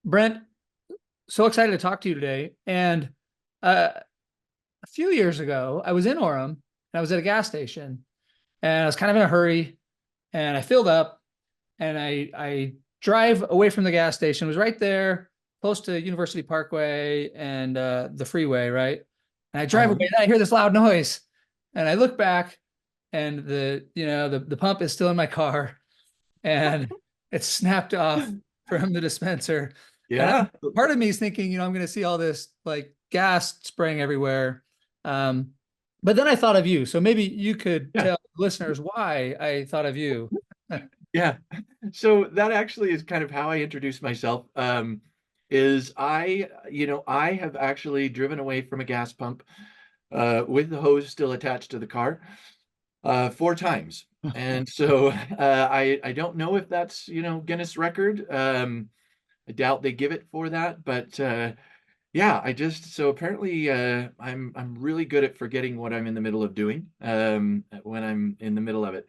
Brent, so excited to talk to you today. And a few years ago, I was in Orem and I was at a gas station and I was kind of in a hurry and I filled up and I drive away from the gas station. It was right there, close to University Parkway and the freeway, right? And I drive away and I hear this loud noise and I look back and the pump is still in my car and it's snapped off from the dispenser. And Yeah. part of me is thinking, I'm going to see all this like gas spraying everywhere. Um, but then I thought of you. So maybe you could Yeah. tell listeners why I thought of you. Yeah. So that actually is kind of how I introduce myself. Is I have actually driven away from a gas pump with the hose still attached to the car 4 times. And so I don't know if that's, Guinness record. I doubt they give it for that, but yeah, so apparently I'm really good at forgetting what I'm in the middle of doing when I'm in the middle of it.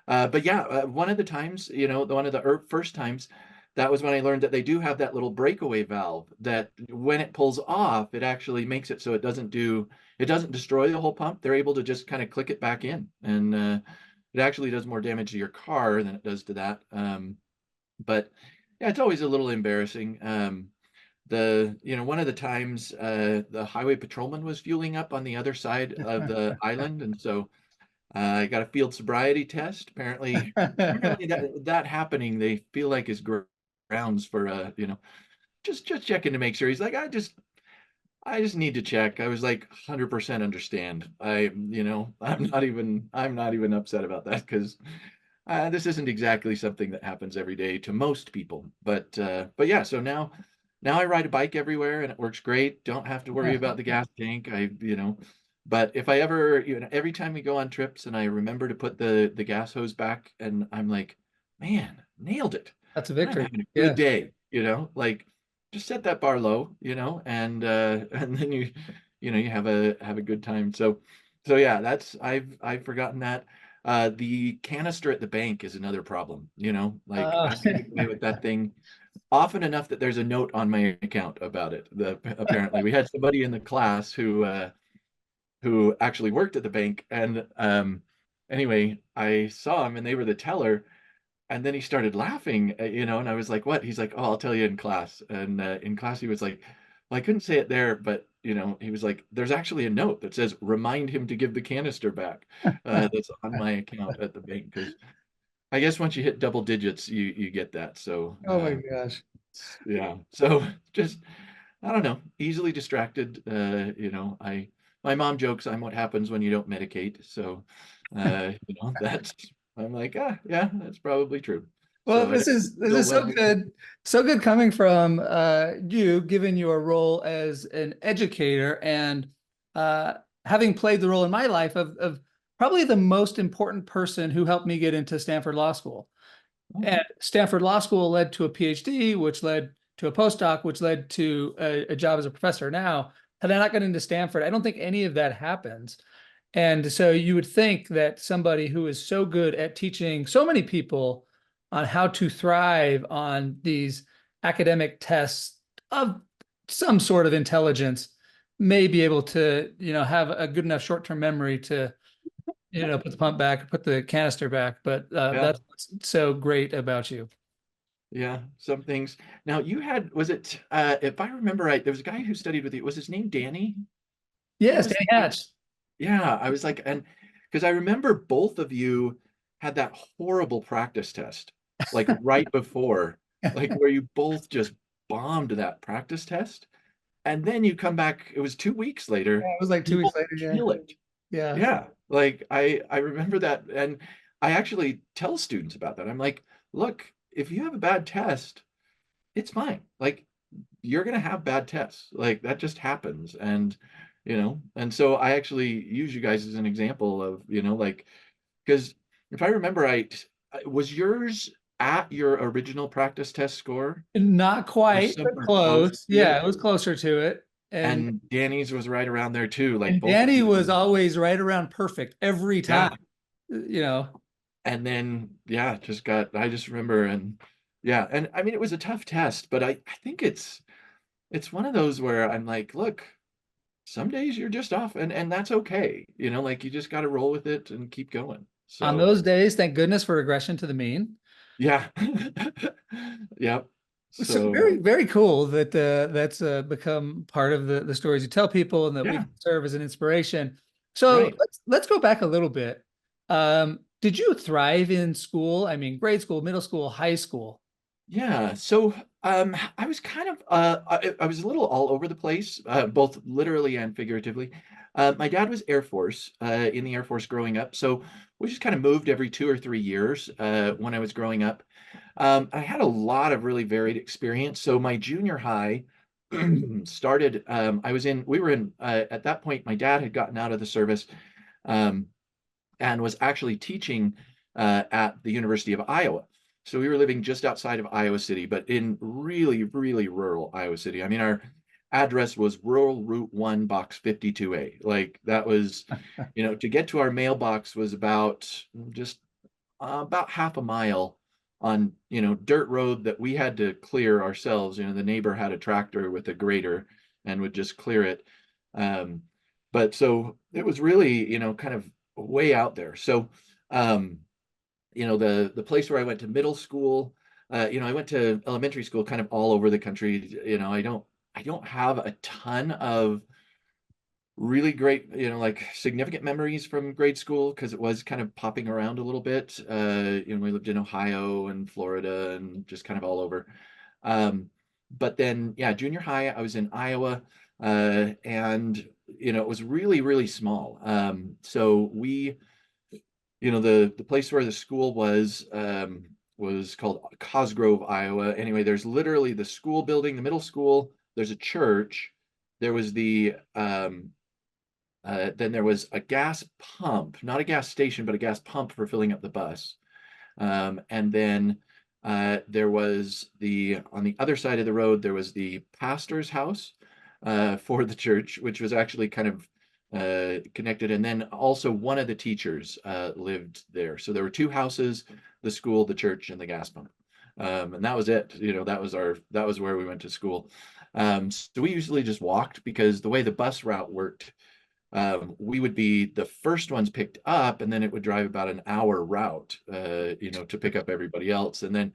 But yeah, one of the times, one of the first times, that was when I learned that they do have that little breakaway valve that when it pulls off, it actually makes it so it doesn't destroy the whole pump. They're able to just kind of click it back in, and it actually does more damage to your car than it does to that. But yeah, it's always a little embarrassing. One of the times the highway patrolman was fueling up on the other side of the island, and so I got a field sobriety test. Apparently that happening, they feel like is grounds for just checking to make sure. He's like, I just need to check. I was like 100% understand. I'm not even upset about that because this isn't exactly something that happens every day to most people. But yeah, so now I ride a bike everywhere and it works great. Don't have to worry about the gas tank. But if I ever, every time we go on trips and I remember to put the gas hose back and I'm like, man, nailed it. That's a And I'm victory. having a good Yeah. day, like just set that bar low, and and then you have a good time. So yeah, I've forgotten that. The canister at the bank is another problem, like Uh, I get away with that thing often enough that there's a note on my account about it. Apparently we had somebody in the class who actually worked at the bank. And anyway, I saw him and they were the teller. And then he started laughing, and I was like, what? He's like, oh, I'll tell you in class. And in class, he was like, well, I couldn't say it there, but, he was like, there's actually a note that says, remind him to give the canister back. That's on my account at the bank. Because I guess once you hit double digits, you get that. So, oh my gosh. yeah. So just, I don't know, easily distracted. My mom jokes I'm what happens when you don't medicate. So, that's, I'm like, yeah, that's probably true. Well, So I this don't is this feel is so well. good. So good coming from you, given your role as an educator and uh, having played the role in my life of probably the most important person who helped me get into Stanford Law School. And Stanford Law School led to a PhD, which led to a postdoc, which led to a job as a professor. Now, had I not gotten into Stanford, I don't think any of that happens. And so you would think that somebody who is so good at teaching so many people on how to thrive on these academic tests of some sort of intelligence may be able to, have a good enough short-term memory to, put the pump back, put the canister back. But Yeah, that's what's so great about you. yeah, some things. Now was it, if I remember right, there was a guy who studied with you. Was his name Danny? What Yes, was Danny his name? Hatch. Yeah, I was like, and because I remember both of you had that horrible practice test, like right before, like where you both just bombed that practice test. And then you come back, it was 2 weeks Yeah, later, it was like two you weeks both later. Yeah. kill it. Yeah. Yeah, like I remember that. And I actually tell students about that. I'm like, look, if you have a bad test, it's fine. Like you're gonna have bad tests. Like that just happens. And so I actually use you guys as an example of, like, because if I remember right, was yours at your original practice test score Not or quite, but somewhere close close. to Yeah, it? it was closer to it. And And Danny's was right around there too, like and both of Danny you. was always right around perfect every time. Yeah. You know, And then, yeah, I just remember, and Yeah. And I mean, it was a tough test, but I think it's one of those where I'm like, look, some days you're just off and that's okay. Like you just got to roll with it and keep going. On So those days, thank goodness for regression to the mean. yeah. Yep. So very, So very cool that that's become part of the stories you tell people and that we yeah, can serve as an inspiration. So right. let's go back a little bit. Did you thrive in school? I mean, grade school, middle school, high school? Yeah, so I was kind of I was a little all over the place, both literally and figuratively. My dad was Air Force in the Air Force growing up, so we just kind of moved every 2 or 3 years when I was growing up. I had a lot of really varied experience. So my junior high started. We were in at that point. My dad had gotten out of the service. Um, and was actually teaching at the University of Iowa. So we were living just outside of Iowa City, but in really, really rural Iowa City. I mean, our address was Rural Route 1, Box 52A. Like that was, to get to our mailbox was about half a mile on, dirt road that we had to clear ourselves. The neighbor had a tractor with a grader and would just clear it. Um, but so it was really, kind of way out there. So, um, the place where I went to middle school, I went to elementary school kind of all over the country. I don't have a ton of really great, like significant memories from grade school because it was kind of popping around a little bit. We lived in Ohio and Florida and just kind of all over. Um, but then, yeah, junior high, I was in Iowa, and it was really, really small. So the place where the school was called Cosgrove, Iowa. Anyway, there's literally the school building, the middle school. There's a church. There was then there was a gas pump, not a gas station, but a gas pump for filling up the bus. And then there was on the other side of the road, there was the pastor's house for the church, which was actually kind of connected. And then also one of the teachers lived there. So there were two houses, the school, the church, and the gas pump. And that was it. That was where we went to school. So we usually just walked because the way the bus route worked, we would be the first ones picked up, and then it would drive about an hour route, to pick up everybody else. And then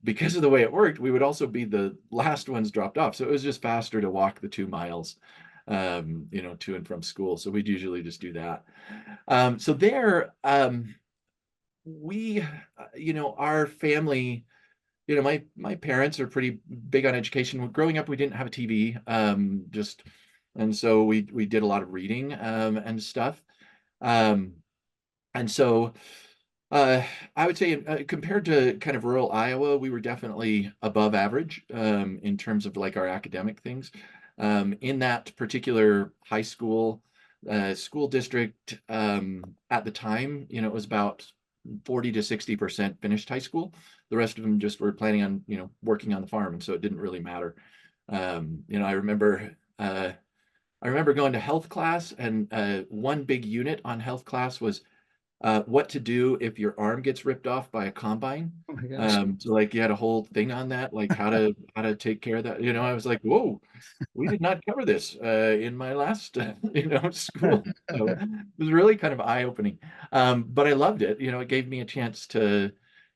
because of the way it worked, we would also be the last ones dropped off. So it was just faster to walk the 2 miles, to and from school. So we'd usually just do that. So there, we, our family, my parents are pretty big on education. Growing up, we didn't have a TV, and so we did a lot of reading and stuff. Um, and so uh, I would say compared to kind of rural Iowa, we were definitely above average in terms of like our academic things. In that particular high school, school district at the time, it was about 40 to 60% finished high school. The rest of them just were planning on, working on the farm, and so it didn't really matter. I remember going to health class, and one big unit on health class was what to do if your arm gets ripped off by a combine. Oh my gosh. So like you had a whole thing on that, like how to take care of that. I was like, whoa, we did not cover this in my last school. So it was really kind of eye-opening. But I loved it. It gave me a chance to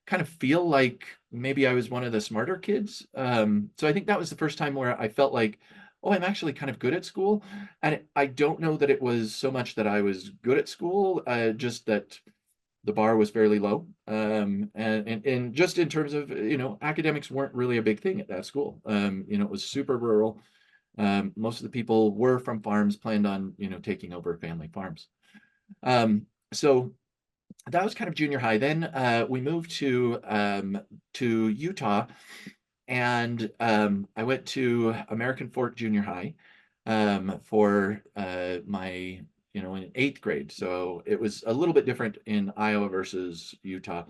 kind of feel like maybe I was one of the smarter kids. So I think that was the first time where I felt like, oh, I'm actually kind of good at school. And I don't know that it was so much that I was good at school, just that the bar was fairly low. And just in terms of, academics weren't really a big thing at that school. It was super rural. Most of the people were from farms, planned on, taking over family farms. So that was kind of junior high. Then we moved to Utah, and I went to American Fork Junior High for my, in eighth grade. So it was a little bit different in Iowa versus Utah.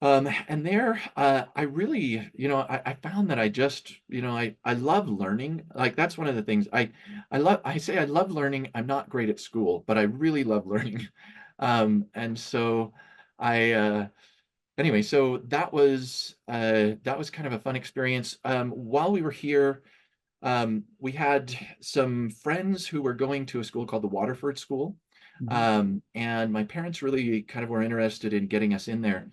And there, I really, I found that I just, I love learning. Like that's one of the things I say I love learning. I'm not great at school, but I really love learning. And so I, anyway, so that was kind of a fun experience. While we were here, we had some friends who were going to a school called the Waterford School. Mhm. And my parents really kind of were interested in getting us in there.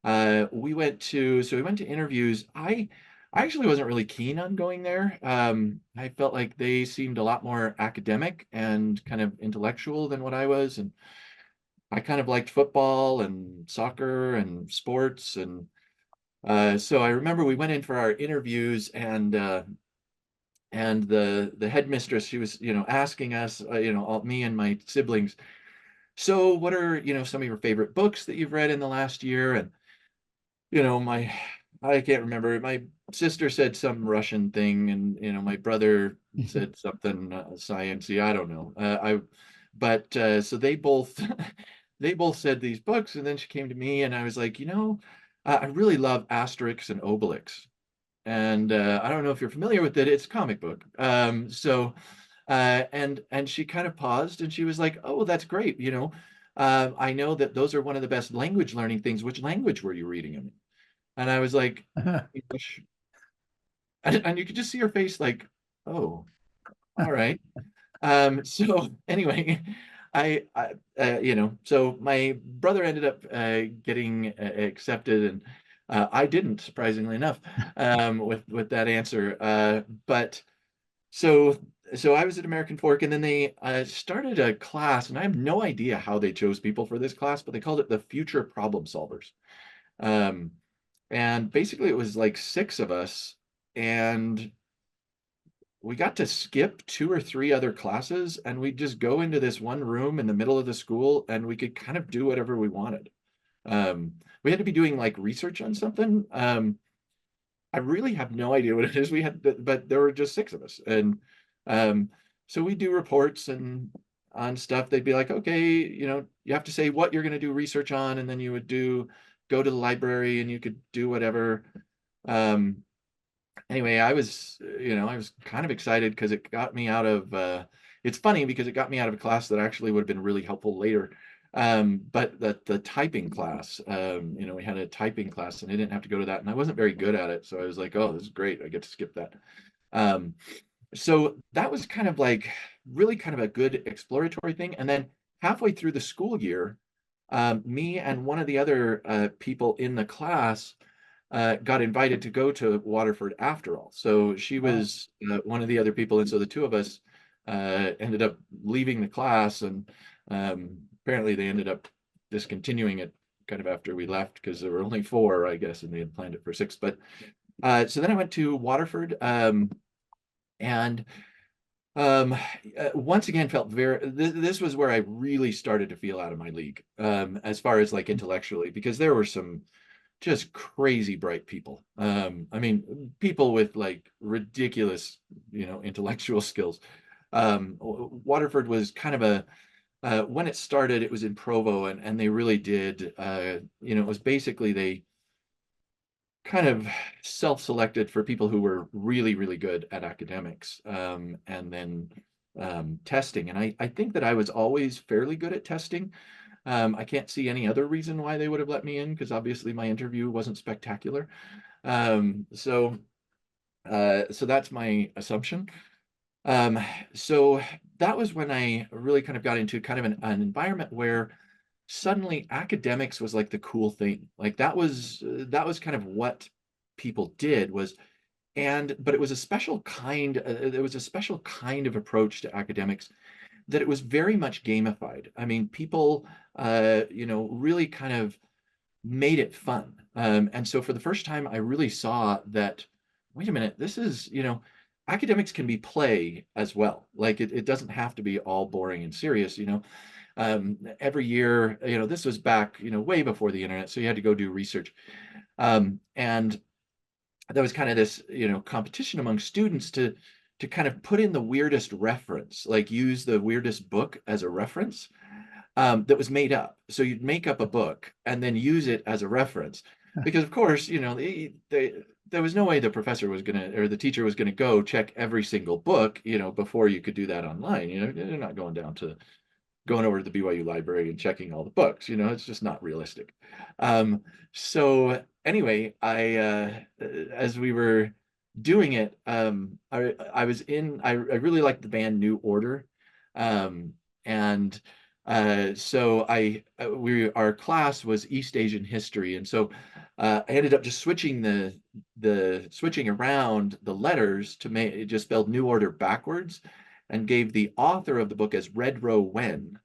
So we went to interviews. I actually wasn't really keen on going there. I felt like they seemed a lot more academic and kind of intellectual than what I was. And I kind of liked football and soccer and sports. And so I remember we went in for our interviews, and the headmistress, she was, asking us, all, me and my siblings, so what are, some of your favorite books that you've read in the last year? And my I can't remember. My sister said some Russian thing, and my brother said something sciencey. I don't know. But so they both they both said these books, and then she came to me, and I was like, I really love Asterix and Obelix, and I don't know if you're familiar with it. It's a comic book. And she kind of paused, and she was like, "Oh, that's great. I know that those are one of the best language learning things. Which language were you reading them in?" And I was like, English. And you could just see her face like, "Oh, all right." So anyway, so my brother ended up getting accepted, and I didn't, surprisingly enough, with that answer. But so so I was at American Fork, and then they started a class, and I have no idea how they chose people for this class, but they called it the Future Problem Solvers. Um, and basically, it was like six of us, and we got to skip two or three other classes, and we'd just go into this one room in the middle of the school, and we could kind of do whatever we wanted. We had to be doing like research on something. I really have no idea what it is. But there were just six of us, and um, so we do reports and on stuff. They'd be like, okay, you have to say what you're going to do research on, and then you would go to the library, and you could do whatever. Um, anyway, I was kind of excited because it got me out of. It's funny because it got me out of a class that actually would have been really helpful later. But the typing class, we had a typing class, and I didn't have to go to that, and I wasn't very good at it, so I was like, oh, this is great, I get to skip that. Um, so that was kind of like really kind of a good exploratory thing. And then halfway through the school year, me and one of the other people in the class got invited to go to Waterford after all. So she Wow. was one of the other people, and so the two of us ended up leaving the class, and apparently they ended up discontinuing it kind of after we left because there were only four, I guess, and they had planned it for six. But so then I went to Waterford, and once again felt this was where I really started to feel out of my league, as far as like intellectually, because there were some just crazy bright people. I mean, people with like ridiculous, intellectual skills. Waterford was kind of when it started, it was in Provo, and they really did, it was basically they kind of self-selected for people who were really, really good at academics, and then testing. And I think that I was always fairly good at testing. I can't see any other reason why they would have let me in because obviously my interview wasn't spectacular. So that's my assumption. Um, so that was when I really kind of got into kind of an environment where suddenly academics was like the cool thing. Like that was kind of what people did was, but it was a special kind. There was a special kind of approach to academics that it was very much gamified. I mean, people, really kind of made it fun. And so for the first time, I really saw that, wait a minute, this is, academics can be play as well. Like it doesn't have to be all boring and serious. Every year, this was back, way before the internet. So you had to go do research. And there was kind of this, competition among students to kind of put in the weirdest reference, like use the weirdest book as a reference, that was made up. So you'd make up a book and then use it as a reference, because of course, there was no way the professor was gonna or the teacher was gonna go check every single book, before you could do that online. They're not going down to going over to the BYU library and checking all the books. It's just not realistic. So anyway, as we were doing it, I really liked the band New Order. And so our class was East Asian history. And so I ended up just switching around the letters to make it, just spelled New Order backwards, and gave the author of the book as Red Row Wen,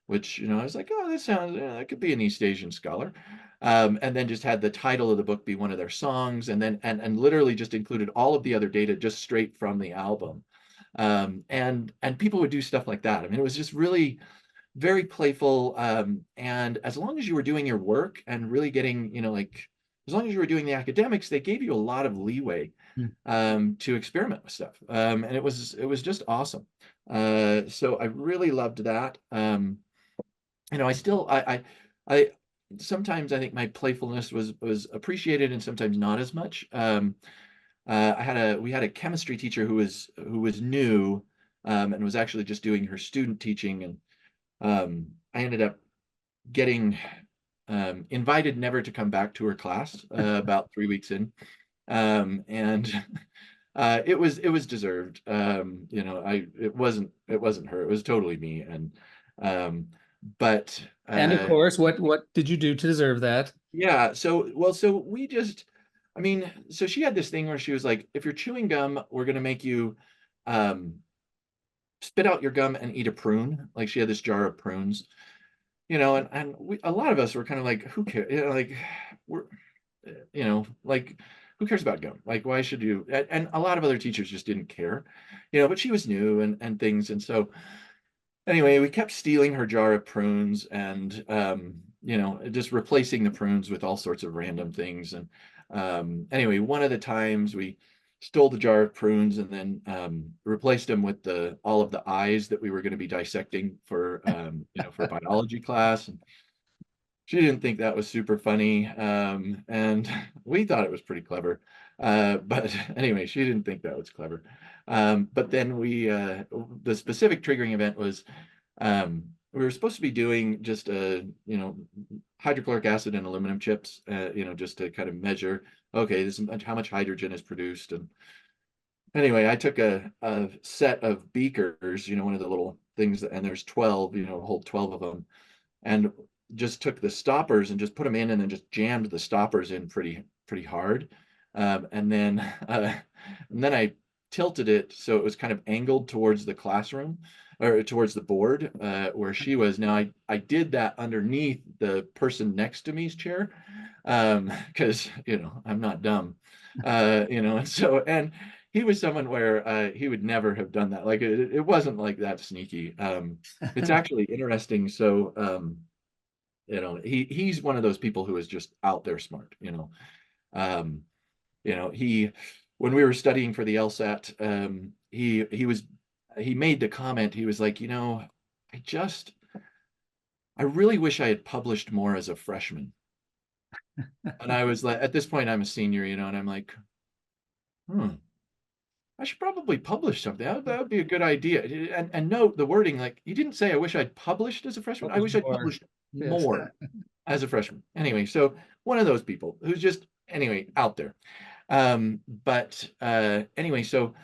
which, I was like, oh, that could be an East Asian scholar. And then just had the title of the book be one of their songs, and then and literally just included all of the other data just straight from the album. And people would do stuff like that. I mean, it was just really very playful. And as long as you were doing your work and really getting, like, as long as you were doing the academics, they gave you a lot of leeway to experiment with stuff. And it was just awesome. So I really loved that. I still I sometimes I think my playfulness was appreciated and sometimes not as much. We had a chemistry teacher who was new, and was actually just doing her student teaching, and I ended up getting invited never to come back to her class about 3 weeks in, and it was deserved. It wasn't her. It was totally me, and um, but And of course, what did you do to deserve that? yeah. So we just, I mean, so she had this thing where she was like, if you're chewing gum, we're gonna make you um, spit out your gum and eat a prune. Like, she had this jar of prunes, and a lot of us were kind of like, who cares? Like, we're, like, who cares about gum? Like, why should you? And a lot of other teachers just didn't care, but she was new and things. And so anyway, we kept stealing her jar of prunes, and just replacing the prunes with all sorts of random things. And anyway, one of the times we stole the jar of prunes and then replaced them with all of the eyes that we were going to be dissecting for biology class. And she didn't think that was super funny, and we thought it was pretty clever. But anyway, she didn't think that was clever. But then the specific triggering event was, we were supposed to be doing just hydrochloric acid and aluminum chips, just to kind of measure, okay, this is how much hydrogen is produced. And anyway, I took a set of beakers, one of the little things, and there's 12, hold 12 of them, and just took the stoppers and just put them in, and then just jammed the stoppers in pretty hard. And then I tilted it so it was kind of angled towards the classroom, or towards the board where she was. Now I did that underneath the person next to me's chair, because I'm not dumb, and he was someone where he would never have done that. Like, it wasn't like that sneaky. It's actually interesting. So he's one of those people who is just out there smart. Um, he when we were studying for the LSAT, he made the comment. He was like, I really wish I had published more as a freshman. And I was like, at this point, I'm a senior, and I'm like, I should probably publish something. That would be a good idea. And note the wording, like, you didn't say, I wish I'd published as a freshman. I wish I'd More. published Yes. more as a freshman. Anyway, so one of those people who's just, anyway, out there. But anyway, so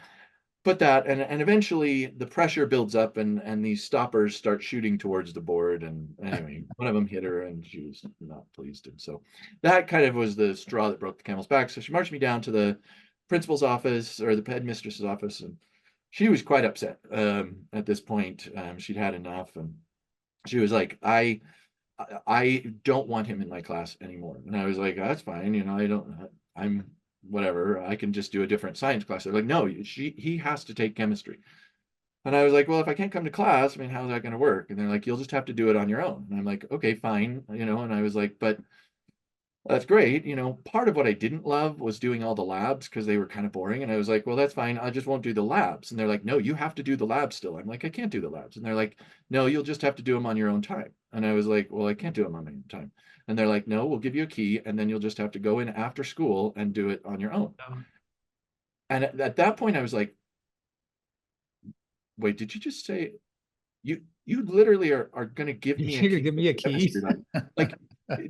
put that, and eventually the pressure builds up, and these stoppers start shooting towards the board. And anyway, one of them hit her, and she was not pleased. And so that kind of was the straw that broke the camel's back. So she marched me down to the principal's office, or the headmistress's office, and she was quite upset at this point. She'd had enough, and she was like, I don't want him in my class anymore. And I was like, that's fine. I'm whatever. I can just do a different science class. They're like, no, he has to take chemistry. And I was like, well, if I can't come to class, I mean, how's that going to work? And they're like, you'll just have to do it on your own. And I'm like, okay, fine. And I was like, but that's great. Part of what I didn't love was doing all the labs, because they were kind of boring. And I was like, well, that's fine. I just won't do the labs. And they're like, no, you have to do the labs still. I'm like, I can't do the labs. And they're like, no, you'll just have to do them on your own time. And I was like, well, I can't do them on my own time. And they're like, no, we'll give you a key, and then you'll just have to go in after school and do it on your own. And at that point, I was like, wait, did you just say you literally are going to give me a You're gonna key give to me a key. chemistry lab. Like,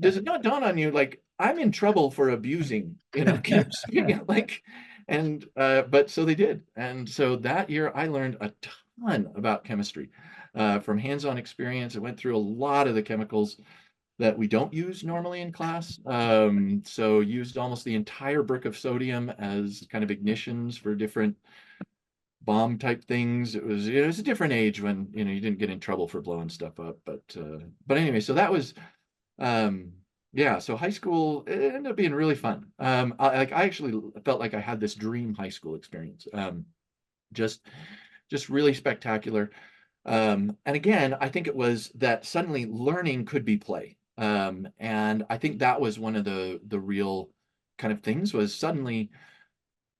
does it not dawn on you, like, I'm in trouble for abusing, chemistry? Like, and but so they did. And so that year I learned a ton about chemistry from hands-on experience. I went through a lot of the chemicals that we don't use normally in class. So used almost the entire brick of sodium as kind of ignitions for different bomb type things. It was a different age when, you didn't get in trouble for blowing stuff up. But anyway, so that was um yeah, so high school, it ended up being really fun. I actually felt like I had this dream high school experience. Just just really spectacular. And again, I think it was that suddenly learning could be play. And I think that was one of the real kind of things, was suddenly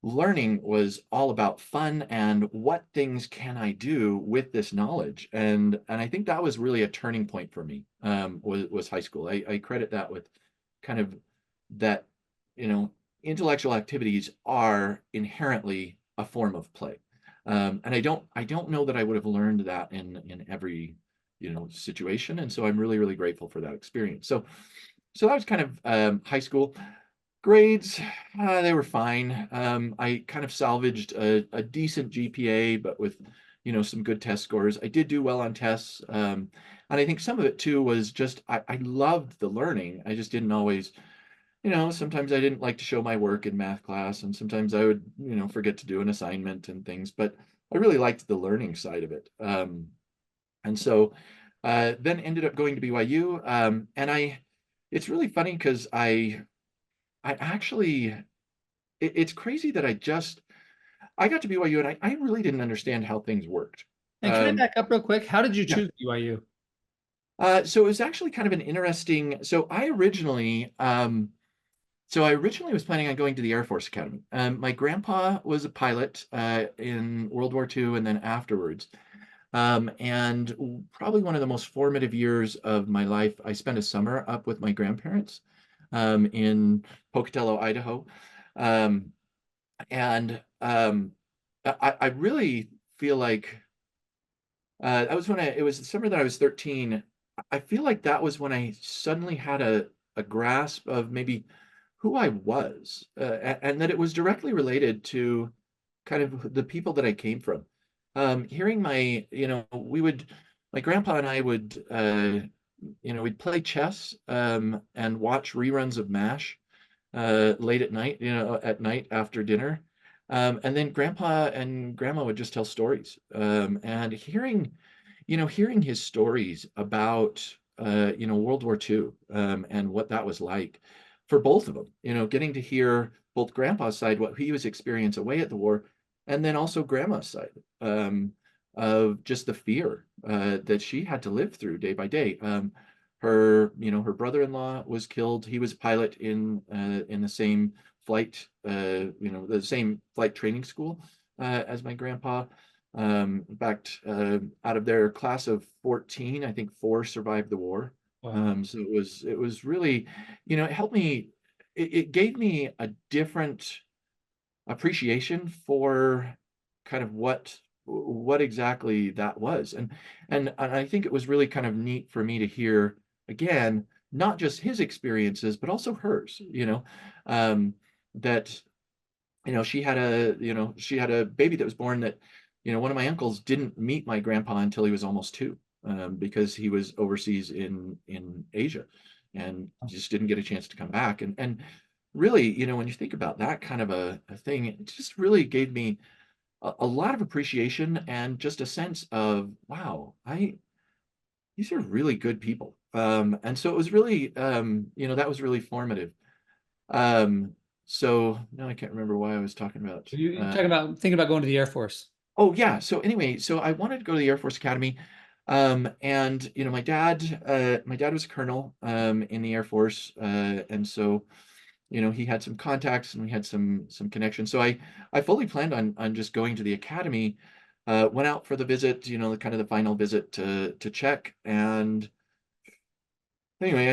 learning was all about fun and what things can I do with this knowledge. And I think that was really a turning point for me, was high school. I credit that with kind of that, you know, intellectual activities are inherently a form of play. And I don't know that I would have learned that in every, situation. And so I'm really, really grateful for that experience. So that was kind of high school. Grades, they were fine. I kind of salvaged a decent GPA, but with, some good test scores. I did do well on tests. And I think some of it too was just I loved the learning. I just didn't always, sometimes I didn't like to show my work in math class, and sometimes I would, forget to do an assignment and things, but I really liked the learning side of it. And so then ended up going to BYU. And it's really funny because I actually, it's crazy that I got to BYU and I really didn't understand how things worked. And can I Um, back up real quick? How did you yeah. choose BYU? So it was actually kind of an interesting, so I originally was planning on going to the Air Force Academy. My grandpa was a pilot in World War II and then afterwards. And probably one of the most formative years of my life, I spent a summer up with my grandparents in Pocatello, Idaho. Um, and I really feel like that was when it was the summer that I was 13. I feel like that was when I suddenly had a grasp of maybe who I was, and that it was directly related to kind of the people that I came from. Hearing my grandpa and I would, we'd play chess and watch reruns of MASH late at night, at night after dinner. And then grandpa and grandma would just tell stories. And hearing his stories about, World War II, and what that was like for both of them, getting to hear both grandpa's side, what he was experiencing away at the war, and then also grandma's side, of just the fear that she had to live through day by day. Her brother-in-law was killed. He was a pilot in the same the same flight training school as my grandpa. In fact, out of their class of 14, I think four survived the war. Wow. So it was really, it helped me. It gave me a different appreciation for kind of what exactly that was. And I think it was really kind of neat for me to hear again, not just his experiences, but also hers, that, she had a baby that was born that, one of my uncles didn't meet my grandpa until he was almost two, because he was overseas in Asia and just didn't get a chance to come back. And really, when you think about that kind of a thing, it just really gave me a lot of appreciation and just a sense of, wow, these are really good people. And so it was really, that was really formative. Um, so now I can't remember why I was talking about. You talking about thinking about going to the Air Force? Oh yeah. So anyway, so I wanted to go to the Air Force Academy. And my dad was a colonel in the Air Force. And so, he had some contacts and we had some connections. So I fully planned on just going to the academy. Went out for the visit, kind of the final visit to check. And anyway,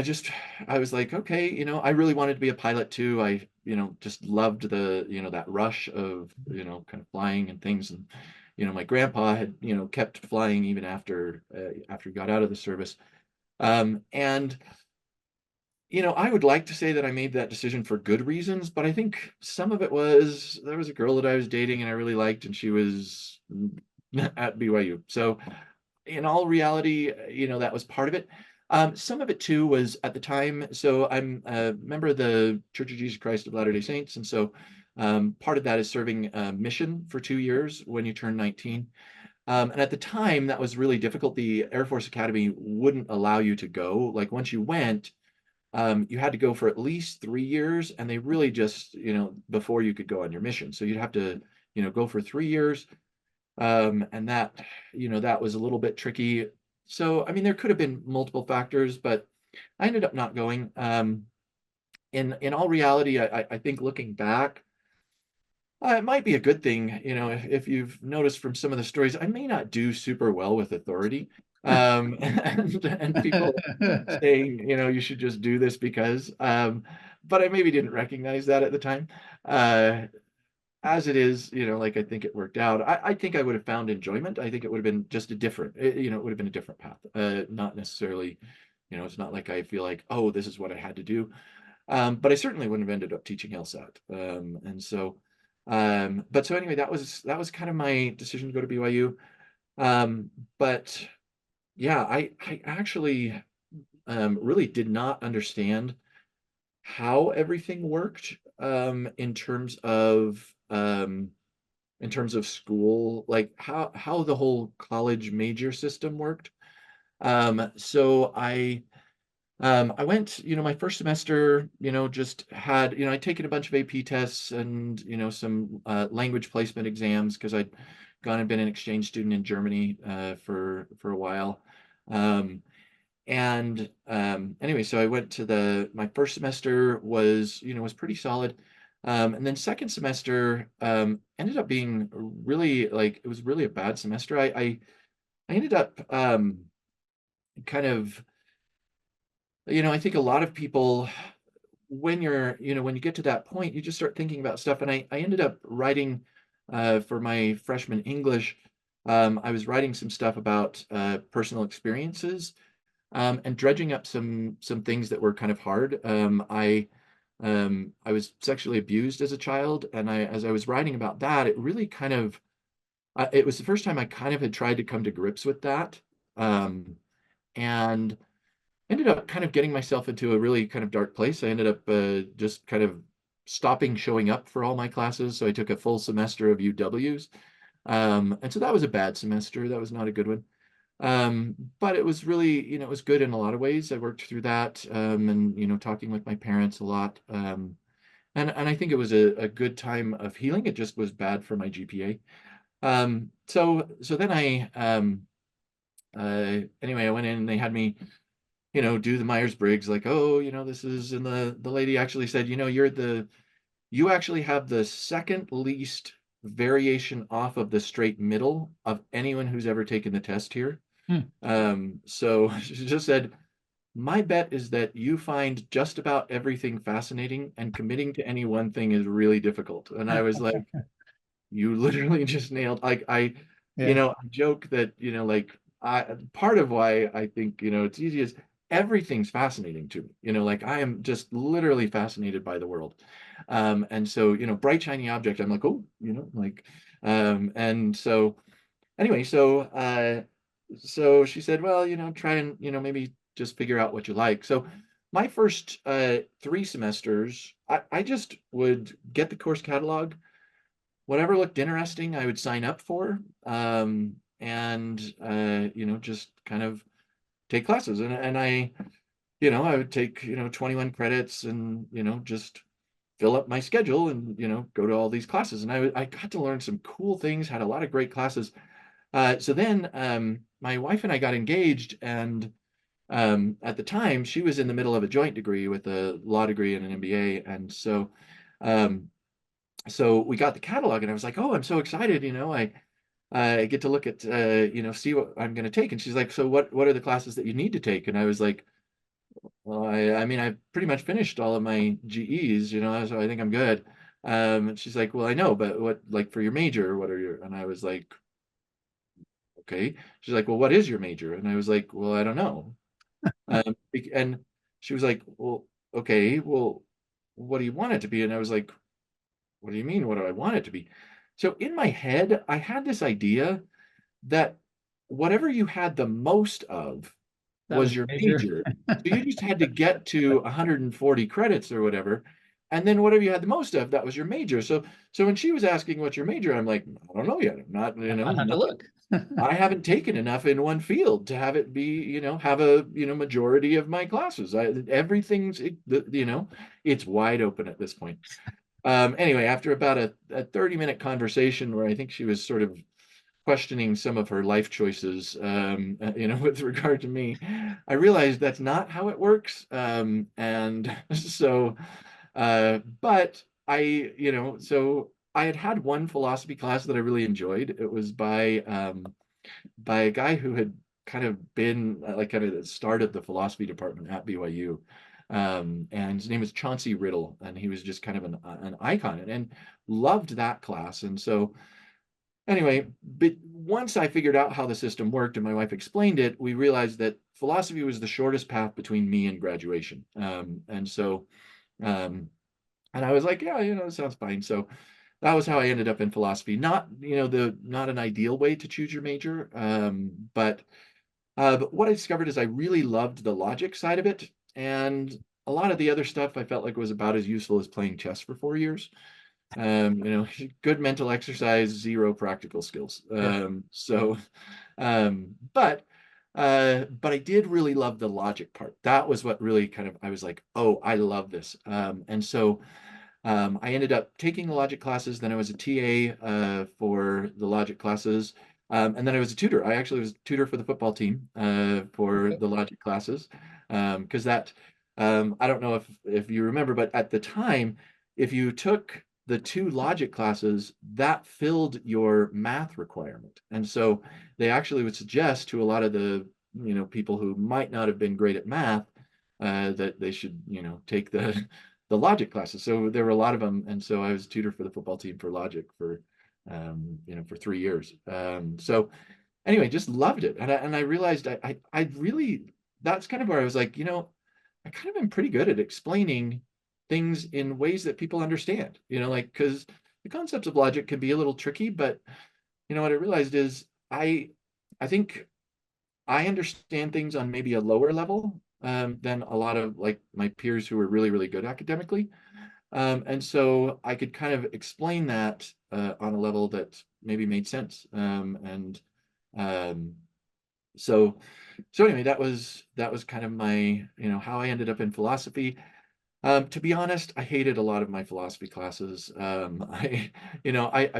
I was like, okay, I really wanted to be a pilot too. I, just loved that rush of, kind of flying and things. my grandpa had, kept flying even after he got out of the service. And I would like to say that I made that decision for good reasons, but I think some of it was there was a girl that I was dating and I really liked, and she was at BYU. So in all reality, that was part of it. Some of it too was at the time. So I'm a member of the Church of Jesus Christ of Latter-day Saints, and so part of that is serving a mission for 2 years when you turn 19. And at the time, that was really difficult. The Air Force Academy wouldn't allow you to go. Like once you went, you had to go for at least 3 years, and they really just, before you could go on your mission. So you'd have to, go for 3 years. And that was a little bit tricky. So, I mean, there could have been multiple factors, but I ended up not going. In all reality, I think looking back, it might be a good thing, if you've noticed from some of the stories, I may not do super well with authority. And people saying, you should just do this because, but I maybe didn't recognize that at the time. As it is, like I think it worked out. I think I would have found enjoyment. I think it would have been just a different, it would have been a different path. Not necessarily, it's not like I feel like, oh, this is what I had to do. But I certainly wouldn't have ended up teaching LSAT. And so, but so anyway, that was kind of my decision to go to BYU. But yeah, I actually really did not understand how everything worked in terms of school, like how the whole college major system worked. So I went, my first semester, just had, I'd taken a bunch of AP tests and, some language placement exams because I'd gone and been an exchange student in Germany for a while. And anyway, so I went to my first semester was pretty solid. And then second semester ended up being really like it was really a bad semester. I ended up kind of, I think a lot of people when when you get to that point, you just start thinking about stuff. And I ended up writing for my freshman English. I was writing some stuff about personal experiences and dredging up some things that were kind of hard. I was sexually abused as a child, and as I was writing about that, it really kind of it was the first time I kind of had tried to come to grips with that, and ended up kind of getting myself into a really kind of dark place. I ended up just kind of stopping showing up for all my classes, so I took a full semester of UWs, and so that was a bad semester. That was not a good one. But it was really, it was good in a lot of ways. I worked through that, and, talking with my parents a lot. And I think it was a good time of healing. It just was bad for my GPA. So then anyway, I went in and they had me, do the Myers-Briggs, like, oh, this is, and the lady actually said, you actually have the second least variation off of the straight middle of anyone who's ever taken the test here. Hmm. So she just said, my bet is that you find just about everything fascinating and committing to any one thing is really difficult. And I was like, you literally just nailed, like, Yeah. I joke that, like, part of why I think, it's easy is everything's fascinating to me, like I am just literally fascinated by the world. And so, bright, shiny object, I'm like, oh, like, and so anyway, so she said, well, try and, maybe just figure out what you like. So my first 3 semesters, I just would get the course catalog, whatever looked interesting, I would sign up for, and just kind of take classes. And I would take, 21 credits and, just fill up my schedule and, go to all these classes. And I got to learn some cool things, had a lot of great classes. So then my wife and I got engaged, and at the time she was in the middle of a joint degree with a law degree and an MBA, and um, so we got the catalog, and I was like, oh, I'm so excited, I get to look at see what I'm going to take. And she's like, so what are the classes that you need to take? And I was like, well, I mean, I've pretty much finished all of my GEs, so I think I'm good. And she's like, well, I know, but what, like for your major, what are your, and I was like, okay. She's like, well, what is your major? And I was like, well, I don't know. And she was like, well, okay, well, what do you want it to be? And I was like, what do you mean? What do I want it to be? So in my head, I had this idea that whatever you had the most of That was was your your major. major. So you just had to get to 140 credits or whatever. And then whatever you had the most of, that was your major. So when she was asking what's your major, I'm like, I don't know yet. I'm not, I'll have to nothing. look. I haven't taken enough in one field to have it be, have a, majority of my classes. Everything's, it's wide open at this point. Anyway, after about a 30-minute conversation where I think she was sort of questioning some of her life choices, with regard to me, I realized that's not how it works. And so, but so I had one philosophy class that I really enjoyed. It was by a guy who had kind of been like kind of started the philosophy department at BYU. And his name is Chauncey Riddle, and he was just kind of an icon and loved that class. And so anyway, but once I figured out how the system worked and my wife explained it, we realized that philosophy was the shortest path between me and graduation. And so, um, and I was like, yeah, it sounds fine. So that was how I ended up in philosophy. Not, not an ideal way to choose your major. But what I discovered is I really loved the logic side of it. And a lot of the other stuff I felt like was about as useful as playing chess for 4 years. Good mental exercise, zero practical skills. Yeah. But I did really love the logic part. That was what really kind of, I was like, oh, I love this. And so I ended up taking the logic classes. Then I was a TA for the logic classes. And then I was a tutor. I actually was a tutor for the football team for Okay. the logic classes. Because I don't know if you remember, but at the time, if you took the two logic classes, that filled your math requirement. And so they actually would suggest to a lot of the, people who might not have been great at math, that they should, take the logic classes. So there were a lot of them. And so I was a tutor for the football team for logic for 3 years. So anyway, just loved it. And I realized I really, that's kind of where I was like, I kind of am pretty good at explaining things in ways that people understand, like, because the concepts of logic can be a little tricky, but what I realized is I think I understand things on maybe a lower level than a lot of like my peers who are really, really good academically. And so I could kind of explain that on a level that maybe made sense. And um, so so anyway, that was kind of my, how I ended up in philosophy. To be honest, I hated a lot of my philosophy classes. I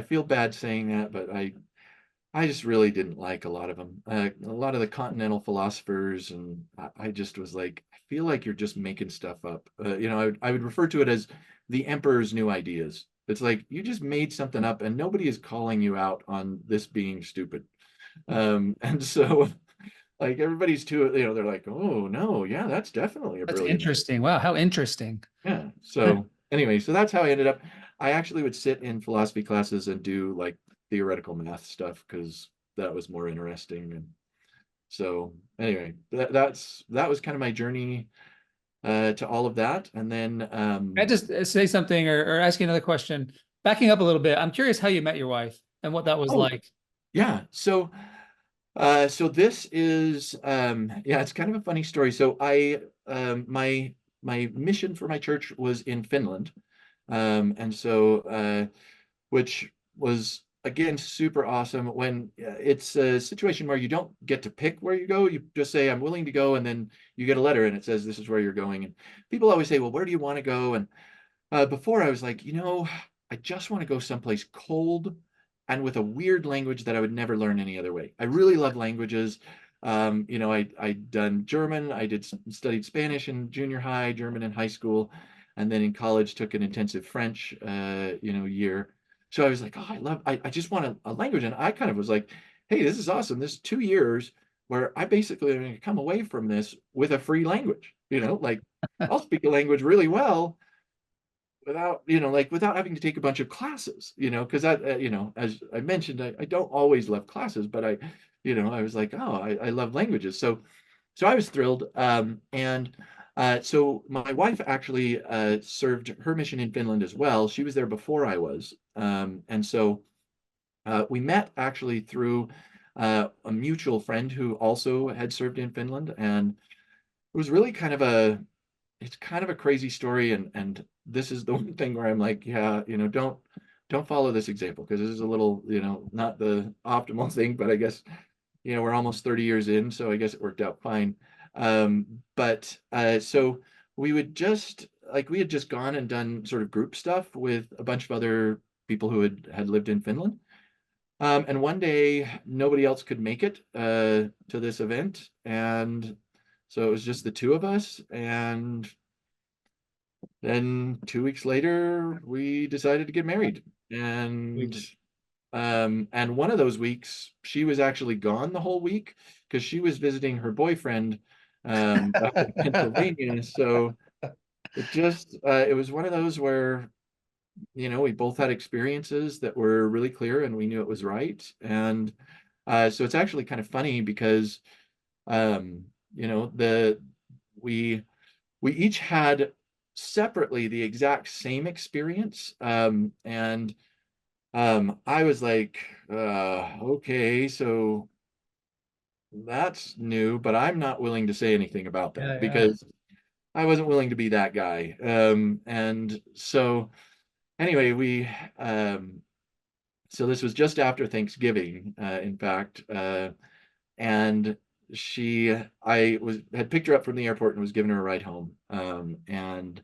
feel bad saying that, but I just really didn't like a lot of them. A lot of the continental philosophers, and I just was like, I feel like you're just making stuff up. I would refer to it as the emperor's new ideas. It's like you just made something up, and nobody is calling you out on this being stupid. And so, like everybody's too, they're like, oh no, yeah, that's definitely a That's brilliant idea. interesting. Wow, how interesting. Yeah. So anyway, so that's how I ended up. I actually would sit in philosophy classes and do like theoretical math stuff because that was more interesting. And so anyway, that was kind of my journey to all of that. And then Can I just say something or ask you another question? Backing up a little bit, I'm curious how you met your wife and what that was oh like. yeah, so this is yeah, it's kind of a funny story. So my mission for my church was in Finland. And so which was again super awesome when it's a situation where you don't get to pick where you go. You just say, I'm willing to go, and then you get a letter and it says this is where you're going. And people always say, well, where do you want to go? And before I was like, I just want to go someplace cold and with a weird language that I would never learn any other way. I really love languages. I'd done German. Studied Spanish in junior high, German in high school, and then in college took an intensive French, year. So I was like, oh, I just want a language. And I kind of was like, hey, this is awesome. This is 2 years where I basically am going to come away from this with a free language, like I'll speak a language really well without, like without having to take a bunch of classes, because as I mentioned, I don't always love classes, but I was like, oh, I love languages. So I was thrilled. And so my wife actually served her mission in Finland as well. She was there before I was. And so we met actually through a mutual friend who also had served in Finland. And it was really it's kind of a crazy story. And this is the one thing where I'm like, yeah, don't follow this example because this is a little, not the optimal thing, but I guess we're almost 30 years in, so I guess it worked out fine. But so we had just gone and done sort of group stuff with a bunch of other people who had lived in Finland. And one day nobody else could make it to this event. And so it was just the two of us. And then 2 weeks later, we decided to get married. And one of those weeks, she was actually gone the whole week because she was visiting her boyfriend back in Pennsylvania. So it was one of those where, we both had experiences that were really clear and we knew it was right. And so it's actually kind of funny because, the we we each had separately the exact same experience. And I was like, okay, so that's new, but I'm not willing to say anything about Yeah, that yeah. because I wasn't willing to be that guy. And so anyway, so this was just after Thanksgiving, in fact, and had picked her up from the airport and was giving her a ride home. And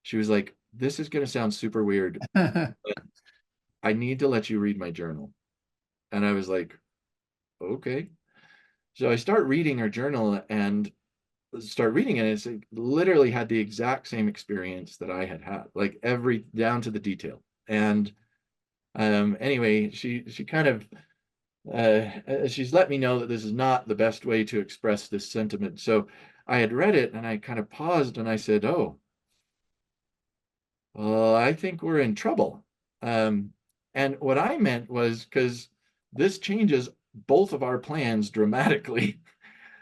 she was like, this is going to sound super weird. I need to let you read my journal. And I was like, okay. So I start reading her journal and start reading it. And it's like, literally had the exact same experience that I had had, like every down to the detail. And anyway, she kind of she's let me know that this is not the best way to express this sentiment. So I had read it and I kind of paused and I said, "Oh, I think we're in trouble." Um, and what I meant was because this changes both of our plans dramatically.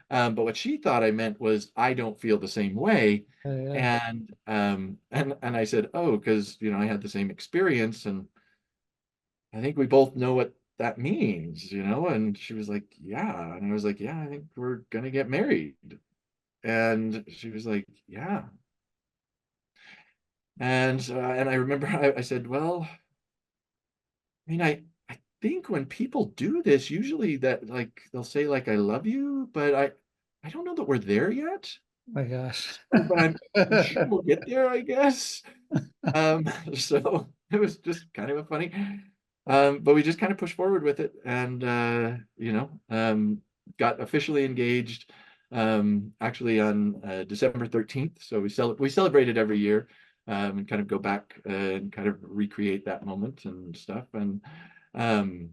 But what she thought I meant was I don't feel the same way. Yeah, yeah. And I said, oh, because I had the same experience, and I think we both know what that means, And she was like, yeah, and I was like, yeah, I think we're gonna get married. And she was like, yeah. And I remember I said, well, I mean, I think when people do this, usually that like they'll say like I love you, but I don't know that we're there yet. My gosh. But I'm sure we'll get there, I guess. Um, so it was just kind of a funny. But we just kind of pushed forward with it and got officially engaged actually on December 13th. So we celebrated every year and kind of go back and kind of recreate that moment and stuff. And um,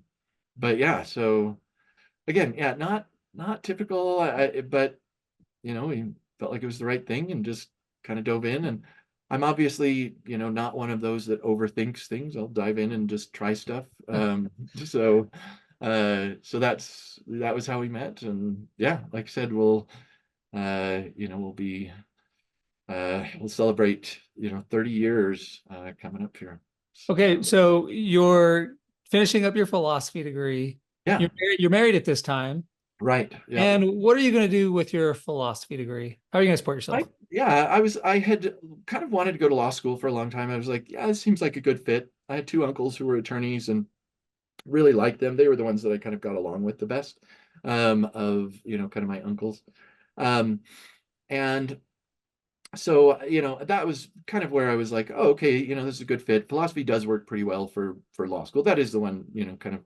but yeah, so again, yeah, not typical, but we felt like it was the right thing and just kind of dove in. And I'm obviously, not one of those that overthinks things. I'll dive in and just try stuff. So, so that was how we met. And yeah, like I said, we'll celebrate, 30 years coming up here. Okay, So so you're finishing up your philosophy degree. yeah, You're married at this time. right. Yeah. And what are you going to do with your philosophy degree? How are you going to support yourself? I had kind of wanted to go to law school for a long time. I was like, yeah, this seems like a good fit. I had two uncles who were attorneys and really liked them. They were the ones that I kind of got along with the best, of, kind of my uncles. Um, and so, that was kind of where I was like, oh, okay, this is a good fit. Philosophy does work pretty well for law school. That is the one, kind of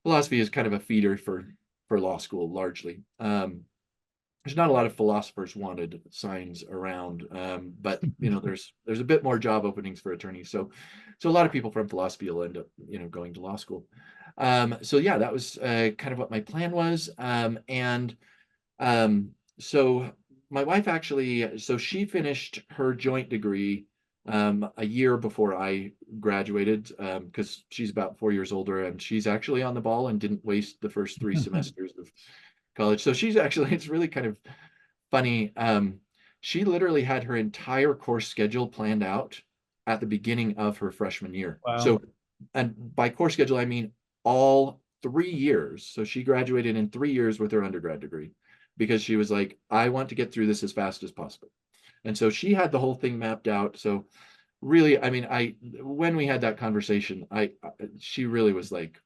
philosophy is kind of a feeder for law school largely. There's not a lot of philosophers wanted signs around, but there's a bit more job openings for attorneys. So a lot of people from philosophy will end up going to law school. So yeah, that was kind of what my plan was. And um, so my wife actually, so she finished her joint degree a year before I graduated, because she's about 4 years older, and she's actually on the ball and didn't waste the first 3 semesters of college. So she's actually, it's really kind of funny. She literally had her entire course schedule planned out at the beginning of her freshman year. Wow. So, and by course schedule, I mean all 3 years. So she graduated in 3 years with her undergrad degree because she was like, I want to get through this as fast as possible. And so she had the whole thing mapped out. So really, I mean, when we had that conversation, she really was like,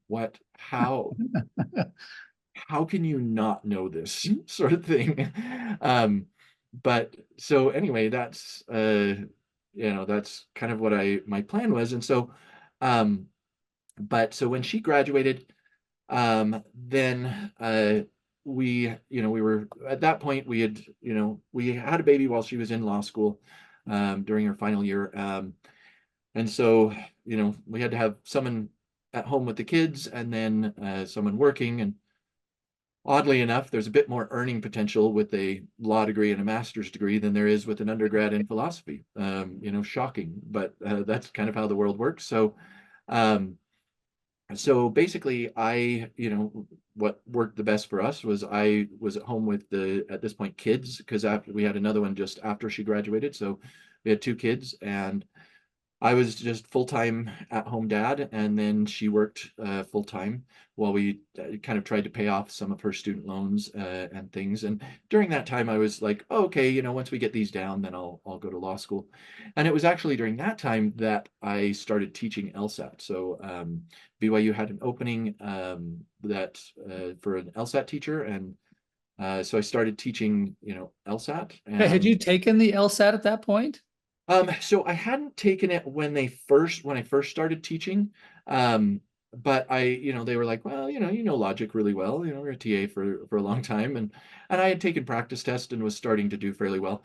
what, how can you not know this sort of thing? But so anyway, that's kind of what my plan was. And so, but so when she graduated, then we were at that point, we had a baby while she was in law school, during her final year. And so, we had to have someone at home with the kids, and then someone working. And oddly enough, there's a bit more earning potential with a law degree and a master's degree than there is with an undergrad in philosophy. Shocking, but that's kind of how the world works. Um, so basically, what worked the best for us was I was at home with at this point, kids, because after we had another one just after she graduated. So we had 2 kids, and I was just full-time at-home dad, and then she worked full-time while we kind of tried to pay off some of her student loans and things. And during that time, I was like, oh, okay, once we get these down, then I'll go to law school. And it was actually during that time that I started teaching LSAT. So BYU had an opening that for an LSAT teacher, and so I started teaching, LSAT. Had you And taken the LSAT at that point? so I hadn't taken it when I first started teaching. But they were like, well, logic really well. We're a TA for a long time, and I had taken practice test and was starting to do fairly well.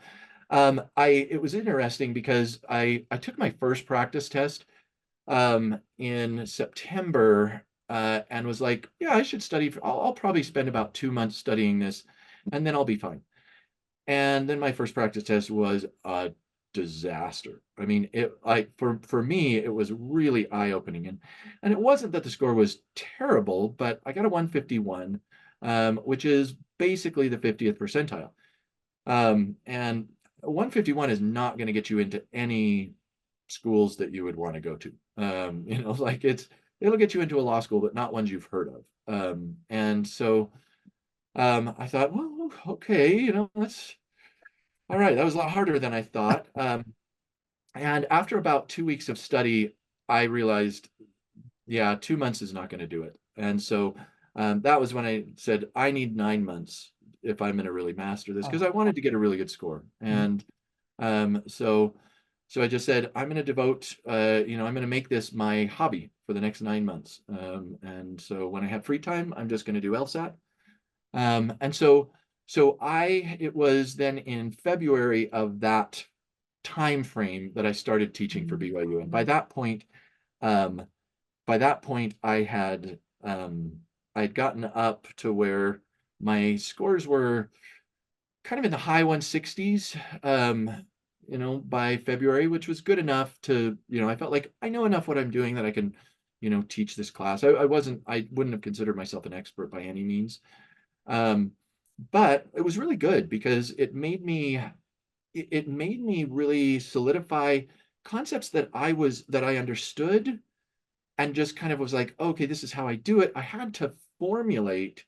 It was interesting because I took my first practice test in September, and was like, yeah, I should study I'll probably spend about 2 months studying this, and then I'll be fine. And then my first practice test was a disaster. I mean, for me, it was really eye-opening. And it wasn't that the score was terrible, but I got a 151, which is basically the 50th percentile. And 151 is not going to get you into any schools that you would want to go to. Like it'll get you into a law school, but not ones you've heard of. And so I thought, well, okay, that's all right. That was a lot harder than I thought. And after about 2 weeks of study, I realized, yeah, 2 months is not going to do it. And so that was when I said, I need 9 months if I'm going to really master this, because I wanted to get a really good score. And so I just said, I'm going to devote, I'm going to make this my hobby for the next 9 months. And so when I have free time, I'm just going to do LSAT. And so it was then in February of that time frame that I started teaching for BYU. And by that point, I'd gotten up to where my scores were kind of in the high 160s, by February, which was good enough to, I felt like I know enough what I'm doing that I can, teach this class. I wouldn't have considered myself an expert by any means. But it was really good because it made me really solidify concepts that I understood, and just kind of was like, okay, this is how I do it. I had to formulate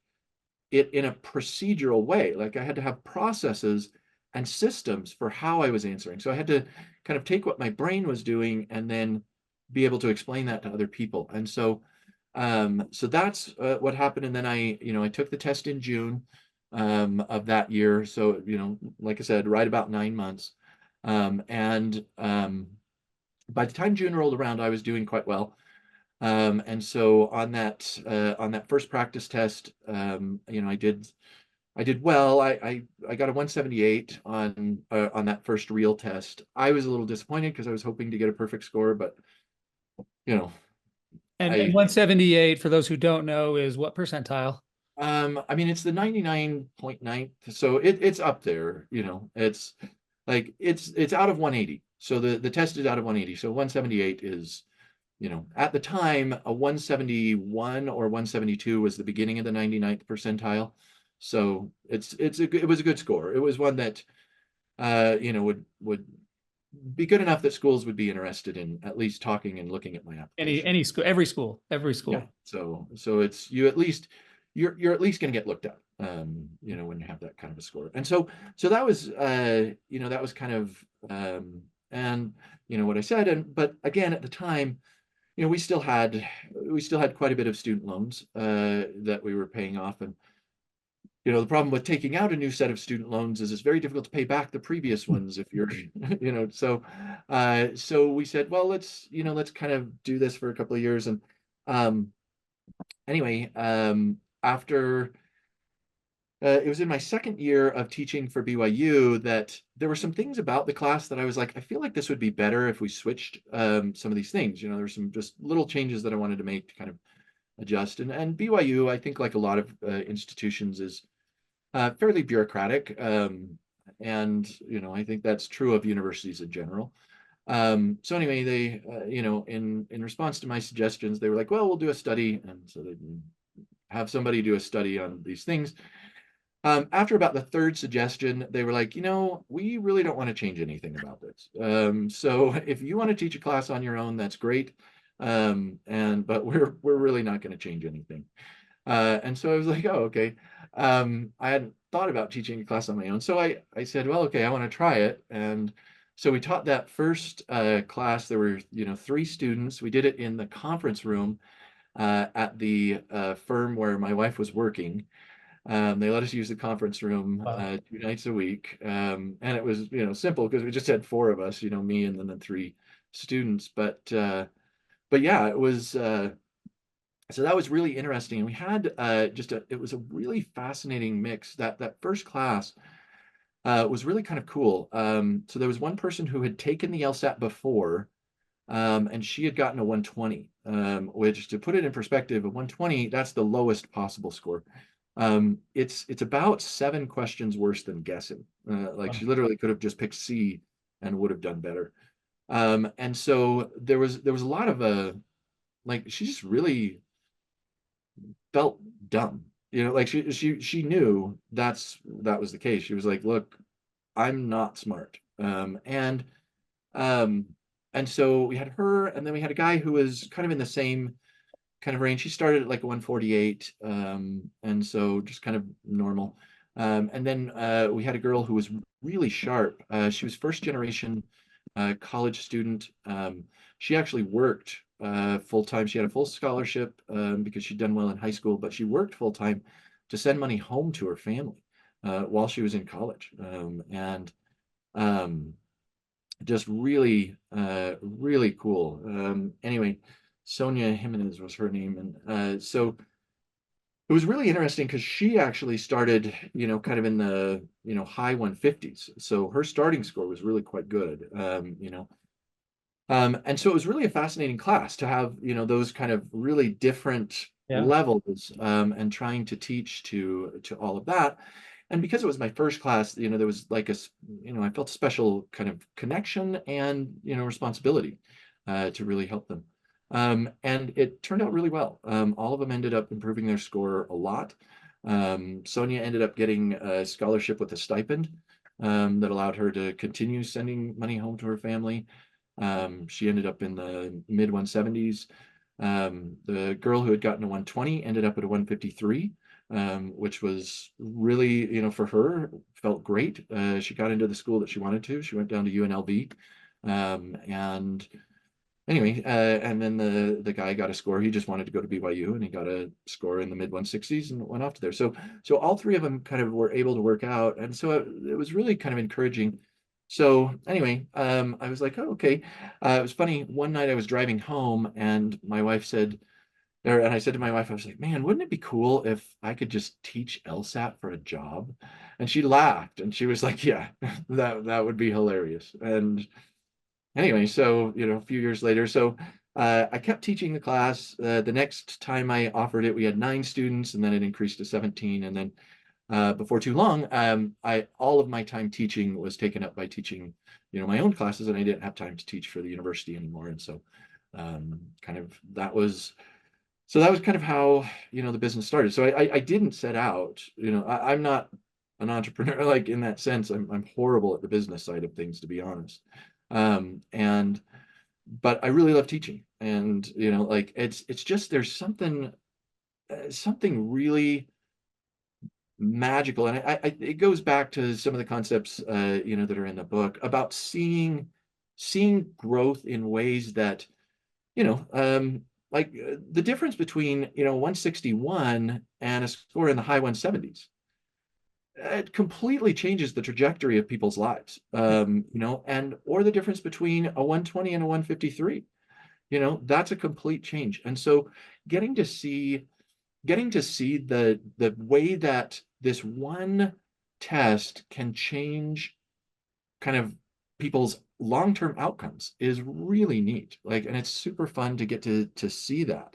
it in a procedural way. Like I had to have processes and systems for how I was answering. So I had to kind of take what my brain was doing and then be able to explain that to other people. And so that's what happened. And then I took the test in June of that year. So, like I said, right about 9 months. And by the time June rolled around, I was doing quite well. And so on that first practice test, I did well. I got a 178 on that first real test. I was a little disappointed because I was hoping to get a perfect score, but you know, And I 178, for those who don't know, is what percentile? I mean, it's the 99.9th, so it's up there. It's like it's out of 180. So the test is out of 180. So 178 is, at the time, a 171 or 172 was the beginning of the 99th percentile. So it was a good score. It was one that would be good enough that schools would be interested in at least talking and looking at my application. Any school, every Yeah. school. So it's you're at least going to get looked at, when you have that kind of a score. And so that was that was kind of and what I said. But again, at the time, we still had quite a bit of student loans that we were paying off. And the problem with taking out a new set of student loans is it's very difficult to pay back the previous ones if you're, so we said, well, let's kind of do this for a couple of years. And anyway, after it was in my second year of teaching for BYU that there were some things about the class that I was like, I feel like this would be better if we switched some of these things. There were some just little changes that I wanted to make to kind of adjust. And BYU, I think, like a lot of institutions, is fairly bureaucratic. And I think that's true of universities in general. So anyway, they in response to my suggestions, they were like, well, we'll do a study. And so they have somebody do a study on these things. After about the third suggestion, they were like, we really don't want to change anything about this. So if you want to teach a class on your own, that's great. But we're really not going to change anything. And so I was like, oh, okay. I hadn't thought about teaching a class on my own. So I said, well, okay, I want to try it. And so we taught that first class. There were, 3 students. We did it in the conference room at the firm where my wife was working. They let us use the conference room Wow. 2 nights a week. And it was, simple because we just had 4 of us, me and then the 3 students. But yeah, it was, so that was really interesting. And we had it was a really fascinating mix. That first class was really kind of cool. So there was one person who had taken the LSAT before, and she had gotten a 120, which, to put it in perspective, a 120, that's the lowest possible score. It's about 7 questions worse than guessing. Like, she literally could have just picked C and would have done better. And so there was a lot of like, she just really felt dumb. Like, she knew that was the case. She was like, look, I'm not smart. Um, and so we had her, and then we had a guy who was kind of in the same kind of range. He started at like a 148, and so just kind of normal. And then we had a girl who was really sharp. She was first generation college student. She actually worked full time. She had a full scholarship because she'd done well in high school, but she worked full time to send money home to her family while she was in college. And just really, really cool. Anyway, Sonia Jimenez was her name. And so it was really interesting because she actually started, kind of in the, high 150s. So her starting score was really quite good, and so it was really a fascinating class to have, those kind of really different Yeah. levels, and trying to teach to all of that. And because it was my first class, there was like I felt a special kind of connection and, responsibility to really help them. And it turned out really well. All of them ended up improving their score a lot. Sonia ended up getting a scholarship with a stipend that allowed her to continue sending money home to her family. She ended up in the mid 170s. The girl who had gotten a 120 ended up at a 153, which was really, for her, felt great. She got into the school that she wanted to. She went down to UNLV. And anyway, and then the guy got a score. He just wanted to go to BYU, and he got a score in the mid 160s and went off to there. So all 3 of them kind of were able to work out. And so it was really kind of encouraging. So anyway, I was like, oh, okay. It was funny. One night I was driving home, and my wife said, and I said to my wife, I was like, man, wouldn't it be cool if I could just teach LSAT for a job? And she laughed, and she was like, yeah, that would be hilarious. And anyway, so, a few years later, so I kept teaching the class. The next time I offered it, we had 9 students, and then it increased to 17. And then before too long, all of my time teaching was taken up by teaching, my own classes, and I didn't have time to teach for the university anymore. And so, kind of that was kind of how, the business started. So I didn't set out, I'm not an entrepreneur like in that sense. I'm horrible at the business side of things, to be honest. And but I really love teaching, and like it's just there's something really magical, and it goes back to some of the concepts that are in the book about seeing growth in ways that like the difference between 161 and a score in the high 170s. It completely changes the trajectory of people's lives. And or the difference between a 120 and a 153. That's a complete change. And so getting to see the way that this one test can change kind of people's long-term outcomes is really neat. Like, and it's super fun to get to see that.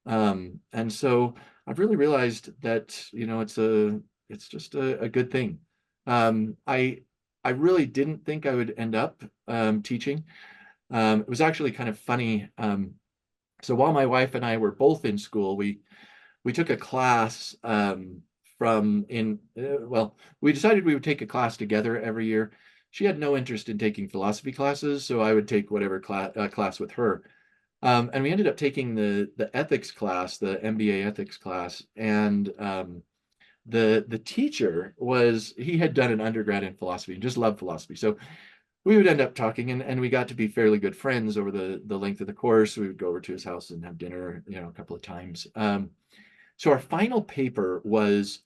And so I've really realized that, it's just a good thing. I really didn't think I would end up teaching. It was actually kind of funny. So while my wife and I were both in school, we took a class we decided we would take a class together every year. She had no interest in taking philosophy classes, so I would take whatever class with her. And we ended up taking the ethics class, the MBA ethics class, and the teacher he had done an undergrad in philosophy and just loved philosophy. So we would end up talking, and we got to be fairly good friends over the length of the course. We would go over to his house and have dinner, a couple of times. So our final paper was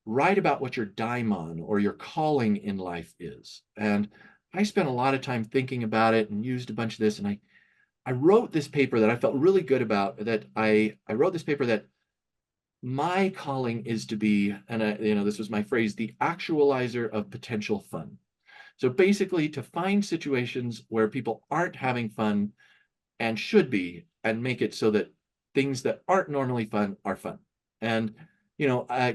write about what your daimon or your calling in life is. And I spent a lot of time thinking about it and used a bunch of this. And I wrote this paper that I felt really good about, that I wrote this paper that my calling is to be, and this was my phrase, the actualizer of potential fun. So basically to find situations where people aren't having fun and should be, and make it so that things that aren't normally fun are fun. And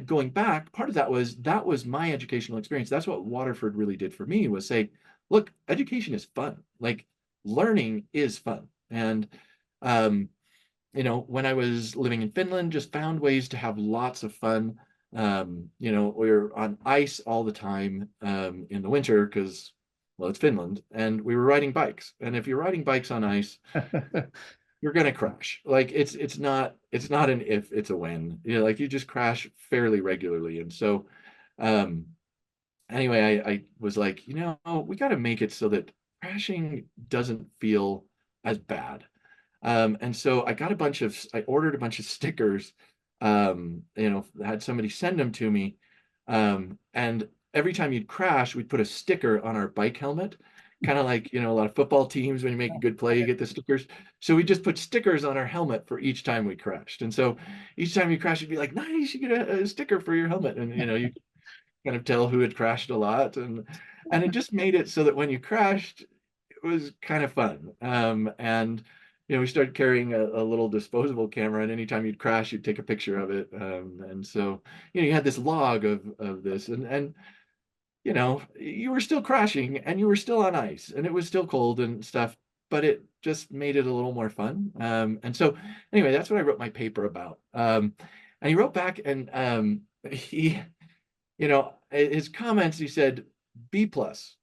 going back, part of that was my educational experience. That's what Waterford really did for me, was say, look, education is fun. Like, learning is fun. And when I was living in Finland, just found ways to have lots of fun. We were on ice all the time in the winter because, well, it's Finland, and we were riding bikes. And if you're riding bikes on ice, you're gonna crash. Like, it's not an if, it's a when. Like, you just crash fairly regularly. And so anyway, I was like, we got to make it so that crashing doesn't feel as bad. And so I ordered a bunch of stickers, had somebody send them to me. And every time you'd crash, we'd put a sticker on our bike helmet, kind of like, a lot of football teams, when you make a good play, you get the stickers. So we just put stickers on our helmet for each time we crashed. And so each time you crash, you'd be like, nice, you get a sticker for your helmet. And, you kind of tell who had crashed a lot. And it just made it so that when you crashed, it was kind of fun. And we started carrying a little disposable camera, and anytime you'd crash, you'd take a picture of it. And so, you had this log of this, and you were still crashing, and you were still on ice, and it was still cold and stuff, but it just made it a little more fun. And so, anyway, that's what I wrote my paper about. And he wrote back, and he, his comments, he said, B plus,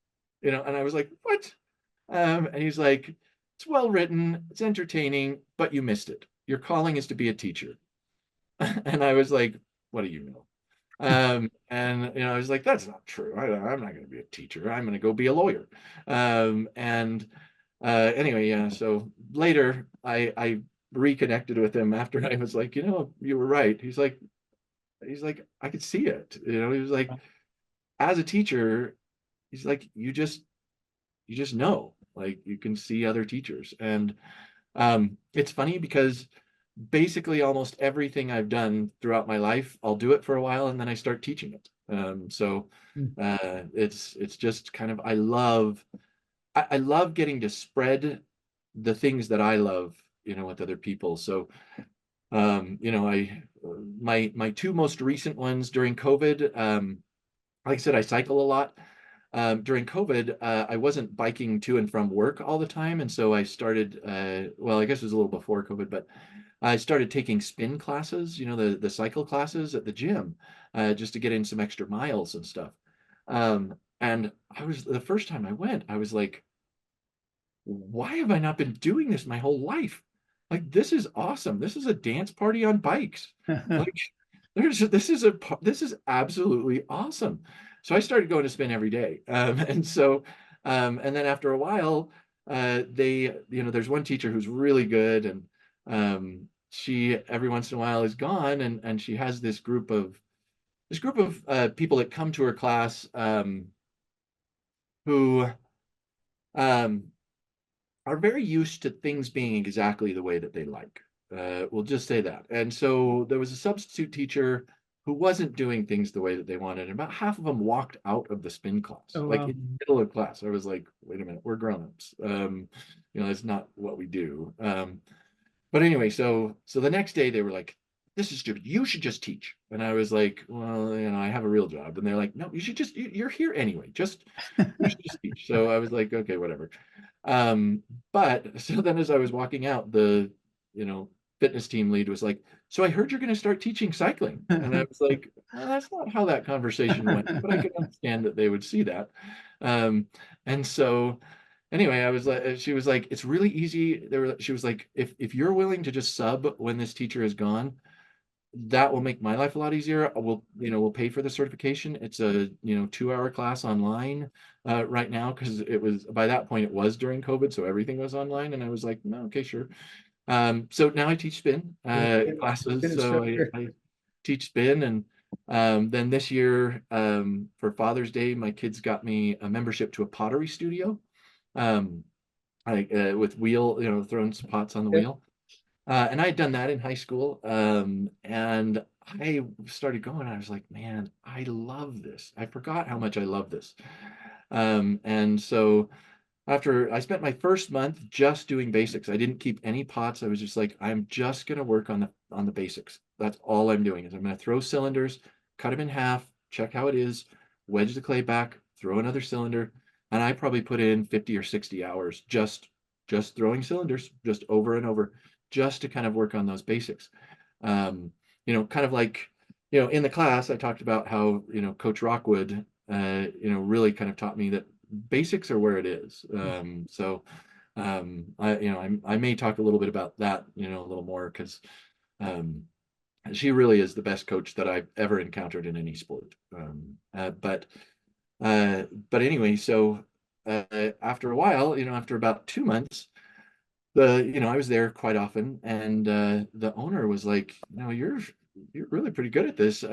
and I was like, what? And he's like, it's well written, it's entertaining, but you missed it. Your calling is to be a teacher. And I was like, what do you know? And I was like, that's not true. I'm not going to be a teacher. I'm going to go be a lawyer. And anyway, yeah. So later, I reconnected with him after I was like, you were right. He's like, I could see it. He was like, as a teacher, he's like, you just know, like, you can see other teachers. And it's funny because basically almost everything I've done throughout my life, I'll do it for a while and then I start teaching it. So it's just kind of, I love getting to spread the things that I love, with other people. So You know, my two most recent ones during COVID, like I said, I cycle a lot. During COVID, I wasn't biking to and from work all the time, and so I started, well, I guess it was a little before COVID, but I started taking spin classes, you know, the cycle classes at the gym, just to get in some extra miles and stuff. And I was the first time I went, I was like, why have I not been doing this my whole life? Like, this is awesome. This is a dance party on bikes. Like, this is absolutely awesome. So I started going to spin every day. And then after a while, you know, there's one teacher who's really good, and she every once in a while is gone, and she has this group of people that come to her class, who um, are very used to things being exactly the way that they like. We'll just say that. And so there was a substitute teacher who wasn't doing things the way that they wanted. And about half of them walked out of the spin class, Oh, like wow. in the middle of class. I was like, wait a minute, we're grown-ups. You know, that's not what we do. But anyway, so the next day they were like, this is stupid. You should just teach. And I was like, well, you know, I have a real job. And they're like, no, you should just, you're here anyway. You should just teach. So I was like, okay, whatever. Um, but so then as I was walking out, you know, fitness team lead was like, so I heard you're going to start teaching cycling. And I was like, well, that's not how that conversation went, but I could understand that they would see that. Um, and so anyway, I was like, she was like, it's really easy. She was like, if you're willing to just sub when this teacher is gone, that will make my life a lot easier. We'll pay for the certification. It's a, you know, 2-hour class online right now, because it was, by that point it was during COVID, so everything was online. And I was like, no, okay, sure. So now I teach spin classes. So Instructor. I teach spin, and then this year, for Father's Day, my kids got me a membership to a pottery studio. Um, with wheel, you know, throwing some pots on the Okay. wheel. And I had done that in high school. And I started going, I was like, man, I love this. I forgot how much I love this. And so after I spent my first month just doing basics, I didn't keep any pots. I was just like, I'm just going to work on the basics. That's all I'm doing, is I'm going to throw cylinders, cut them in half, check how it is, wedge the clay back, throw another cylinder. And I probably put in 50 or 60 hours just throwing cylinders, just over and over, just to kind of work on those basics. Um, you know, kind of like, you know, in the class, I talked about how, you know, Coach Rockwood, you know, really kind of taught me that basics are where it is. I may talk a little bit about that, you know, a little more, because um, she really is the best coach that I've ever encountered in any sport. But anyway, so after a while, you know, after about 2 months, you know, I was there quite often, and the owner was like, no, you're really pretty good at this.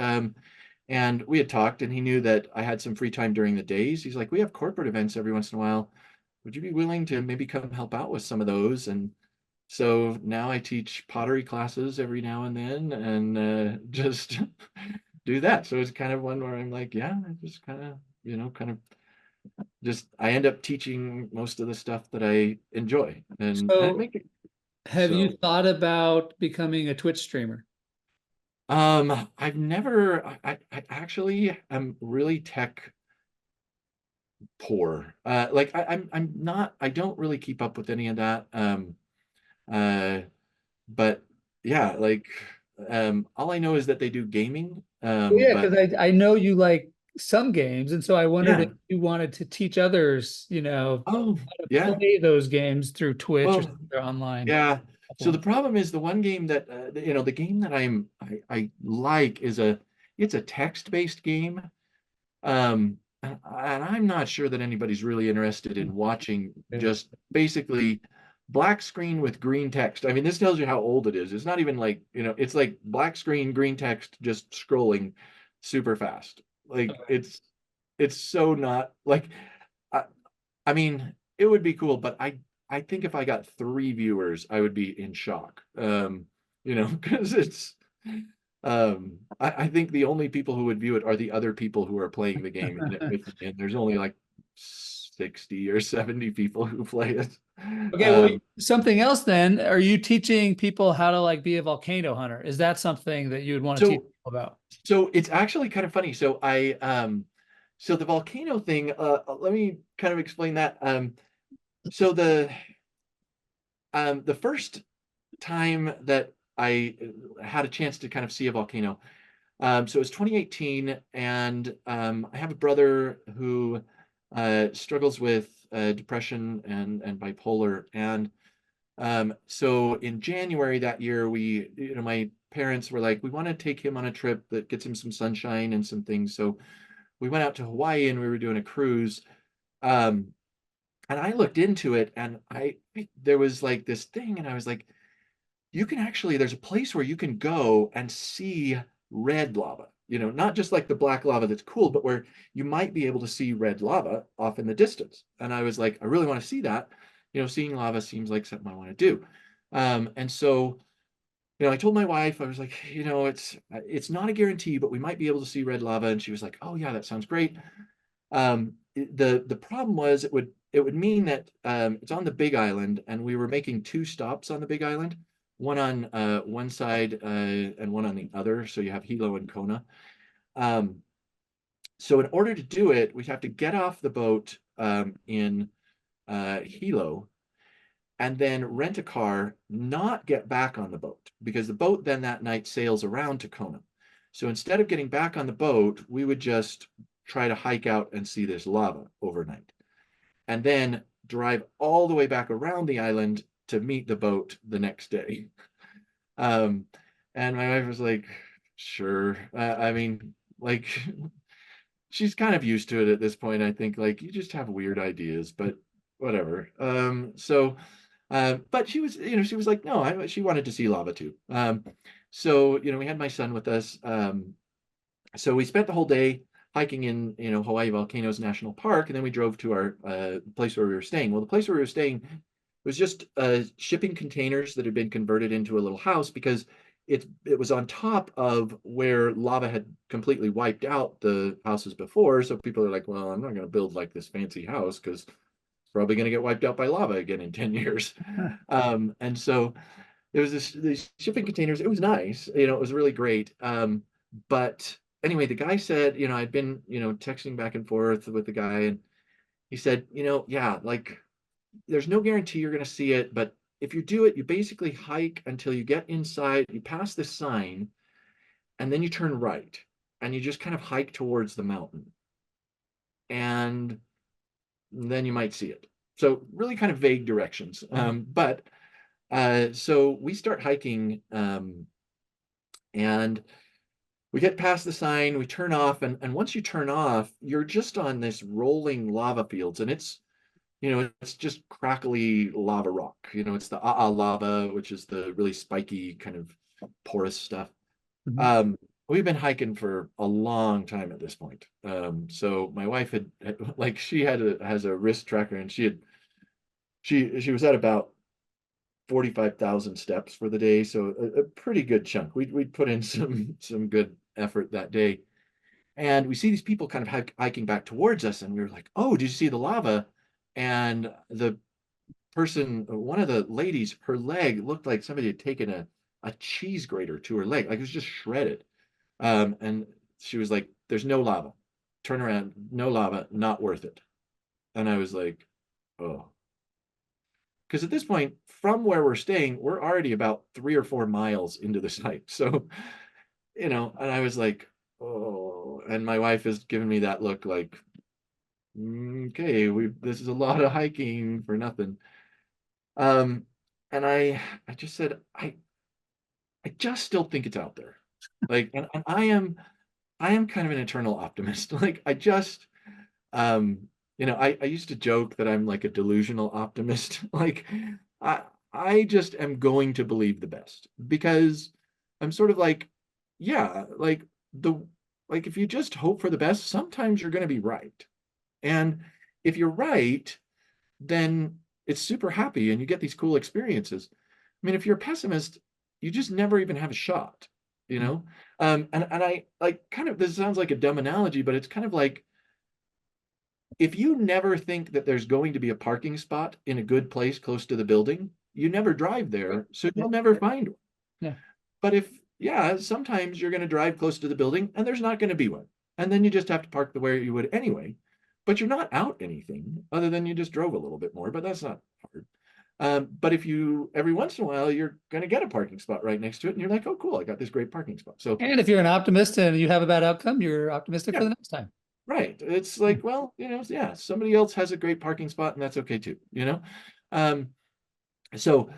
And we had talked, and he knew that I had some free time during the days. He's like, we have corporate events every once in a while. Would you be willing to maybe come help out with some of those? And so now I teach pottery classes every now and then, and just do that. So it's kind of one where I'm like, yeah, I just kind of, you know, kind of just I end up teaching most of the stuff that I enjoy, and it So make it have you so. thought about becoming a Twitch streamer? I've never. I actually am really tech poor. Like I'm not. I don't really keep up with any of that. Uh, but yeah, like all I know is that they do gaming. Well, yeah, But because I know you like some games, and so I wondered if yeah. you wanted to teach others, you know, Oh, how to yeah. play those games through Twitch or Well, some other online yeah. So the platform. problem is the one game that you know, the game that I like is it's a text-based game. And I'm not sure that anybody's really interested in watching Yeah. just basically black screen with green text. I mean, this tells you how old it is. It's not even like, you know, it's like black screen, green text, just scrolling super fast. Like it's so not like I, I mean, it would be cool, but I think if I got 3 viewers, I would be in shock. You know, because it's I think the only people who would view it are the other people who are playing the game in it with me, and there's only like 60 or 70 people who play it. Okay, well, something else then. Are you teaching people how to like be a volcano hunter? Is that something that you would want to teach So people about? so it's actually kind of funny. So the volcano thing, let me kind of explain that. So the first time that I had a chance to kind of see a volcano, so it was 2018, and I have a brother who struggles with depression and bipolar, and so in January that year, my parents were like, we want to take him on a trip that gets him some sunshine and some things. So we went out to Hawaii and we were doing a cruise. Um, and I looked into it, and there was like this thing, and I was like, there's a place where you can go and see red lava, not just like the black lava that's cool, but where you might be able to see red lava off in the distance. And I was like, I really want to see that. Seeing lava seems like something I want to do. And so, I told my wife, I was like, it's not a guarantee, but we might be able to see red lava. And she was like, oh yeah, that sounds great. The problem was it would mean that it's on the Big Island, and we were making two stops on the Big Island, one on one side and one on the other. So you have Hilo and Kona. Um, so in order to do it, we have to get off the boat in Hilo, and then rent a car, not get back on the boat, because the boat then that night sails around to Kona. So instead of getting back on the boat, we would just try to hike out and see this lava overnight, and then drive all the way back around the island to meet the boat the next day. Um, and my wife was like, sure. I mean, like, she's kind of used to it at this point. I think, like, you just have weird ideas, but whatever. But she was like, no, she wanted to see lava too. So, we had my son with us. So we spent the whole day hiking in, Hawaii Volcanoes National Park, and then we drove to our place where we were staying. Well, the place where we were staying was just shipping containers that had been converted into a little house, because it was on top of where lava had completely wiped out the houses before. So people are like, well, I'm not going to build like this fancy house because it's probably going to get wiped out by lava again in 10 years. And so it was these shipping containers. It was nice, it was really great. But anyway, the guy said, I'd been, texting back and forth with the guy, and he said, yeah, like, there's no guarantee you're going to see it, but if you do it, you basically hike until you get inside, you pass this sign, and then you turn right, and you just kind of hike towards the mountain, and then you might see it. So really kind of vague directions. But so we start hiking, and we get past the sign, we turn off, and once you turn off, you're just on this rolling lava fields, and it's just crackly lava rock. It's the lava, which is the really spiky kind of porous stuff. Mhm. We've been hiking for a long time at this point. So my wife had like, she has a wrist tracker, and she was at about 45,000 steps for the day, so a pretty good chunk. We'd put in some good effort that day, and we see these people kind of hiking back towards us, and we were like, "Oh, did you see the lava?" And one of the ladies, her leg looked like somebody had taken a cheese grater to her leg, like it was just shredded. And she was like, "There's no lava. Turn around, no lava, not worth it." And I was like, "Oh." Because at this point, from where we're staying, we're already about 3 or 4 miles into the site. So, and I was like, oh, and my wife is giving me that look like, okay, this is a lot of hiking for nothing. Um, and I just said, I just still think it's out there. Like, and I am kind of an eternal optimist. Like, I used to joke that I'm like a delusional optimist. Like, I I just am going to believe the best, because I'm sort of like, yeah, like if you just hope for the best, sometimes you're going to be right. And if you're right, then it's super happy and you get these cool experiences. I mean, if you're a pessimist, you just never even have a shot, you know? And I like, kind of, this sounds like a dumb analogy, but it's kind of like, if you never think that there's going to be a parking spot in a good place close to the building, you never drive there, so Yeah. you'll never find one. Yeah. But yeah, sometimes you're going to drive close to the building and there's not going to be one. And then you just have to park the way you would anyway. But you're not out anything other than you just drove a little bit more, but that's not hard. But if you, every once in a while, you're going to get a parking spot right next to it and you're like, oh, cool, I got this great parking spot. So, And if you're an optimist and you have a bad outcome, you're optimistic yeah, for the next time. right. It's Hmm. like, well, yeah, somebody else has a great parking spot and that's okay too, you know? Um, so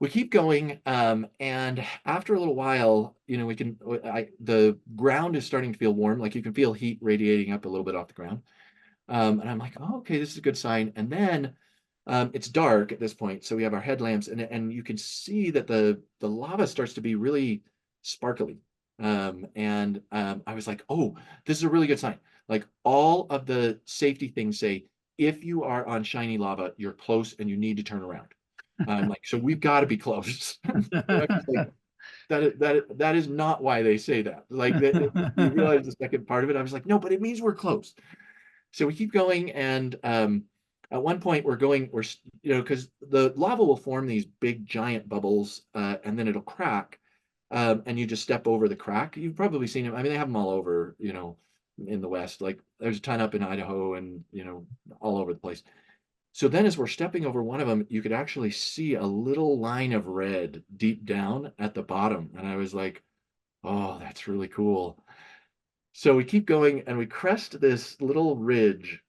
we keep going, and after a little while, the ground is starting to feel warm, like you can feel heat radiating up a little bit off the ground. And I'm like, oh, okay, this is a good sign. And then it's dark at this point, so we have our headlamps, and you can see that the lava starts to be really sparkly. And I was like, oh, this is a really good sign. Like all of the safety things say, if you are on shiny lava, you're close and you need to turn around. Like, so we've got to be close. I was like, that is not why they say that. Like that, you realize the second part of it. I was like, no, but it means we're close. So we keep going, and at one point because the lava will form these big giant bubbles, and then it'll crack, and you just step over the crack. You've probably seen them. I mean, they have them all over, in the West. Like there's a ton up in Idaho and all over the place. So then as we're stepping over one of them, you could actually see a little line of red deep down at the bottom. And I was like, oh, that's really cool. So we keep going and we crest this little ridge,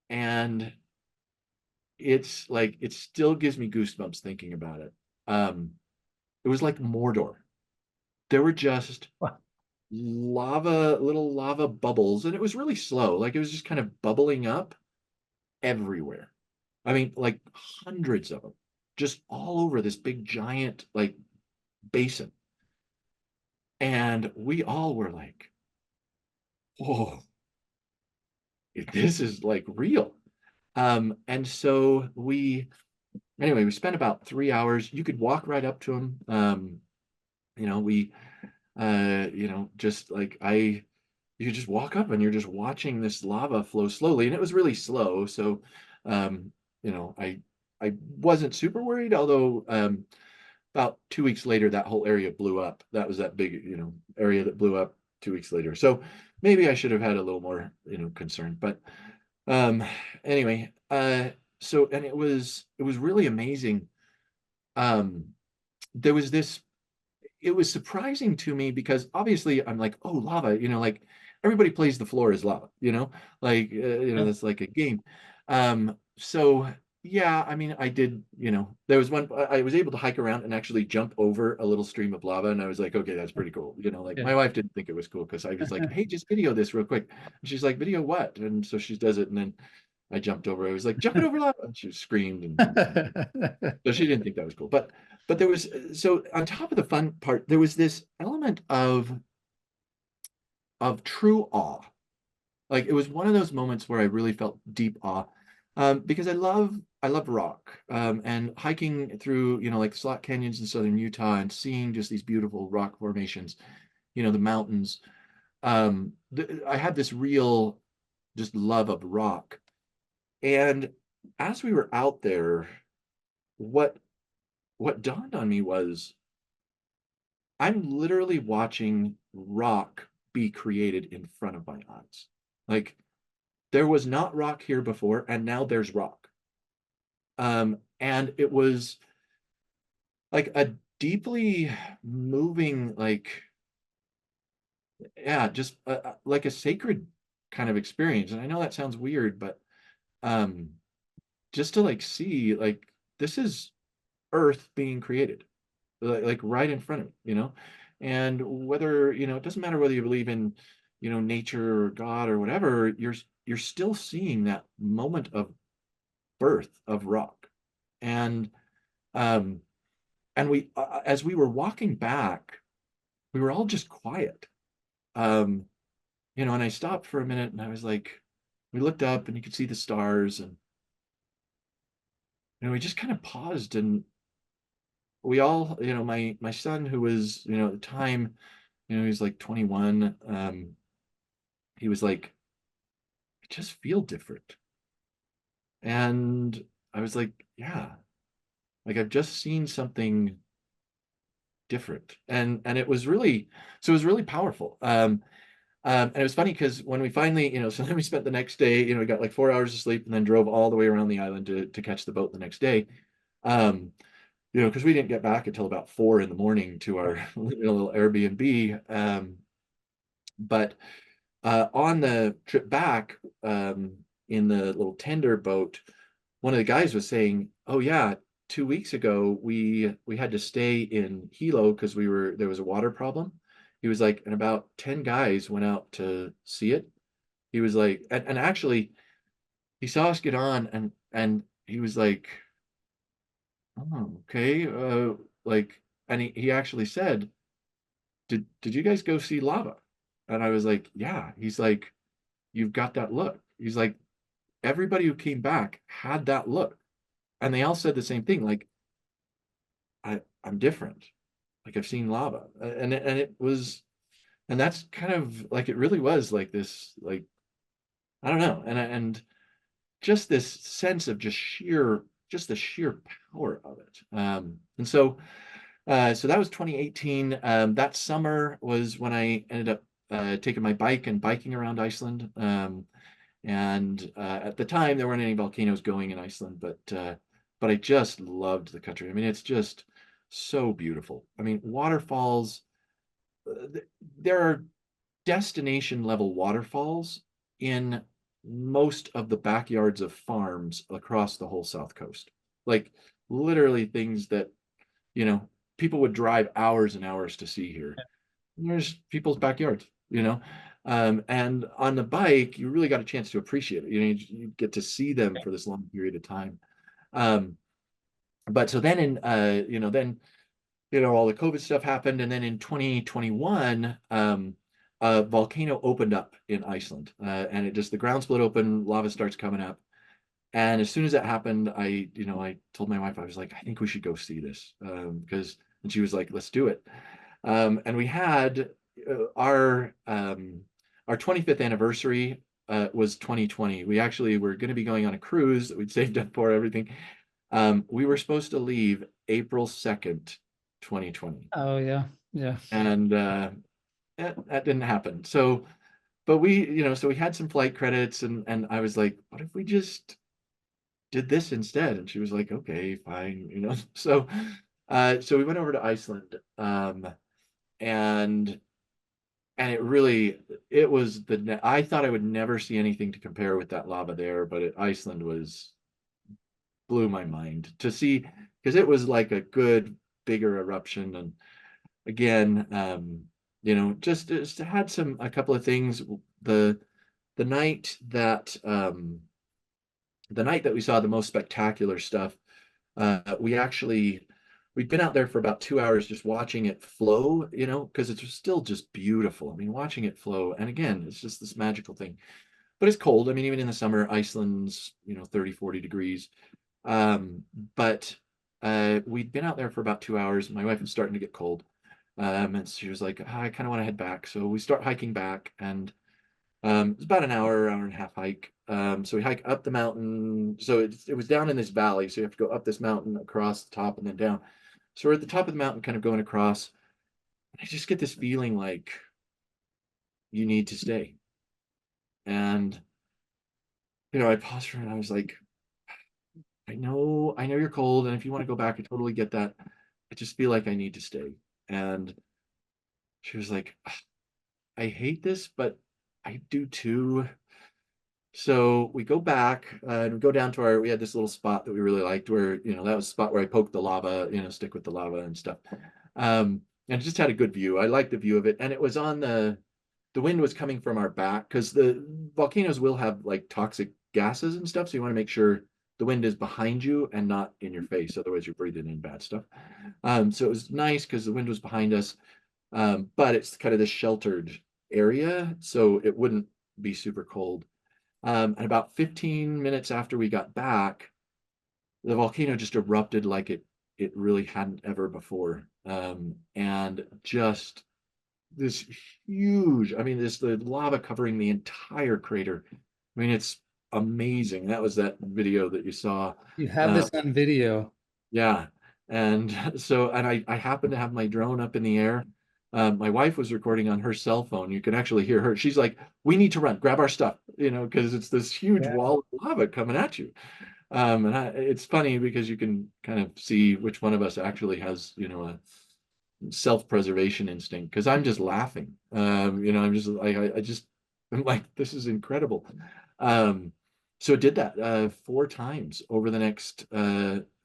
and it's like it still gives me goosebumps thinking about it. It was like Mordor. There were just little lava bubbles, and it was really slow. Like it was just kind of bubbling up everywhere. I mean, like hundreds of them, just all over this big giant like basin. And we all were like, whoa, this is like real. And so we spent about 3 hours. You could walk right up to them. We, just like you could just walk up and you're just watching this lava flow slowly, and it was really slow. So, um, I wasn't super worried, although, about 2 weeks later, that whole area blew up. That was that big, area that blew up 2 weeks later. So maybe I should have had a little more, concern. But um, anyway, and it was really amazing. Um, there was this. It was surprising to me because obviously I'm like, oh, lava, like everybody plays the floor as lava, like Yeah. that's like a game. So yeah, I mean, I did, there was one I was able to hike around and actually jump over a little stream of lava, and I was like, okay, that's pretty cool. Like Yeah. my wife didn't think it was cool because I was like, hey, just video this real quick. And she's like, video what? And so she does it, and then I jumped over. I was like, jumping over lava, and she screamed, and so she didn't think that was cool. But there was, so on top of the fun part, there was this element of true awe. Like it was one of those moments where I really felt deep awe, because I love rock, and hiking through like slot canyons in southern Utah and seeing just these beautiful rock formations, the mountains. I had this real just love of rock, and as we were out there, what what dawned on me was I'm literally watching rock be created in front of my eyes. Like there was not rock here before, and now there's rock. And it was like a deeply moving, like, yeah, just like a sacred kind of experience. And I know that sounds weird, but um, just to like see, like, this is Earth being created, like right in front of me. And whether it doesn't matter whether you believe in nature or God or whatever, you're still seeing that moment of birth of rock. And um we as we were walking back, we were all just quiet. um and I stopped for a minute and I was like, we looked up and you could see the stars, and we just kind of paused, and we all, my son, who was, at the time, he was like 21. He was like, I just feel different. And I was like, yeah, like I've just seen something different. And it was really, so it was really powerful. And it was funny because when we finally, so then we spent the next day, we got like 4 hours of sleep and then drove all the way around the island to catch the boat the next day. Um, because we didn't get back until about 4 in the morning to our little Airbnb. But on the trip back, in the little tender boat, one of the guys was saying, "Oh yeah, 2 weeks ago we had to stay in Hilo because there was a water problem." He was like, and about 10 guys went out to see it. He was like, and actually he saw us get on and he was like, "Oh, okay." Like, and he actually said, did you guys go see lava? And I was like, yeah. He's like, you've got that look. He's like, everybody who came back had that look. And they all said the same thing, like, I'm different. Like I've seen lava. And it was, and that's kind of like it really was like this, like, I don't know. And just this sense of just the sheer power of it. And so so that was 2018. That summer was when I ended up taking my bike and biking around Iceland. And at the time, there weren't any volcanoes going in Iceland, but I just loved the country. I mean, it's just so beautiful. I mean, waterfalls. There are destination level waterfalls in most of the backyards of farms across the whole South Coast. Like literally things that, you know, people would drive hours and hours to see here. There's people's backyards, you know. And on the bike, you really got a chance to appreciate it. You get to see them for this long period of time. Um, but so then all the COVID stuff happened, and then in 2021, a volcano opened up in Iceland, and the ground split open, lava starts coming up. And as soon as that happened, I told my wife, I was like, I think we should go see this, and she was like, let's do it. And we had our 25th anniversary was 2020. We actually were going to be going on a cruise that we'd saved up for everything. We were supposed to leave April 2nd, 2020, Oh yeah, yeah. and that didn't happen. So, but so we had some flight credits, and I was like, what if we just did this instead? And she was like, okay, fine, so we went over to Iceland, and I thought I would never see anything to compare with that lava there, but Iceland blew my mind to see, because it was like a good bigger eruption. And again, just had a couple of things. The the night that the night that we saw the most spectacular stuff, we'd been out there for about 2 hours just watching it flow, because it's still just beautiful. I mean, watching it flow, and again, it's just this magical thing. But it's cold. I mean, even in the summer, Iceland's 30, 40 degrees. Um, but we'd been out there for about 2 hours. My wife was starting to get cold. And she was like, "Ah, I kind of want to head back." So we start hiking back, and it's about an hour, hour and a half hike. So we hike up the mountain. So it was down in this valley. So you have to go up this mountain, across the top, and then down. So we're at the top of the mountain, kind of going across. And I just get this feeling like you need to stay. And, I paused for it and I was like, I know you're cold. And if you want to go back, I totally get that. I just feel like I need to stay. And she was like, I hate this, but I do too. So we go back and we go down to we had this little spot that we really liked where, that was the spot where I poked the lava, stick with the lava and stuff. And it just had a good view. I liked the view of it. And it was on the wind was coming from our back, because the volcanoes will have like toxic gases and stuff. So you want to make sure the wind is behind you and not in your face. Otherwise you're breathing in bad stuff. So it was nice because the wind was behind us. But it's kind of this sheltered area, so it wouldn't be super cold. And about 15 minutes after we got back, the volcano just erupted like it really hadn't ever before. And just this huge, I mean, the lava covering the entire crater. I mean, it's amazing. That was that video that you saw. You have Uh, this on video. yeah. And so, and I happened to have my drone up in the air. My wife was recording on her cell phone. You can actually hear her. She's like, "We need to run, grab our stuff," because it's this huge Yeah. wall of lava coming at you. It's funny because you can kind of see which one of us actually has, a self-preservation instinct. Because I'm just laughing. I'm just like, I'm like, this is incredible. Um, so it did that 4 times over the next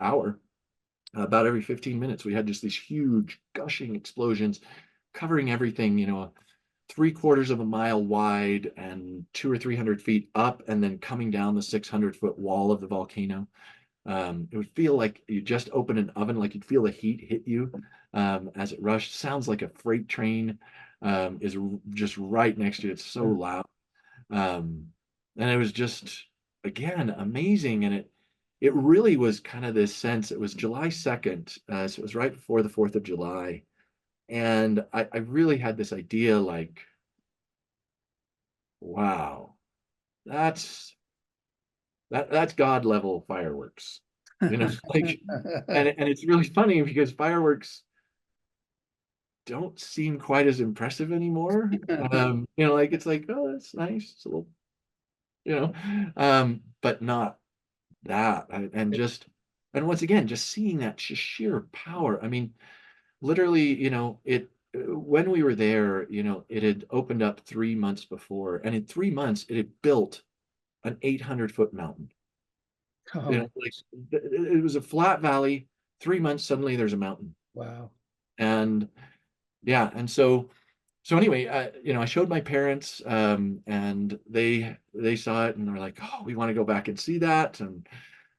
hour. About every 15 minutes, we had just these huge gushing explosions covering everything, 3/4 of a mile wide and 200 or 300 feet up, and then coming down the 600-foot wall of the volcano. It would feel like you just opened an oven, like you'd feel the heat hit you as it rushed. Sounds like a freight train is just right next to you. It's so loud. Um, and it was just, again, amazing. And it really was kind of this sense. It was July 2nd, so it was right before the 4th of July. And I really had this idea like, wow, that's that's God level fireworks. Like, and it's really funny because fireworks don't seem quite as impressive anymore. Like it's like, oh, that's nice. It's a little, but not that. And once again, just seeing that sheer power. I mean, literally, when we were there, it had opened up 3 months before, and in 3 months, it had built an 800-foot mountain. Oh my, Like it was a flat valley. 3 months, suddenly there's a mountain. wow. And yeah, and so anyway, I showed my parents, and they saw it and they're like, "Oh, we want to go back and see that." And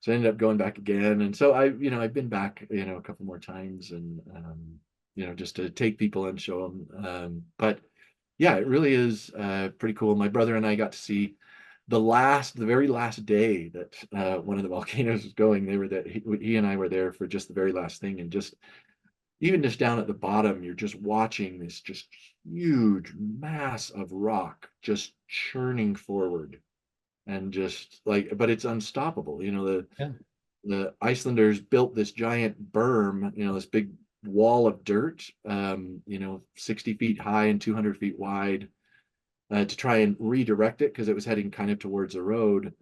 so I ended up going back again. And so I've been back, a couple more times, and just to take people and show them. But yeah, it really is pretty cool. My brother and I got to see the very last day that one of the volcanoes was going. They were that he and I were there for just the very last thing, and just even just down at the bottom, you're just watching this just huge mass of rock just churning forward, and just like, but it's unstoppable. Yeah. The Icelanders built this giant berm, this big wall of dirt, 60 feet high and 200 feet wide, to try and redirect it because it was heading kind of towards a road.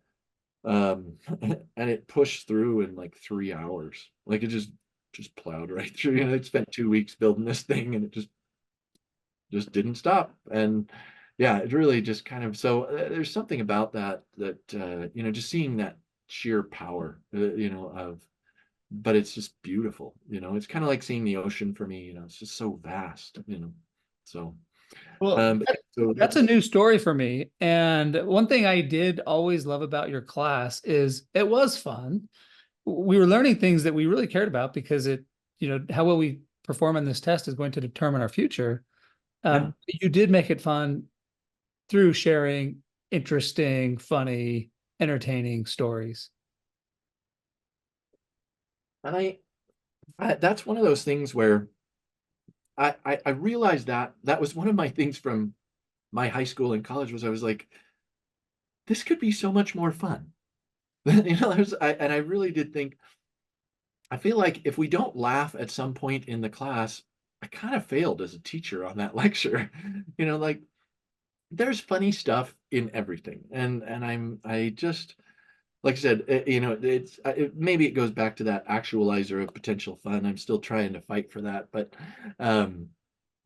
And it pushed through in like 3 hours. Like it just plowed right through. It spent 2 weeks building this thing, and it just didn't stop. And yeah, it really just kind of, so there's something about that just seeing that sheer power, of, but it's just beautiful. It's kind of like seeing the ocean for me. It's just so vast. So Well, but, so that's a new story for me. And one thing I did always love about your class is it was fun. We were learning things that we really cared about because how well we perform on this test is going to determine our future. yeah. You did make it fun through sharing interesting, funny, entertaining stories. And that's one of those things where I realized that was one of my things from my high school and college, was I was like, this could be so much more fun. And I really did think, I feel like if we don't laugh at some point in the class, I kind of failed as a teacher on that lecture. Like there's funny stuff in everything. And I just, like I said, maybe it goes back to that actualizer of potential fun. I'm still trying to fight for that. Um,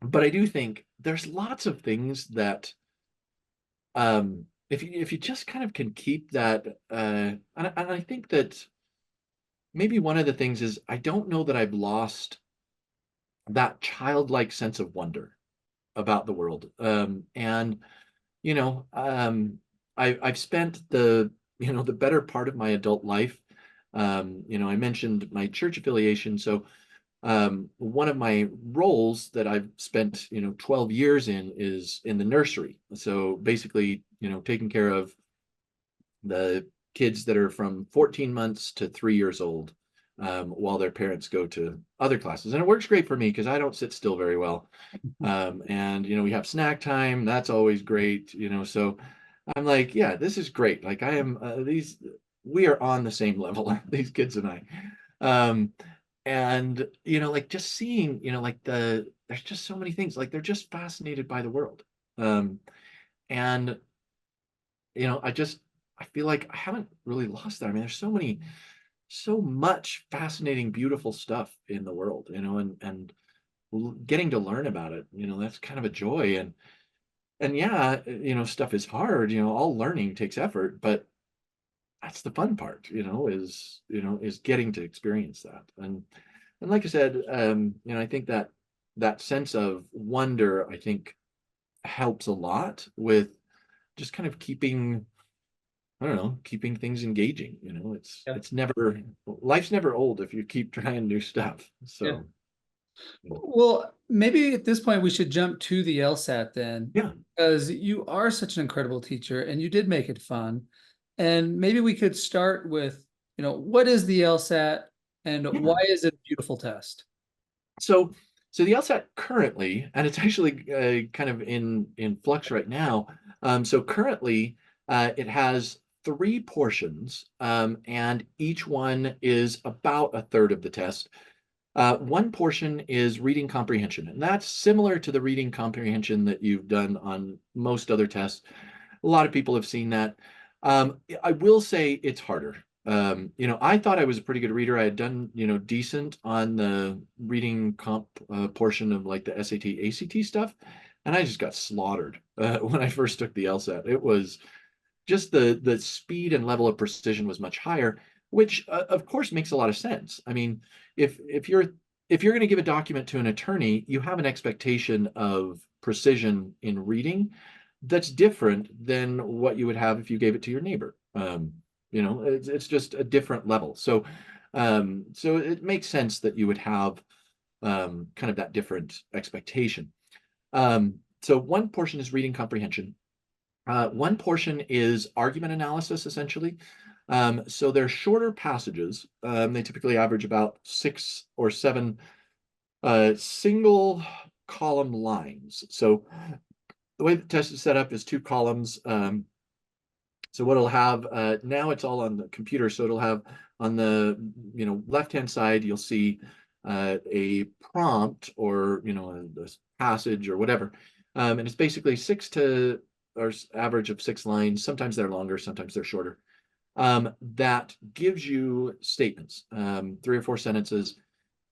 but I do think there's lots of things that, if you just kind of can keep that, and I think that maybe one of the things is, I don't know that I've lost that childlike sense of wonder about the world. And you know, I've spent the better part of my adult life. I mentioned my church affiliation. So one of my roles that I've spent 12 years in is in the nursery. So basically, taking care of the kids that are from 14 months to 3 years old, while their parents go to other classes. And it works great for me because I don't sit still very well. And we have snack time. That's always great. So I'm like, yeah, this is great. Like I am we are on the same level, these kids and I. Um, and like just seeing, like there's just so many things. Like they're just fascinated by the world. Um, and I feel like I haven't really lost that. I mean, there's so much fascinating, beautiful stuff in the world, and getting to learn about it, that's kind of a joy. And yeah, stuff is hard, all learning takes effort, but that's the fun part, is getting to experience that. And like I said, I think that that sense of wonder, I think helps a lot with just kind of keeping, I don't know, keeping things engaging. Yeah. It's never, life's never old if you keep trying new stuff. Yeah. So, Well, maybe at this point we should jump to the LSAT then, yeah, because you are such an incredible teacher and you did make it fun. And maybe we could start with, what is the LSAT and yeah. why is it a beautiful test? So, so the LSAT currently, and it's actually kind of in flux right now. So currently, it has three portions, and each one is about a third of the test. One portion is reading comprehension, and that's similar to the reading comprehension that you've done on most other tests. A lot of people have seen that. I will say it's harder. I thought I was a pretty good reader. I had done, decent on the reading comp portion of like the SAT, ACT stuff, and I just got slaughtered when I first took the LSAT. It was just the speed and level of precision was much higher, which of course makes a lot of sense. I mean, if you're going to give a document to an attorney, you have an expectation of precision in reading that's different than what you would have if you gave it to your neighbor. It's just a different level. So it makes sense that you would have kind of that different expectation. So one portion is reading comprehension. One portion is argument analysis, essentially. So they're shorter passages. They typically average about 6 or 7 single column lines. So the way the test is set up is 2 columns. So what it'll have now, it's all on the computer. So it'll have on the left-hand side, you'll see a prompt or a passage or whatever, and it's basically or average of 6 lines. Sometimes they're longer, sometimes they're shorter. That gives you statements, 3 or 4 sentences,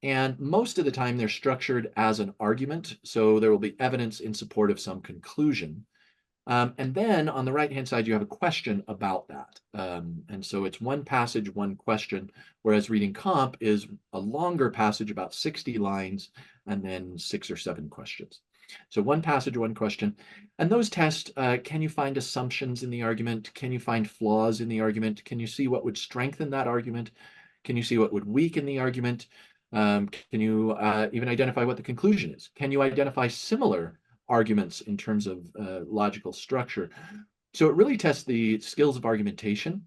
and most of the time they're structured as an argument. So there will be evidence in support of some conclusion. And then on the right-hand side, you have a question about that. And so it's one passage, one question, whereas reading comp is a longer passage, about 60 lines, and then 6 or 7 questions. So one passage, one question. And those tests, can you find assumptions in the argument? Can you find flaws in the argument? Can you see what would strengthen that argument? Can you see what would weaken the argument? Can you even identify what the conclusion is? Can you identify similar arguments in terms of logical structure? So it really tests the skills of argumentation.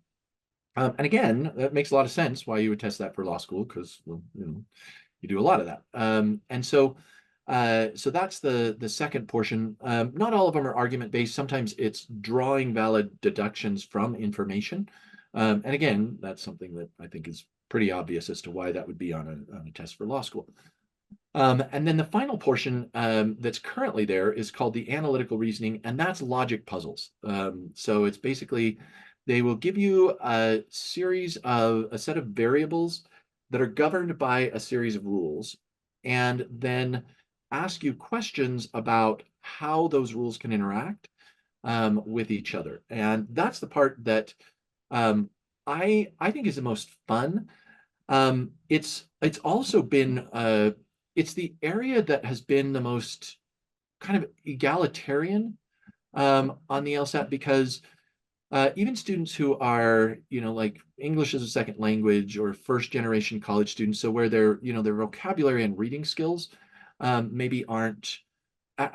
And again, that makes a lot of sense why you would test that for law school, because well, you do a lot of that. So that's the second portion. Not all of them are argument based. Sometimes it's drawing valid deductions from information. And again, that's something that I think is pretty obvious as to why that would be on a test for law school. And then the final portion that's currently there is called the analytical reasoning, and that's logic puzzles. So it's basically they will give you a set of variables that are governed by a series of rules, and then ask you questions about how those rules can interact with each other. And that's the part that I think is the most fun. It's also been it's the area that has been the most kind of egalitarian on the LSAT, because even students who are, like English as a second language or first generation college students, so where their vocabulary and reading skills maybe aren't,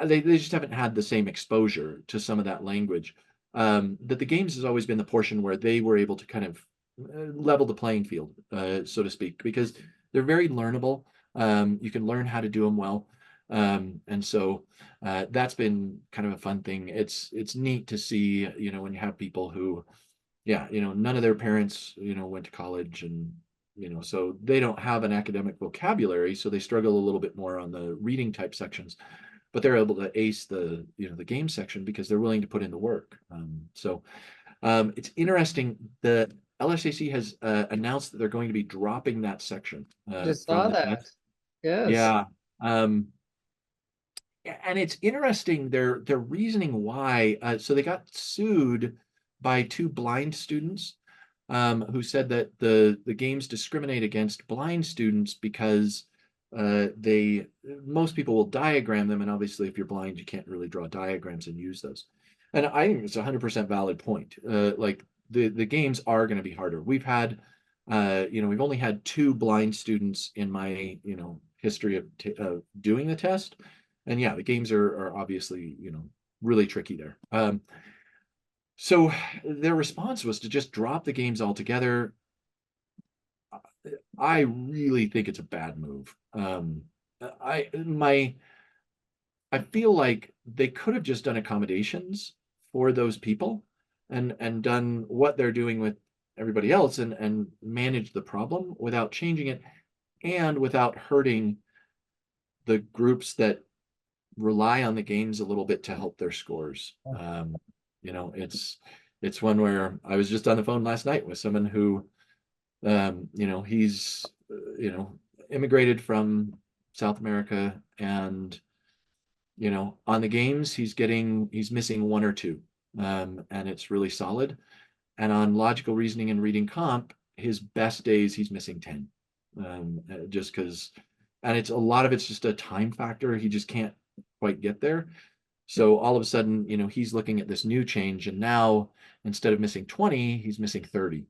they just haven't had the same exposure to some of that language. That the games has always been the portion where they were able to kind of level the playing field, so to speak, because they're very learnable. You can learn how to do them well. And so that's been kind of a fun thing. It's neat to see, when you have people who, yeah, none of their parents, went to college, and so they don't have an academic vocabulary, so they struggle a little bit more on the reading type sections, but they're able to ace the game section because they're willing to put in the work. It's interesting. The LSAC has announced that they're going to be dropping that section Just from saw the that. test. Yes. Yeah. And it's interesting their reasoning why. So they got sued by two blind students who said that the games discriminate against blind students because they most people will diagram them, and obviously if you're blind you can't really draw diagrams and use those. And I think it's a 100% valid point. Like the games are going to be harder. We've only had two blind students in my history of doing the test, and yeah, the games are obviously really tricky there. So their response was to just drop the games altogether. I really think it's a bad move. I my I feel like they could have just done accommodations for those people and done what they're doing with everybody else and managed the problem without changing it and without hurting the groups that rely on the games a little bit to help their scores. It's one where I was just on the phone last night with someone who, he's, immigrated from South America, and on the games he's missing one or two, and it's really solid. And on logical reasoning and reading comp, his best days he's missing 10, just because, and it's a lot of it's just a time factor. He just can't quite get there. So all of a sudden, he's looking at this new change, and now instead of missing 20, he's missing 30,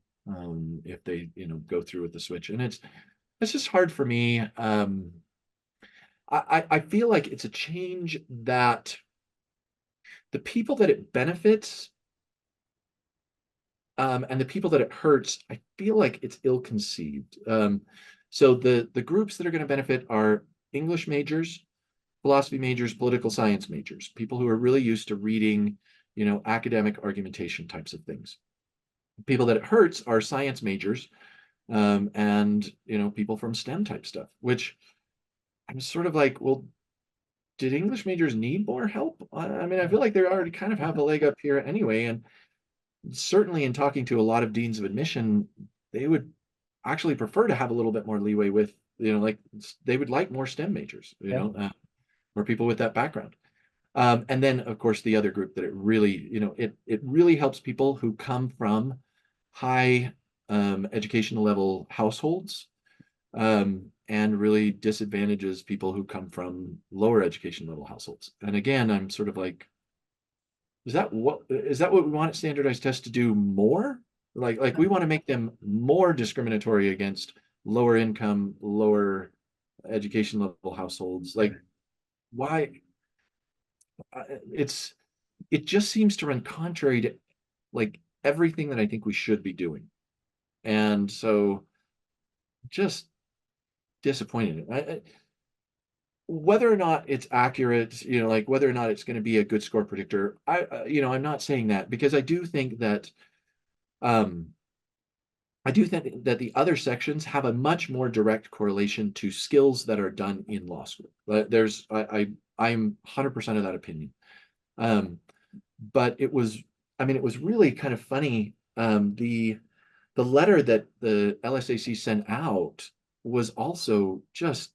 if they, go through with the switch. And it's just hard for me. I feel like it's a change that the people that it benefits, and the people that it hurts, I feel like it's ill-conceived. So the groups that are going to benefit are English majors, philosophy majors, political science majors, people who are really used to reading, academic argumentation types of things. People that it hurts are science majors, and people from STEM type stuff, which I'm sort of like, well, did English majors need more help? I mean, I feel like they already kind of have a leg up here anyway, and certainly in talking to a lot of deans of admission, they would actually prefer to have a little bit more leeway with, like they would like more STEM majors, Yeah. or people with that background. And then, of course, the other group that it really, it really helps people who come from high educational level households, and really disadvantages people who come from lower education level households. And again, I'm sort of like, is that what we want at standardized tests to do more? Like we want to make them more discriminatory against lower income, lower education level households. Like, why? It just seems to run contrary to like everything that I think we should be doing. And so just disappointed. Whether or not it's accurate, like whether or not it's going to be a good score predictor, I'm not saying that, because um, I do think that the other sections have a much more direct correlation to skills that are done in law school. I'm 100% of that opinion. But it was really kind of funny. The letter that the LSAC sent out was also just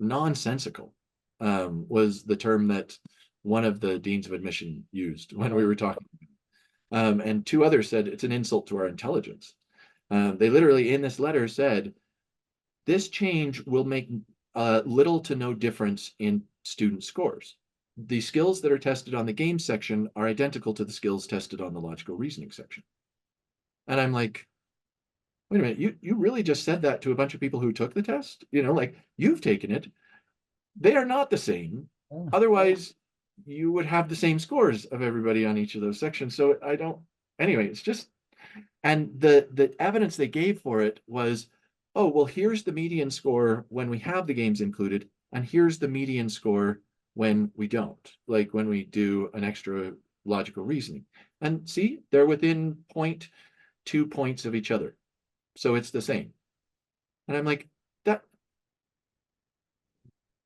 nonsensical, was the term that one of the deans of admission used when we were talking. And two others said it's an insult to our intelligence. They literally in this letter said, this change will make little to no difference in student scores. The skills that are tested on the game section are identical to the skills tested on the logical reasoning section. And I'm like, wait a minute, you really just said that to a bunch of people who took the test? Like, you've taken it. They are not the same. Oh. Otherwise, you would have the same scores of everybody on each of those sections. So anyway, it's just, and the evidence they gave for it was, oh, well, here's the median score when we have the games included. and here's the median score when we don't, like when we do an extra logical reasoning. And see, they're within 0.2 points of each other. So it's the same. And I'm like, that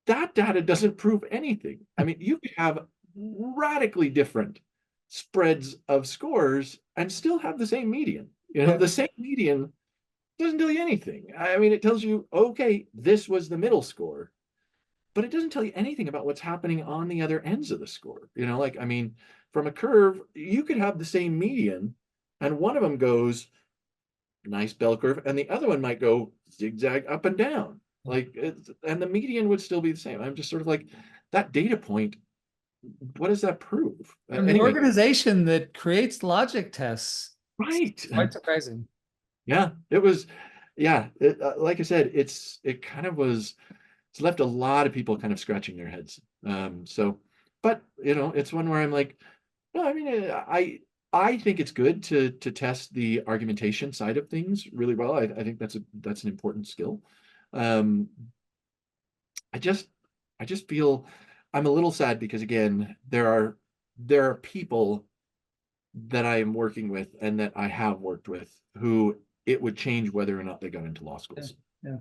that data doesn't prove anything. I mean, you could have radically different spreads of scores and still have the same median. You know, Yeah. the same median doesn't tell you anything. I mean, it tells you, okay, this was the middle score, but it doesn't tell you anything about what's happening on the other ends of the score. You know, like, I mean, from a curve, you could have the same median, and one of them goes nice bell curve, and the other one might go zigzag up and down. Like, and the median would still be the same. I'm just sort of like, that data point, what does that prove? From the Anyway, organization that creates logic tests, it's right. quite surprising. Yeah, it was, yeah, like I said, it kind of was, it's left a lot of people kind of scratching their heads. So, but you know, it's one where I'm like, no, I mean, I think it's good to test the argumentation side of things really well. I think that's an important skill. Um, I just I just feel I'm a little sad because again, there are people that I am working with and that I have worked with who it would change whether or not they got into law Yeah. schools. Yeah.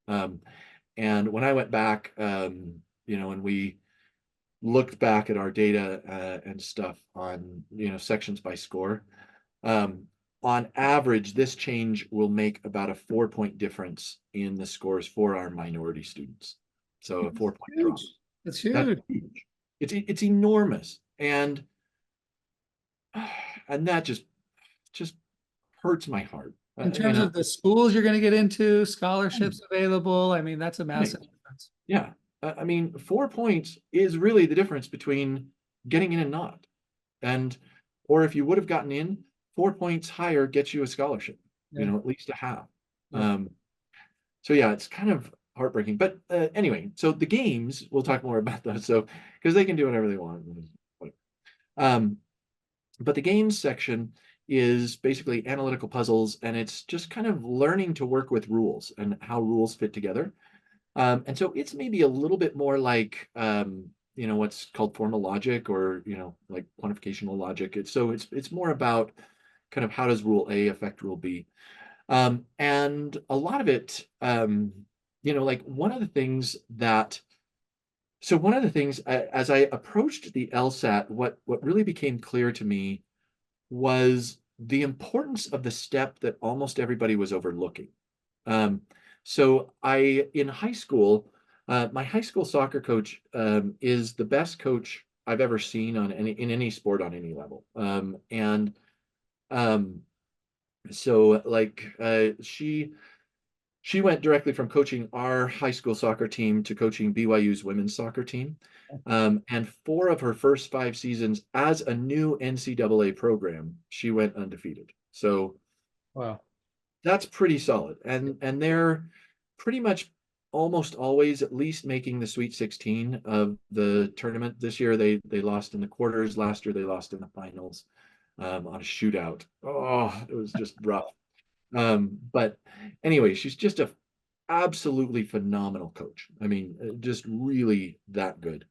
Um, and when I went back, you know, and we looked back at our data and stuff on, you know, sections by score, um, on average, this change will make about a 4 point difference in the scores for our minority students. So a It's 4 point drop. huge. It's That's huge. huge. It's enormous. And that just hurts my heart. In You terms know, of the schools you're going to get into, right. scholarships available, I mean, that's a Right. massive difference. Yeah. I mean, 4 points is really the difference between getting in and not. And, or if you would have gotten in, 4 points higher gets you a scholarship, you Yeah. know, at least a half. Yeah. So yeah, it's kind of heartbreaking. But anyway, so the games, we'll talk more about those. So, because they can do whatever they want. Um, but the games section is basically analytical puzzles, and it's just kind of learning to work with rules and how rules fit together. And so it's maybe a little bit more like you know, what's called formal logic, or you know, like quantificational logic. It's more about kind of how does rule A affect rule B. And a lot of it, you know, like one of the things as I approached the LSAT, what really became clear to me was the importance of the step that almost everybody was overlooking. Um, so in high school, my high school soccer coach is the best coach I've ever seen in any sport on any level. And um, so like she went directly from coaching our high school soccer team to coaching BYU's women's soccer team. And 4 of her first 5 seasons as a new NCAA program, she went undefeated. So Wow. that's pretty solid. And they're pretty much almost always at least making the Sweet 16 of the tournament. This year they lost in the quarters. Last year they lost in the finals on a shootout. Oh, it was just rough. But anyway, she's just a absolutely phenomenal coach. I mean, just really that good.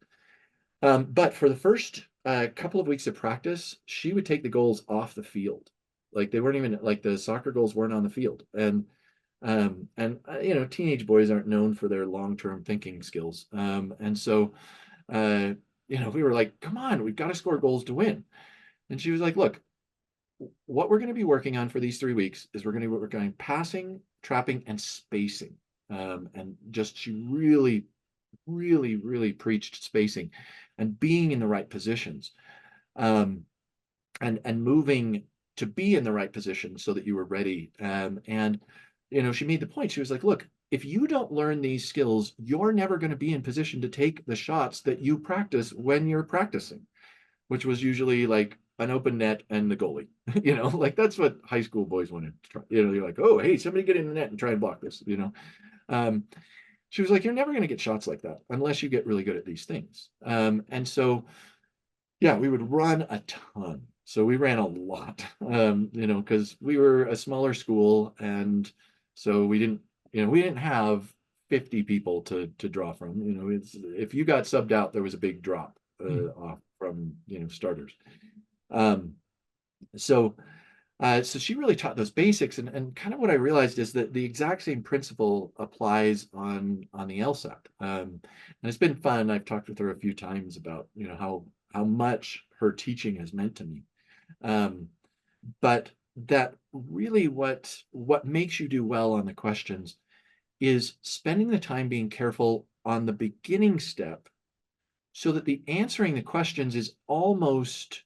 But for the first couple of weeks of practice, she would take the goals off the field. Like they weren't even like the soccer goals weren't on the field. And you know, teenage boys aren't known for their long-term thinking skills. And so you know, we were like, come on, we've got to score goals to win. And she was like, look, what we're going to be working on for these 3 weeks is we're going to be working on passing, trapping, and spacing. And just she really, really, really preached spacing and being in the right positions, um, and moving to be in the right position so that you were ready. And you know, she made the point. She was like, "Look, if you don't learn these skills, you're never going to be in position to take the shots that you practice when you're practicing," which was usually like an open net and the goalie. You know, like that's what high school boys wanted to try. You know, you're like, "Oh, hey, somebody get in the net and try and block this." You know. Um, she was like, you're never going to get shots like that unless you get really good at these things. And so, yeah, we would run a ton. So we ran a lot, you know, because we were a smaller school. And so we didn't have 50 people to draw from. You know, it's if you got subbed out, there was a big drop off from, you know, starters. Um, so so she really taught those basics, and kind of what I realized is that the exact same principle applies on the LSAT. And it's been fun. I've talked with her a few times about, you know, how much her teaching has meant to me. Um, but that really what makes you do well on the questions is spending the time being careful on the beginning step so that the answering the questions is almost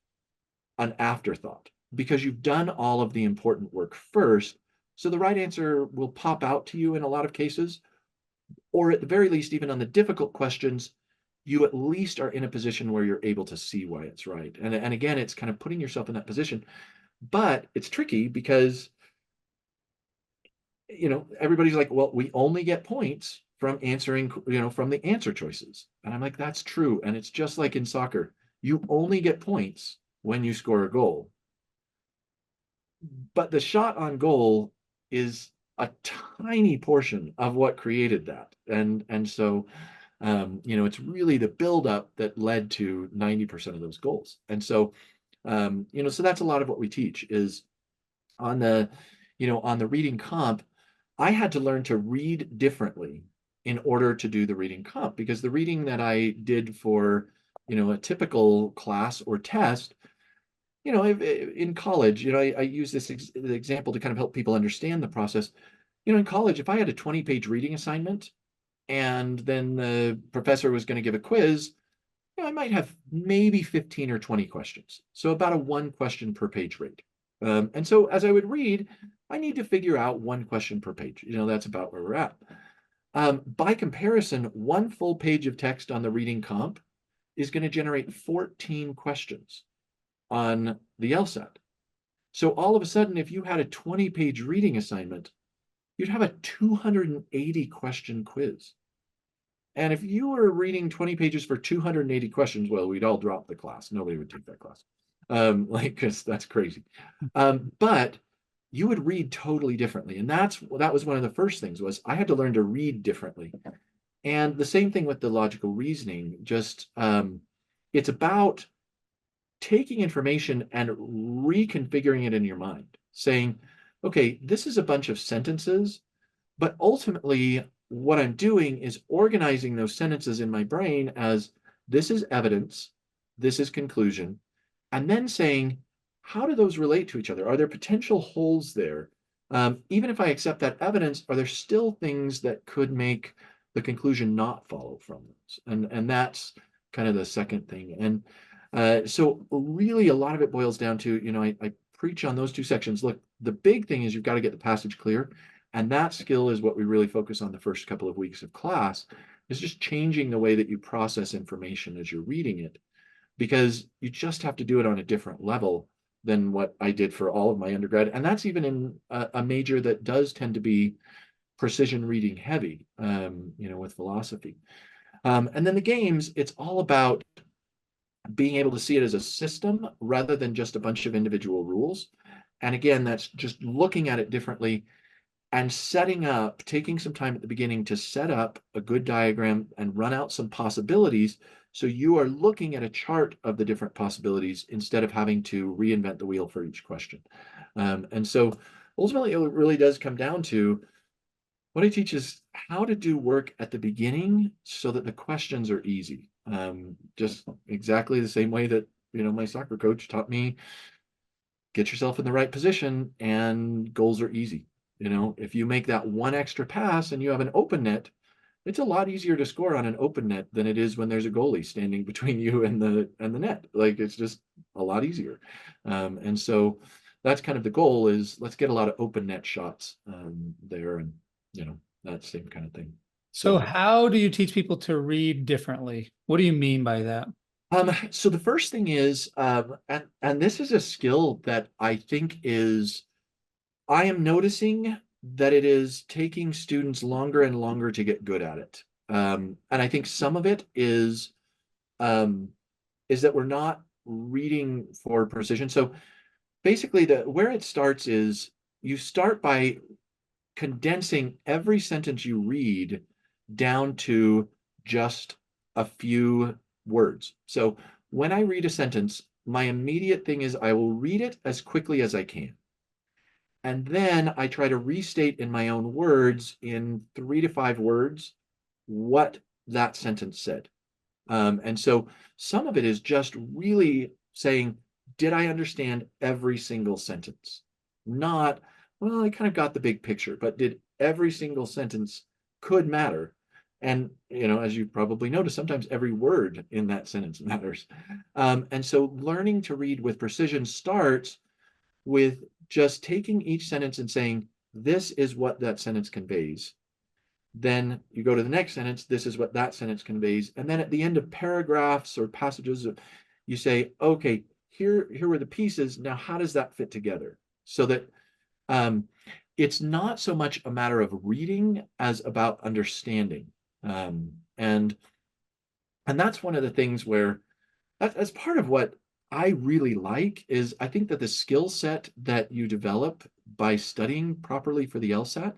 an afterthought because you've done all of the important work first. So the right answer will pop out to you in a lot of cases, or at the very least, even on the difficult questions, you at least are in a position where you're able to see why it's right. And again, it's kind of putting yourself in that position, but it's tricky because, you know, everybody's like, well, we only get points from answering, you know, from the answer choices. And I'm like, that's true. And it's just like in soccer, you only get points when you score a goal. But the shot on goal is a tiny portion of what created that. And so you know, it's really the buildup that led to 90% of those goals. And so you know, so that's a lot of what we teach is on the, you know, on the reading comp, I had to learn to read differently in order to do the reading comp because the reading that I did for, you know, a typical class or test, you know, in college, you know, I use this example to kind of help people understand the process. You know, in college, if I had a 20-page reading assignment and then the professor was going to give a quiz, you know, I might have maybe 15 or 20 questions. So about a 1 question per page rate. And so as I would read, I need to figure out 1 question per page. You know, that's about where we're at. By comparison, 1 full page of text on the reading comp is going to generate 14 questions on the LSAT. So all of a sudden, if you had a 20-page reading assignment, you'd have a 280 question quiz. And if you were reading 20 pages for 280 questions, well, we'd all drop the class. Nobody would take that class. Like, because that's crazy. But you would read totally differently. And that was one of the first things was I had to learn to read differently. And the same thing with the logical reasoning, just it's about taking information and reconfiguring it in your mind, saying, okay, this is a bunch of sentences, but ultimately what I'm doing is organizing those sentences in my brain as this is evidence, this is conclusion, and then saying, how do those relate to each other? Are there potential holes there? Even if I accept that evidence, are there still things that could make the conclusion not follow from those? And that's kind of the second thing. And so really a lot of it boils down to, you know, I preach on those two sections. Look, the big thing is you've got to get the passage clear. And that skill is what we really focus on the first couple of weeks of class, is just changing the way that you process information as you're reading it, because you just have to do it on a different level than what I did for all of my undergrad. And that's even in a major that does tend to be precision reading heavy, you know, with philosophy. And then the games, it's all about being able to see it as a system rather than just a bunch of individual rules. And again, that's just looking at it differently and setting up, taking some time at the beginning to set up a good diagram and run out some possibilities. So you are looking at a chart of the different possibilities instead of having to reinvent the wheel for each question. And so ultimately, it really does come down to what I teach is how to do work at the beginning so that the questions are easy. Just exactly the same way that, you know, my soccer coach taught me, get yourself in the right position and goals are easy. You know, if you make that one extra pass and you have an open net, it's a lot easier to score on an open net than it is when there's a goalie standing between you and the net. Like, it's just a lot easier. And so that's kind of the goal, is let's get a lot of open net shots there, and you know, that same kind of thing. So how do you teach people to read differently? What do you mean by that? So the first thing is, and this is a skill that I think is, I am noticing that it is taking students longer and longer to get good at it. And I think some of it um, is that we're not reading for precision. So basically, where it starts is you start by condensing every sentence you read down to just a few words. So when I read a sentence, my immediate thing is I will read it as quickly as I can. And then I try to restate in my own words, in 3 to 5 words, what that sentence said. And so some of it is just really saying, did I understand every single sentence? Not, well, I kind of got the big picture, but did every single sentence could matter? And, as you probably noticed, sometimes every word in that sentence matters. And so learning to read with precision starts with just taking each sentence and saying, this is what that sentence conveys. Then you go to the next sentence, this is what that sentence conveys. And then at the end of paragraphs or passages, you say, okay, here were the pieces. Now, how does that fit together? So that it's not so much a matter of reading as about understanding. And that's one of the things where that's part of what I really like is I think that the skill set that you develop by studying properly for the LSAT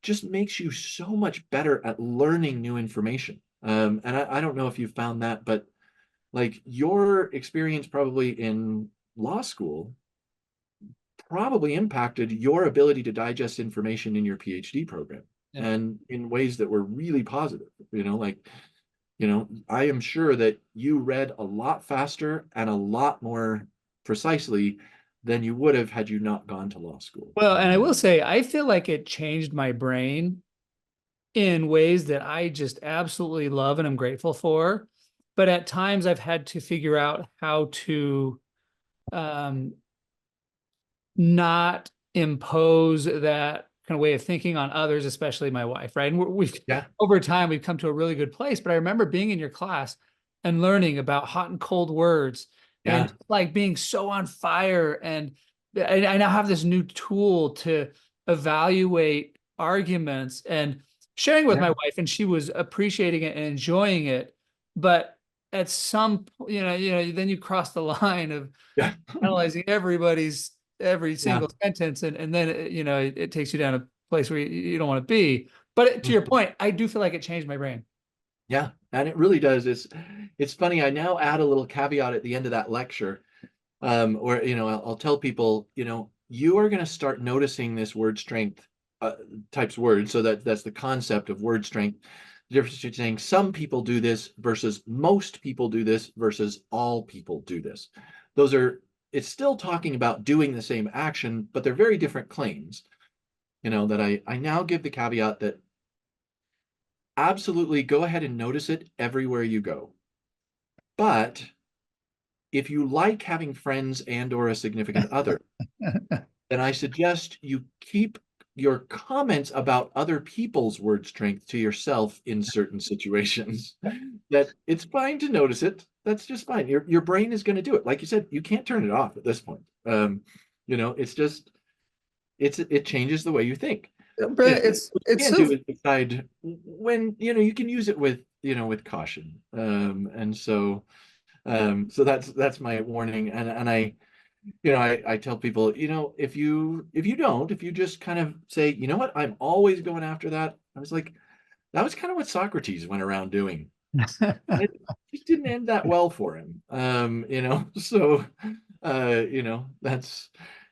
just makes you so much better at learning new information. And I don't know if you found that, but like your experience probably in law school probably impacted your ability to digest information in your PhD program Yeah. and in ways that were really positive. I am sure that you read a lot faster and a lot more precisely than you would have had you not gone to law school. Well, and I will say, I feel like it changed my brain in ways that I just absolutely love and I'm grateful for. But at times I've had to figure out how to um, not impose that kind of way of thinking on others, especially my wife, right? And we've Yeah, over time we've come to a really good place. But I remember being in your class and learning about hot and cold words, and yeah, like being so on fire. And I now have this new tool to evaluate arguments and sharing with yeah, my wife, and she was appreciating it and enjoying it. But at some, then you cross the line of yeah, analyzing every yeah. single sentence, and then it takes you down a place where you don't want to be. But to your Mhm. point, I do feel like it changed my brain. Yeah, and it really does. It's funny. I now add a little caveat at the end of that lecture, where I'll tell people, you are going to start noticing this word strength types words. So that's the concept of word strength. The difference between saying some people do this versus most people do this versus all people do this. Those are it's still talking about doing the same action, but they're very different claims. That I now give the caveat that absolutely go ahead and notice it everywhere you go. But if you like having friends and or a significant other, then I suggest you keep your comments about other people's word strength to yourself in certain situations. That it's fine to notice it. That's just fine. Your brain is going to do it. Like you said, you can't turn it off at this point. It's just it changes the way you think. Brent, What you it's can so do is decide when you can use it with caution. And so that's my warning. And I tell people, if you just kind of say, you know what, I'm always going after that. I was like, that was kind of what Socrates went around doing. It just didn't end that well for him. So that's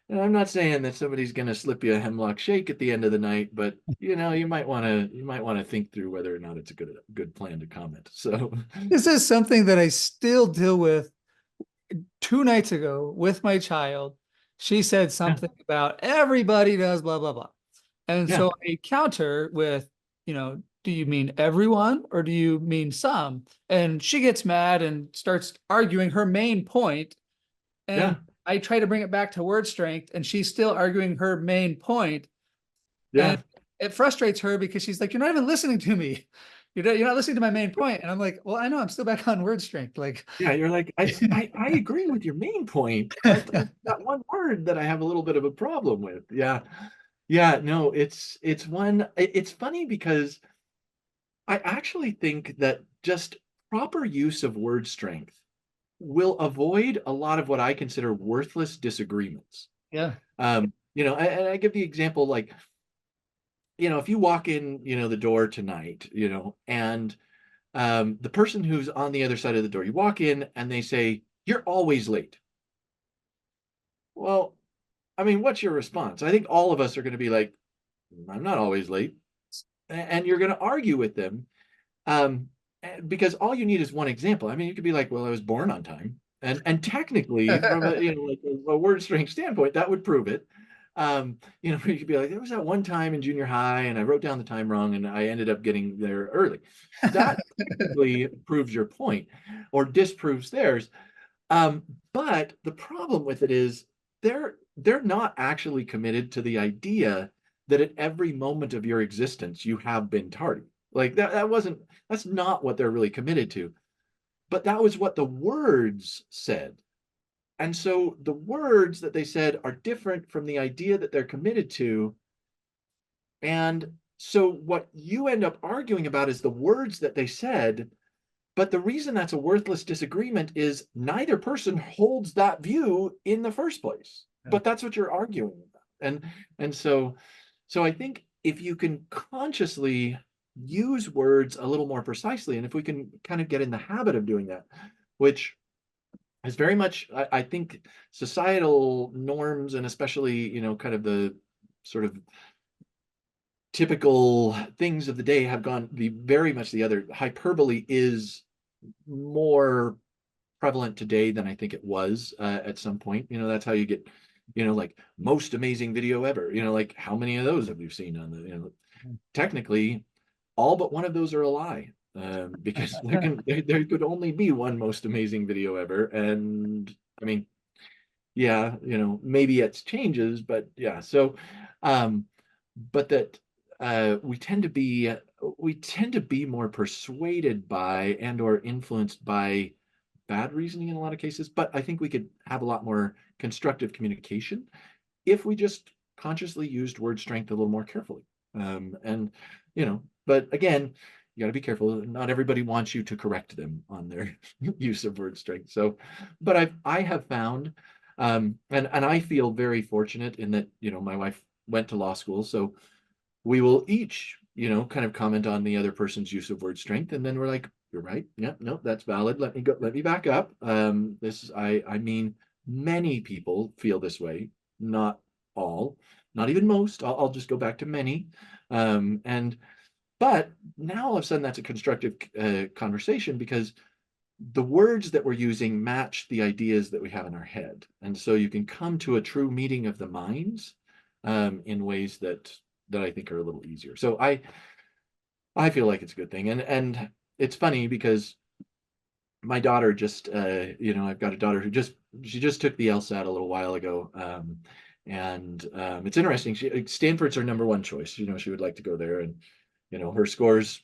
and I'm not saying that somebody's going to slip you a hemlock shake at the end of the night, but you might want to think through whether or not it's a good plan to comment. So this is something that I still deal with. 2 nights ago with my child, she said yeah, something about everybody does blah blah blah. And yeah, so I counter with, do you mean everyone or do you mean some? And she gets mad and starts arguing her main point. yeah, And I try to bring it back to word strength, and she's still arguing her main point. And yeah, it frustrates her because she's like, "You're not even listening to me. You're not listening to my main point." And I'm like, "Well, I know, I'm still back on word strength." Like, yeah. You're like, I agree with your main point. I've got one word that I have a little bit of a problem with. Yeah, yeah. No, it's funny because I actually think that just proper use of word strength will avoid a lot of what I consider worthless disagreements. yeah, And I give the example like, if you walk in, the door tonight, and the person who's on the other side of the door, you walk in and they say, "You're always late." Well, I mean, what's your response? I think all of us are going to be like, "I'm not always late." And you're going to argue with them, because all you need is one example. I mean, you could be like, "Well, I was born on time." And technically, from a like a word strength standpoint, that would prove it. You could be like, "There was that one time in junior high, and I wrote down the time wrong, and I ended up getting there early." That technically proves your point or disproves theirs. Um, but the problem with it is they're not actually committed to the idea that at every moment of your existence you have been tardy. Like that's not what they're really committed to. But that was what the words said. And so the words that they said are different from the idea that they're committed to. And so what you end up arguing about is the words that they said. But the reason that's a worthless disagreement is neither person holds that view in the first place. But that's what you're arguing about. And so I think if you can consciously use words a little more precisely, and if we can kind of get in the habit of doing that, which is very much, I think, societal norms, and especially, kind of the sort of typical things of the day have gone very much the other. Hyperbole is more prevalent today than I think it was at some point. That's how you get, like most amazing video ever. Like how many of those have you seen on the, technically all but one of those are a lie. Because there could only be one most amazing video ever. And I mean, yeah, maybe it's changes, but yeah. So, but that we tend to be more persuaded by and or influenced by bad reasoning in a lot of cases. But I think we could have a lot more constructive communication if we just consciously used word strength a little more carefully. And but again, you got to be careful. Not everybody wants you to correct them on their use of word strength. So, but I have found, and I feel very fortunate in that my wife went to law school, so we will each kind of comment on the other person's use of word strength, and then we're like, "You're right. Yeah, no, that's valid. Let me back up. I mean, many people feel this way, not all, not even most. I'll just go back to many. And but now all of a sudden that's a constructive conversation, because the words that we're using match the ideas that we have in our head. And so you can come to a true meeting of the minds in ways that I think are a little easier. So I feel like it's a good thing. And it's funny because my daughter just I've got a daughter she just took the LSAT a little while ago. And it's interesting. Stanford's her number one choice. She would like to go there, and her scores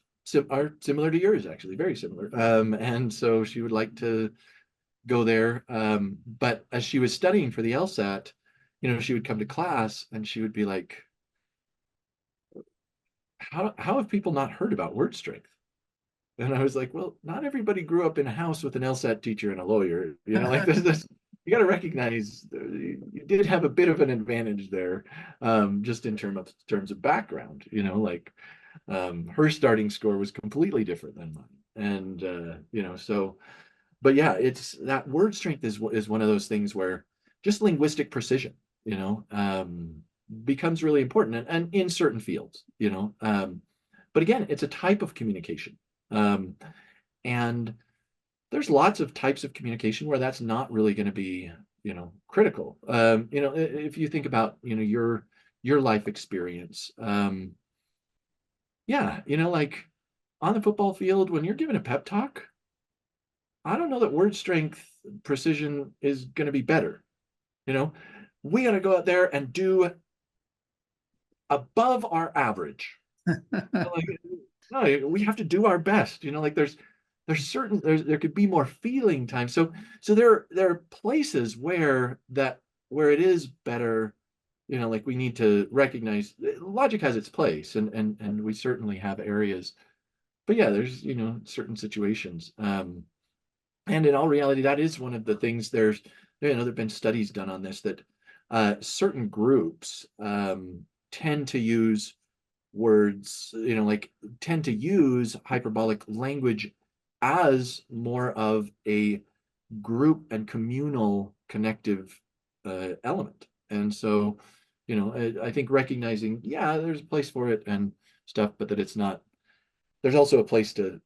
are similar to yours, actually, very similar. And so she would like to go there. But as she was studying for the LSAT, she would come to class and she would be like, how have people not heard about word strength? And I was like, well, not everybody grew up in a house with an LSAT teacher and a lawyer. Like this, you got to recognize you did have a bit of an advantage there, just in terms of background. Like her starting score was completely different than mine, and so. But yeah, it's that word strength is one of those things where just linguistic precision, becomes really important, and in certain fields. But again, it's a type of communication. Um, and there's lots of types of communication where that's not really going to be, critical. If you think about, your life experience, yeah, like on the football field, when you're given a pep talk, I don't know that word strength precision is going to be better. We got to go out there and do above our average. Like, no, we have to do our best. Like there could be more feeling time. So there are places where it is better. Like we need to recognize logic has its place, and we certainly have areas. But yeah, there's certain situations. And in all reality, that is one of the things. There've been studies done on this, that certain groups tend to use words, like tend to use hyperbolic language as more of a group and communal connective element. And so, I think recognizing, yeah, there's a place for it and stuff, but that it's not, there's also a place to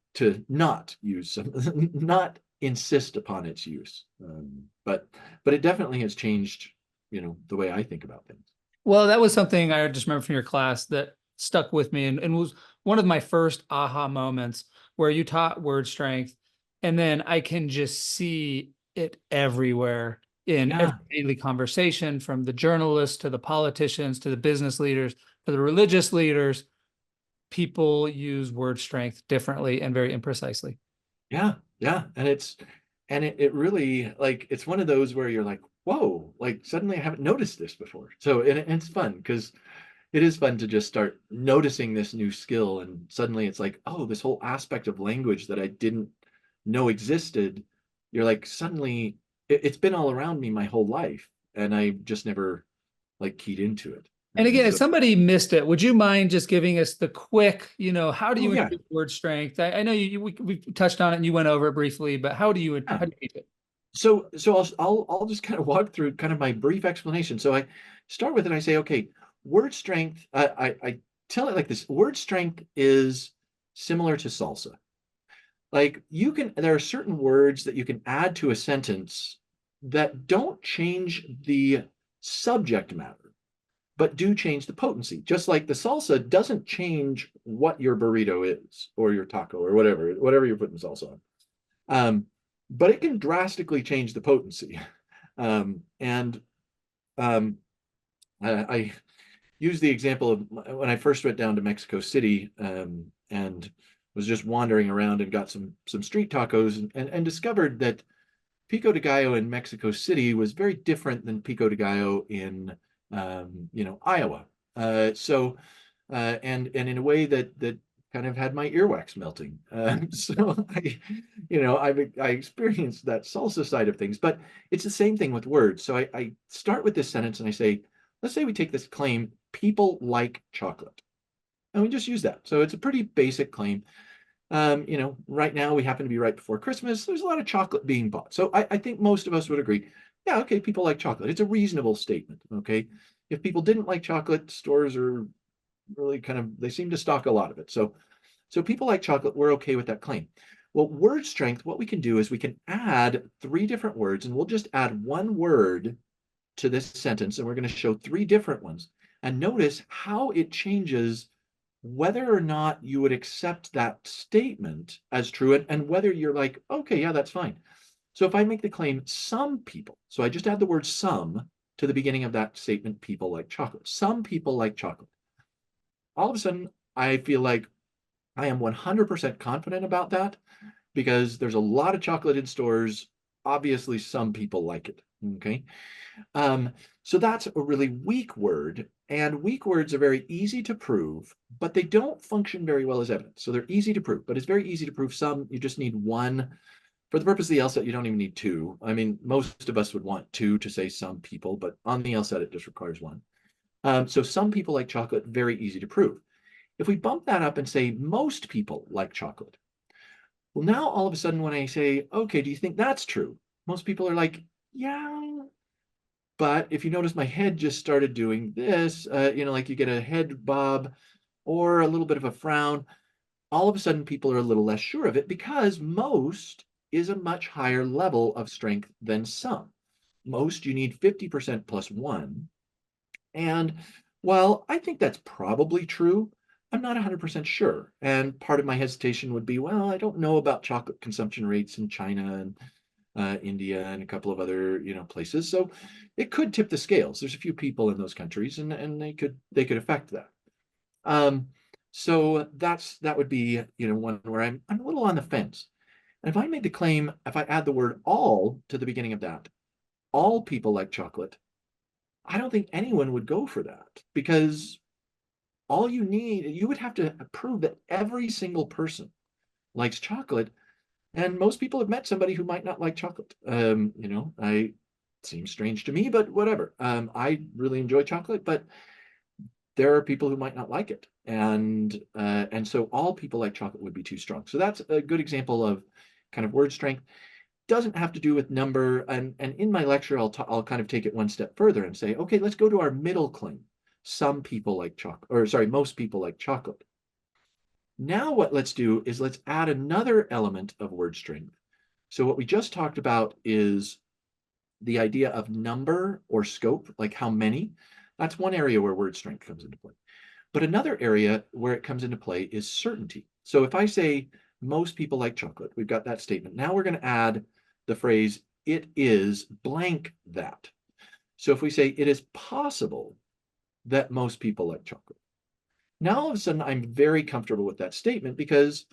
not use some, not insist upon its use. But it definitely has changed, the way I think about things. Well, that was something I just remember from your class that stuck with me and was one of my first aha moments where you taught word strength. And then I can just see it everywhere in every Yeah, daily conversation, from the journalists to the politicians to the business leaders to the religious leaders. People use word strength differently and very imprecisely. yeah, yeah. And it really, like, it's one of those where you're like, whoa, like suddenly I haven't noticed this before. So and it's fun because it is fun to just start noticing this new skill, and suddenly it's like, oh, this whole aspect of language that I didn't know existed. You're like, suddenly it's been all around me my whole life, and I just never like keyed into it. And And again, if so, somebody missed it, would you mind just giving us the quick, how do oh you yeah, introduce word strength? I know we touched on it and you went over it briefly, but yeah. how do you teach it? So I'll just kind of walk through kind of my brief explanation. So I start with it. I say, okay, word strength. I tell it like this: word strength is similar to salsa. Like there are certain words that you can add to a sentence that don't change the subject matter, but do change the potency. Just like the salsa doesn't change what your burrito is or your taco or whatever you're putting salsa on. Um, but it can drastically change the potency. And I use the example of when I first went down to Mexico City, and was just wandering around and got some street tacos, and discovered that pico de gallo in Mexico City was very different than pico de gallo in Iowa. So and in a way that kind of had my earwax melting. So I experienced that salsa side of things, but it's the same thing with words. So I start with this sentence and I say, let's say we take this claim, people like chocolate. And we just use that. So it's a pretty basic claim. Right now we happen to be right before Christmas. There's a lot of chocolate being bought. So I think most of us would agree, yeah, okay, people like chocolate. It's a reasonable statement. Okay. If people didn't like chocolate, stores are really they seem to stock a lot of it. So people like chocolate, we're okay with that claim. Well, word strength, what we can do is we can add three different words, and we'll just add one word to this sentence, and we're going to show three different ones. And notice how it changes whether or not you would accept that statement as true, and whether you're like, okay, yeah, that's fine. So if I make the claim, some people, so I just add the word some to the beginning of that statement, people like chocolate. Some people like chocolate. All of a sudden, I feel like I am 100% confident about that because there's a lot of chocolate in stores. Obviously, some people like it. Okay. Um, so that's a really weak word. And weak words are very easy to prove, but they don't function very well as evidence. So they're easy to prove, but it's very easy to prove some. You just need one. For the purpose of the LSAT, you don't even need two. I mean, most of us would want two to say some people, but on the LSAT, it just requires one. So some people like chocolate, very easy to prove. If we bump that up and say most people like chocolate, well, now all of a sudden when I say, okay, do you think that's true? Most people are like, yeah. But if you notice, my head just started doing this, like you get a head bob or a little bit of a frown. All of a sudden, people are a little less sure of it because most is a much higher level of strength than some. Most, you need 50% plus one. And while I think that's probably true, I'm not 100% sure. And part of my hesitation would be, well, I don't know about chocolate consumption rates in China and India and a couple of other places. So it could tip the scales. There's a few people in those countries, and they could affect that. Um, so that would be one where I'm a little on the fence. And if I made the claim, if I add the word all to the beginning of that, all people like chocolate, I don't think anyone would go for that because you would have to prove that every single person likes chocolate. And most people have met somebody who might not like chocolate. I seems strange to me, but whatever. I really enjoy chocolate, but there are people who might not like it. And so all people like chocolate would be too strong. So that's a good example of kind of word strength. Doesn't have to do with number. And in my lecture, I'll kind of take it one step further and say, okay, let's go to our middle claim. Some people like chocolate, or sorry, most people like chocolate. Now what let's do is let's add another element of word strength. So what we just talked about is the idea of number or scope, like how many. That's one area where word strength comes into play. But another area where it comes into play is certainty. So if I say most people like chocolate, we've got that statement. Now we're going to add the phrase, it is blank that. So if we say it is possible that most people like chocolate. Now all of a sudden I'm very comfortable with that statement because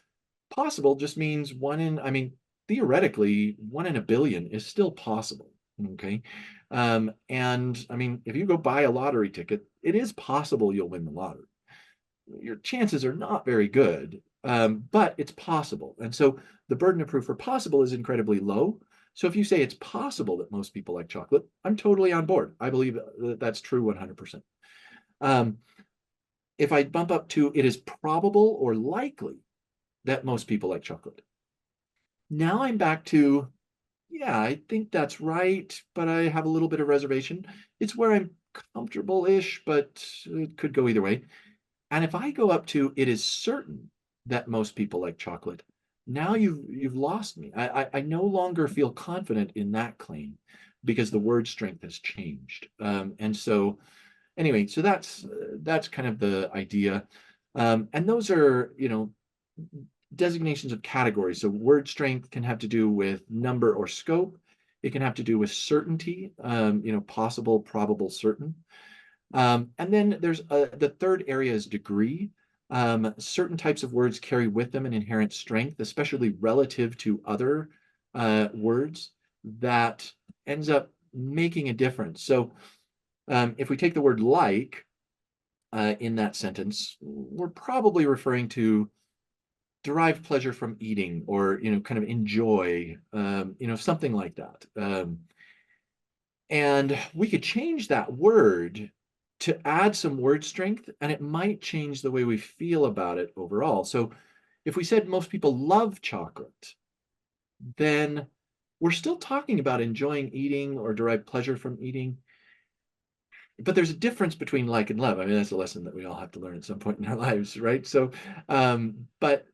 possible just means I mean, theoretically, 1 in a billion is still possible. Okay. And I mean, if you go buy a lottery ticket, it is possible you'll win the lottery. Your chances are not very good, but it's possible. And so the burden of proof for possible is incredibly low. So if you say it's possible that most people like chocolate, I'm totally on board. I believe that that's true 100%. If I bump up to it is probable or likely that most people like chocolate, now I'm back to, yeah, I think that's right, but I have a little bit of reservation. It's where I'm comfortable-ish, but it could go either way. And if I go up to it is certain that most people like chocolate, now you've lost me. I no longer feel confident in that claim because the word strength has changed. And so anyway, so that's kind of the idea. And those are, designations of categories. So word strength can have to do with number or scope. It can have to do with certainty, possible, probable, certain. And then there's the third area is degree. Certain types of words carry with them an inherent strength, especially relative to other words that ends up making a difference. So if we take the word like in that sentence, we're probably referring to derive pleasure from eating or, kind of enjoy, something like that. And we could change that word to add some word strength, and it might change the way we feel about it overall. So if we said most people love chocolate, then we're still talking about enjoying eating or derive pleasure from eating. But there's a difference between like and love. I mean, that's a lesson that we all have to learn at some point in our lives, right? So, but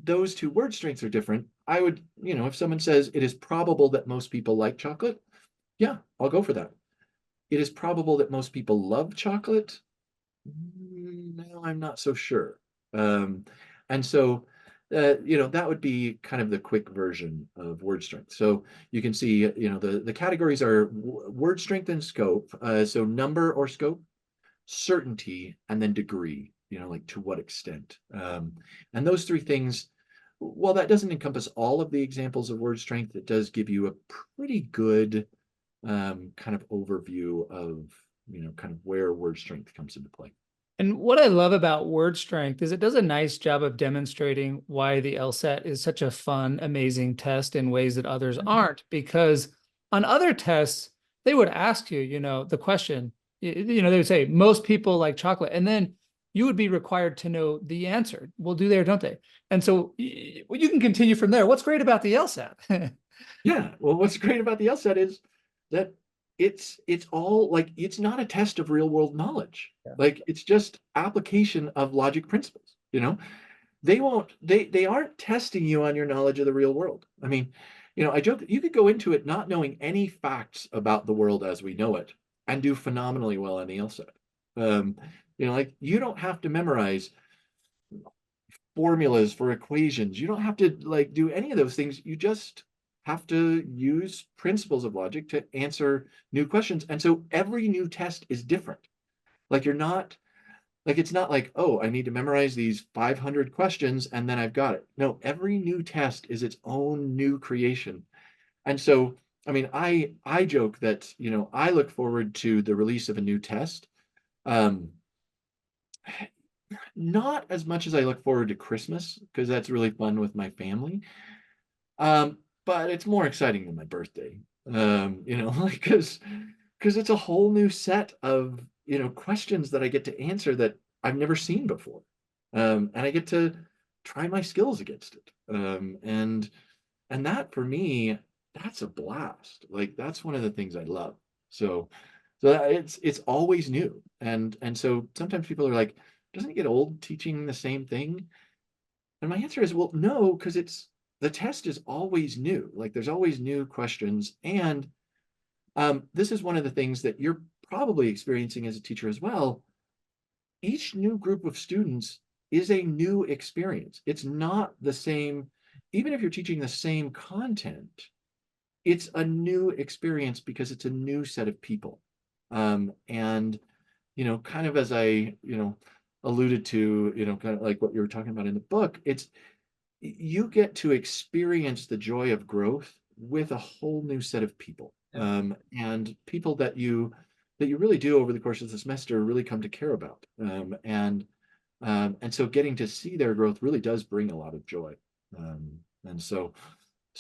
those two word strengths are different. I would, if someone says it is probable that most people like chocolate, yeah, I'll go for that. It is probable that most people love chocolate. No, I'm not so sure. And so, that would be kind of the quick version of word strength. So you can see, the categories are word strength and scope. So number or scope, certainty, and then degree, like to what extent. And those three things, while that doesn't encompass all of the examples of word strength, it does give you a pretty good kind of overview of, kind of where word strength comes into play. And what I love about word strength is it does a nice job of demonstrating why the LSAT is such a fun, amazing test in ways that others aren't. Because on other tests, they would ask you, the question, they would say, most people like chocolate. And then you would be required to know the answer. Well, do they or don't they? And so you can continue from there. What's great about the LSAT? Yeah, well, what's great about the LSAT is that it's all like it's not a test of real world knowledge. Yeah. Like it's just application of logic principles. They aren't testing you on your knowledge of the real world. I mean, I joke that you could go into it not knowing any facts about the world as we know it and do phenomenally well on the LSAT. Like you don't have to memorize formulas for equations. You don't have to like do any of those things. You just have to use principles of logic to answer new questions. And so every new test is different. Like you're not like it's not like, oh, I need to memorize these 500 questions and then I've got it. No, every new test is its own new creation. And so, I mean, I joke that, I look forward to the release of a new test. Um, Not as much as I look forward to Christmas because that's really fun with my family. But it's more exciting than my birthday. Like because it's a whole new set of questions that I get to answer that I've never seen before. And I get to try my skills against it. And that for me, that's a blast. Like that's one of the things I love. So it's always new. And so sometimes people are like, doesn't it get old teaching the same thing? And my answer is, well, no, because it's the test is always new. Like there's always new questions. And this is one of the things that you're probably experiencing as a teacher as well. Each new group of students is a new experience. It's not the same, even if you're teaching the same content, it's a new experience because it's a new set of people. And, kind of as I, alluded to, kind of like what you were talking about in the book, it's you get to experience the joy of growth with a whole new set of people. Yeah. And people that you really do over the course of the semester really come to care about. And so getting to see their growth really does bring a lot of joy. And so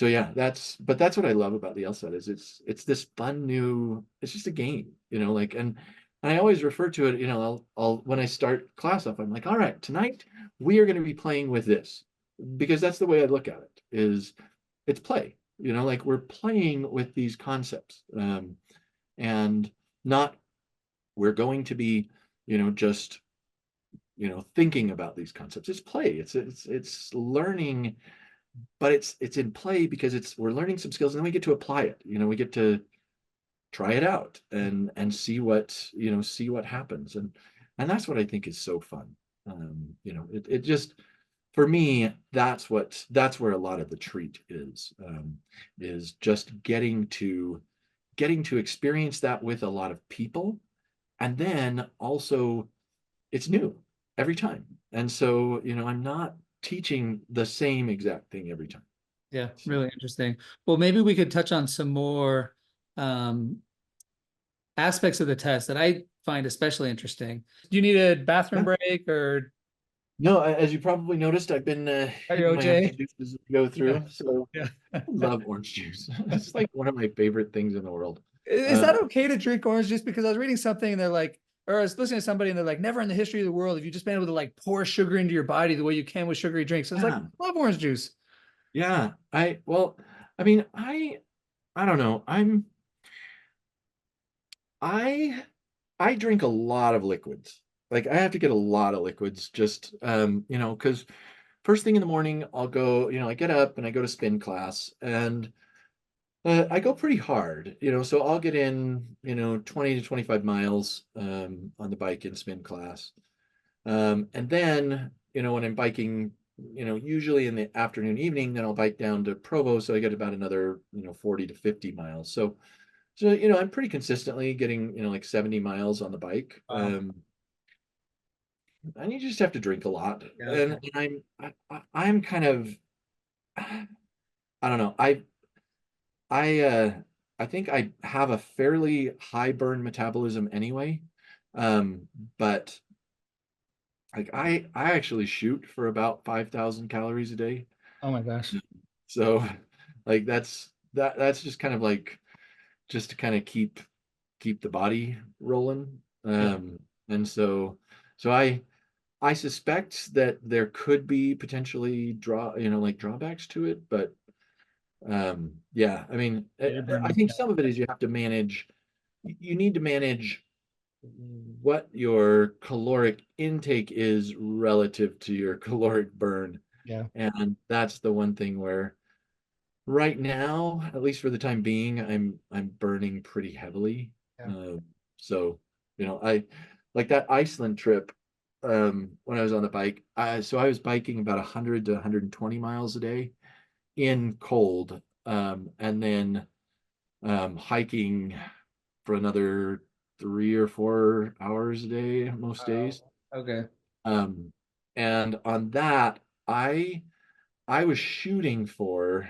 yeah, that's what I love about the LSAT is it's this fun new, it's just a game, like and I always refer to it, I'll when I start class up, I'm like, all right, tonight we are going to be playing with this because that's the way I look at it is it's play, like we're playing with these concepts. And not we're going to be, just thinking about these concepts. It's play. It's learning, but it's in play because we're learning some skills and then we get to apply it. We get to try it out and see what happens. And that's what I think is so fun. It just for me, that's where a lot of the treat is just getting to experience that with a lot of people. And then also it's new every time. And so, I'm not teaching the same exact thing every time. Yeah, So, really interesting. Well, maybe we could touch on some more um, aspects of the test that I find especially interesting. Do you need a bathroom yeah. break or No, as you probably noticed, I've been are you hitting my orange OJ? juice as we go Yeah, through. So yeah. I love orange juice. It's like one of my favorite things in the world. Is Uh, that okay to drink orange juice? Because I was reading something and they're like, or I was listening to somebody and they're like, never in the history of the world have you just been able to like pour sugar into your body the way you can with sugary drinks. So I was like, yeah, I love orange juice. yeah. Well, I mean, I don't know. I I drink a lot of liquids. Like I have to get a lot of liquids just because first thing in the morning I'll go, I get up and I go to spin class and I go pretty hard, so I'll get in, 20 to 25 miles on the bike in spin class. And then, when I'm biking, usually in the afternoon, evening, then I'll bike down to Provo. So I get about another, 40 to 50 miles. So, I'm pretty consistently getting, like 70 miles on the bike. Wow. And you just have to drink a lot. Yeah. And Okay. I'm kind of, I don't know. I, uh, I think I have a fairly high burn metabolism anyway. But like I actually shoot for about 5,000 calories a day. Oh my gosh. So like that's just kind of like just to kind of keep the body rolling. Yeah. And so I suspect that there could be potentially like drawbacks to it, but yeah, I mean, Yeah, you're I burning. think Yeah. some of it is you need to manage what your caloric intake is relative to your caloric burn. Yeah. And that's the one thing where right now, at least for the time being, I'm burning pretty heavily. Yeah. Uh, so, I like that Iceland trip when I was on the bike. So I was biking about 100 to 120 miles a day in cold, and then hiking for another 3 or 4 hours a day most Wow. days. Okay. Um, and on that, I I was shooting for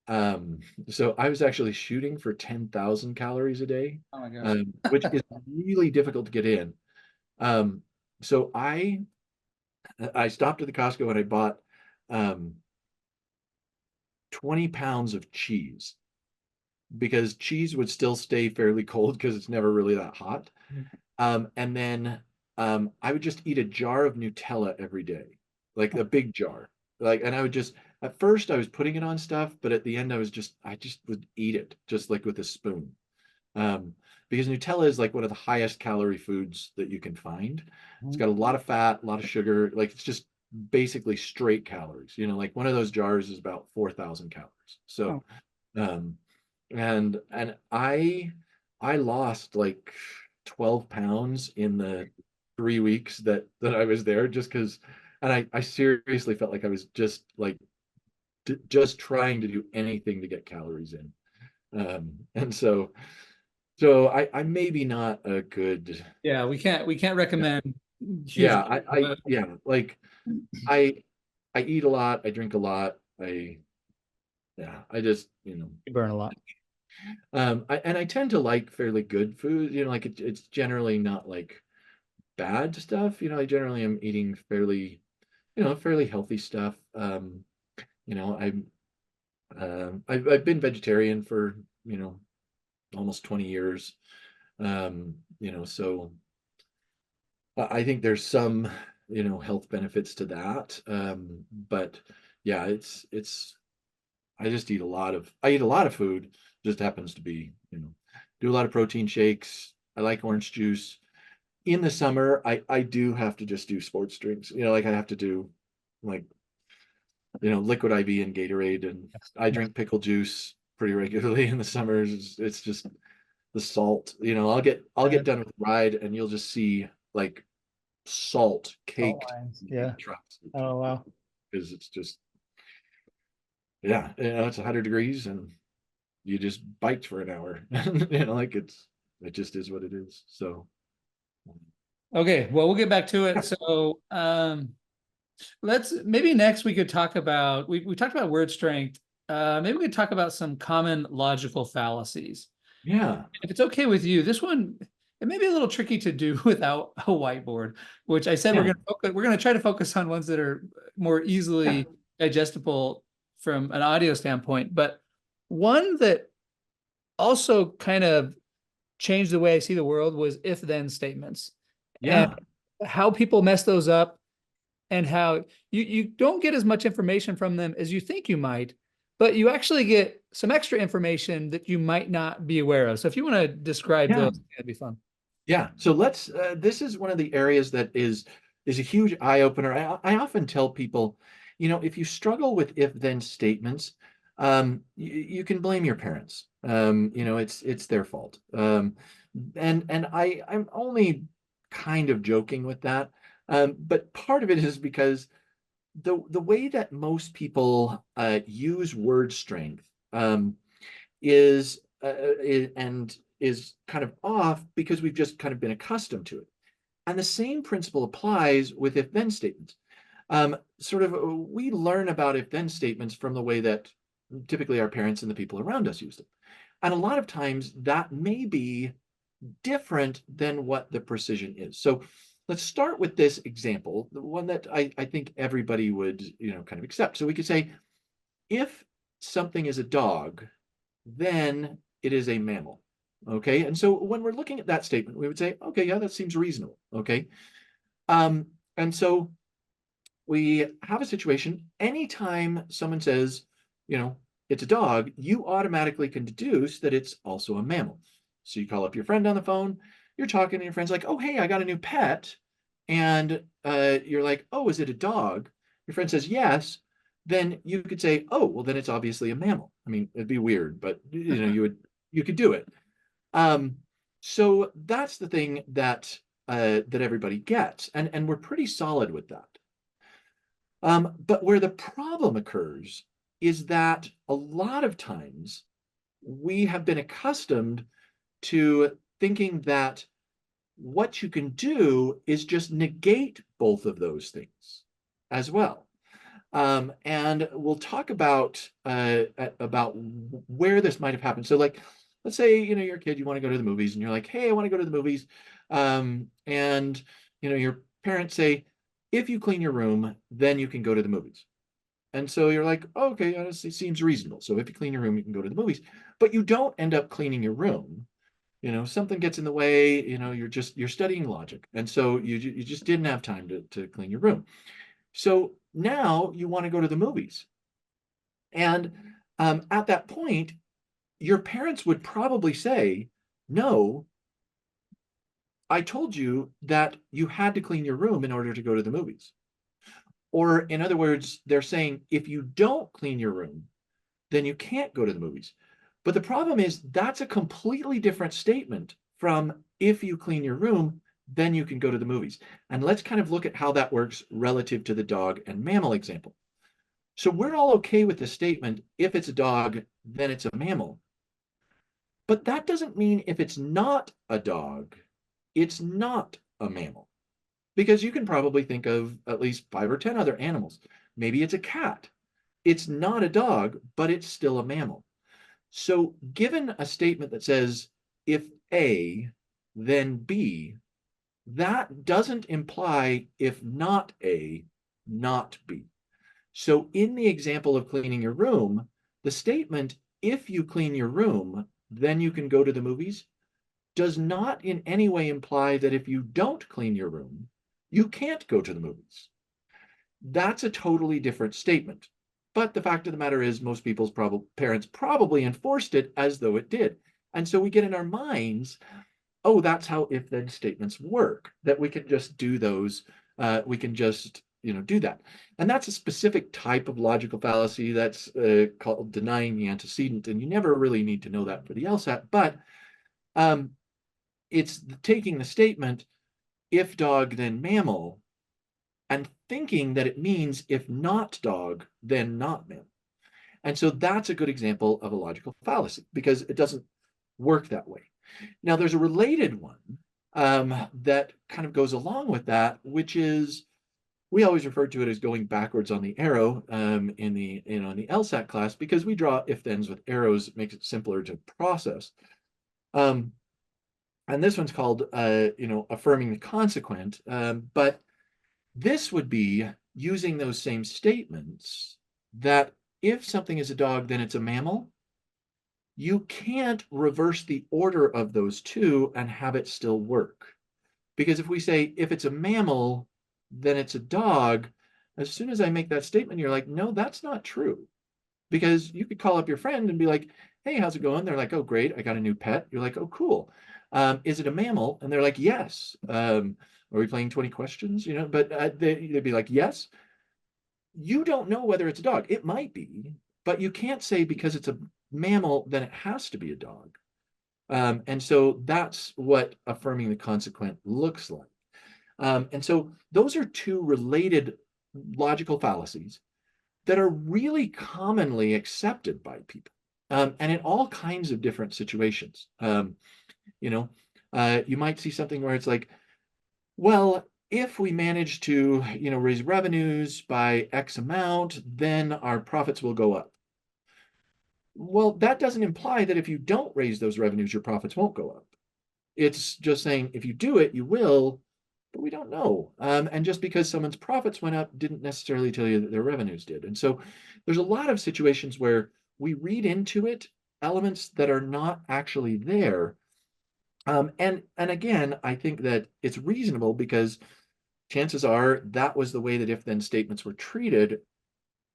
um, so I was actually shooting for 10,000 calories a day, Oh my gosh. which is really difficult to get in. Um, so I stopped at the Costco and I bought um 20 pounds of cheese because cheese would still stay fairly cold because it's never really that hot. And then I would just eat a jar of Nutella every day, like a big jar. Like, and I would just, at first I was putting it on stuff, but at the end I just would eat it just like with a spoon. Um, because Nutella is like one of the highest calorie foods that you can find. It's Mhm. got a lot of fat, a lot of sugar. Like it's just basically straight calories. You know, like one of those jars is about 4,000 calories. Oh, So, um, and I lost like 12 pounds in the 3 weeks that I was there just because, and I seriously felt like I was just like just trying to do anything to get calories in. And so I'm maybe not a good, yeah, we can't yeah, recommend huge. yeah, yeah, like I, I eat a lot, I drink a lot, yeah, I just, You burn a lot. and I tend to like fairly good food, like it's generally not like bad stuff, I generally am eating fairly, fairly healthy stuff. I'm, I've been vegetarian for, almost 20 years. So I think there's some, health benefits to that. But yeah, I eat a lot of food, just happens to be, do a lot of protein shakes. I like orange juice. In the summer, I do have to just do sports drinks, like I have to do like, liquid IV and Gatorade, and Yes. I Yes. drink pickle juice pretty regularly in the summers. It's just the salt, I'll get done with the ride and you'll just see like salt Salt caked lines. in the Yeah. trucks Oh wow. because it's just, yeah, it's 100 degrees and you just biked for an hour. Like it just is what it is. So Okay, well, we'll get back to it. yeah, So, let's maybe next we could talk about we talked about word strength. Maybe we could talk about some common logical fallacies. yeah, If it's okay with you, this one it may be a little tricky to do without a whiteboard, which I said yeah, we're gonna try to focus on ones that are more yeah, easily digestible from an audio standpoint. But one that also kind of changed the way I see the world was if then statements and yeah, how people mess those up and how you don't get as much information from them as you think you might, but you actually get some extra information that you might not be aware of. So if you want to describe yeah. those, that'd be fun. Yeah. So this is one of the areas that is a huge eye opener. I often tell people, if you struggle with if then statements, you can blame your parents. It's their fault. And I'm only kind of joking with that. But part of it is because the way that most people use word strength is and is kind of off because we've just kind of been accustomed to it. And the same principle applies with if then statements. Sort of, we learn about if then statements from the way that typically our parents and the people around us use them. And a lot of times that may be different than what the precision is. So let's start with this example, the one that I think everybody would, kind of accept. So we could say, if something is a dog, then it is a mammal. Okay. And so when we're looking at that statement, we would say, okay, yeah, that seems reasonable. Okay. And so we have a situation anytime someone says, you know, it's a dog, you automatically can deduce that it's also a mammal. So you call up your friend on the phone, you're talking, and your friend's like, oh, hey, I got a new pet. And you're like, oh, is it a dog? Your friend says, yes. Then you could say, oh, well, then it's obviously a mammal. I mean, it'd be weird, but you could do it. Um, so that's the thing that everybody gets, and we're pretty solid with that. But where the problem occurs is that a lot of times we have been accustomed to thinking that what you can do is just negate both of those things as well. And we'll talk about where this might have happened. So, like, let's say you're a kid, you want to go to the movies, and you're like, "Hey, I want to go to the movies," and your parents say, "If you clean your room, then you can go to the movies." And so you're like, oh, "Okay, honestly, seems reasonable." So if you clean your room, you can go to the movies, but you don't end up cleaning your room. something gets in the way, you're studying logic. And so you just didn't have time to clean your room. So now you want to go to the movies. And at that point, your parents would probably say, no, I told you that you had to clean your room in order to go to the movies. Or in other words, they're saying, if you don't clean your room, then you can't go to the movies. But the problem is that's a completely different statement from if you clean your room, then you can go to the movies. And let's kind of look at how that works relative to the dog and mammal example. So we're all okay with the statement, if it's a dog, then it's a mammal. But that doesn't mean if it's not a dog, it's not a mammal. Because you can probably think of at least 5 or 10 other animals. Maybe it's a cat. It's not a dog, but it's still a mammal. So given a statement that says, if A, then B, that doesn't imply if not A, not B. So in the example of cleaning your room, the statement, if you clean your room, then you can go to the movies, does not in any way imply that if you don't clean your room, you can't go to the movies. That's a totally different statement. But the fact of the matter is most people's parents probably enforced it as though it did. And so we get in our minds, oh, that's how if-then statements work, that we can just do those. We can just, do that. And that's a specific type of logical fallacy that's called denying the antecedent. And you never really need to know that for the LSAT, but it's taking the statement, if dog, then mammal, and thinking that it means if not dog, then not mammal. And so that's a good example of a logical fallacy because it doesn't work that way. Now, there's a related one that kind of goes along with that, which is, we always refer to it as going backwards on the arrow in the LSAT class because we draw if-thens with arrows. It makes it simpler to process. And this one's called, affirming the consequent. But this would be using those same statements that if something is a dog, then it's a mammal. You can't reverse the order of those two and have it still work. Because if we say, if it's a mammal, then it's a dog, as soon as I make that statement, you're like, no, that's not true. Because you could call up your friend and be like, hey, how's it going? They're like, oh, great, I got a new pet. You're like, oh, cool. Is it a mammal? And they're like, yes. Are we playing 20 questions? But they'd be like, yes. You don't know whether it's a dog. It might be, but you can't say because it's a mammal, then it has to be a dog. And so that's what affirming the consequent looks like. And so those are two related logical fallacies that are really commonly accepted by people, and in all kinds of different situations. You might see something where it's like, well, if we manage to, raise revenues by X amount, then our profits will go up. Well, that doesn't imply that if you don't raise those revenues, your profits won't go up. It's just saying if you do it, you will, but we don't know. And just because someone's profits went up didn't necessarily tell you that their revenues did. And so there's a lot of situations where we read into it elements that are not actually there. And again, I think that it's reasonable because chances are that was the way that if-then statements were treated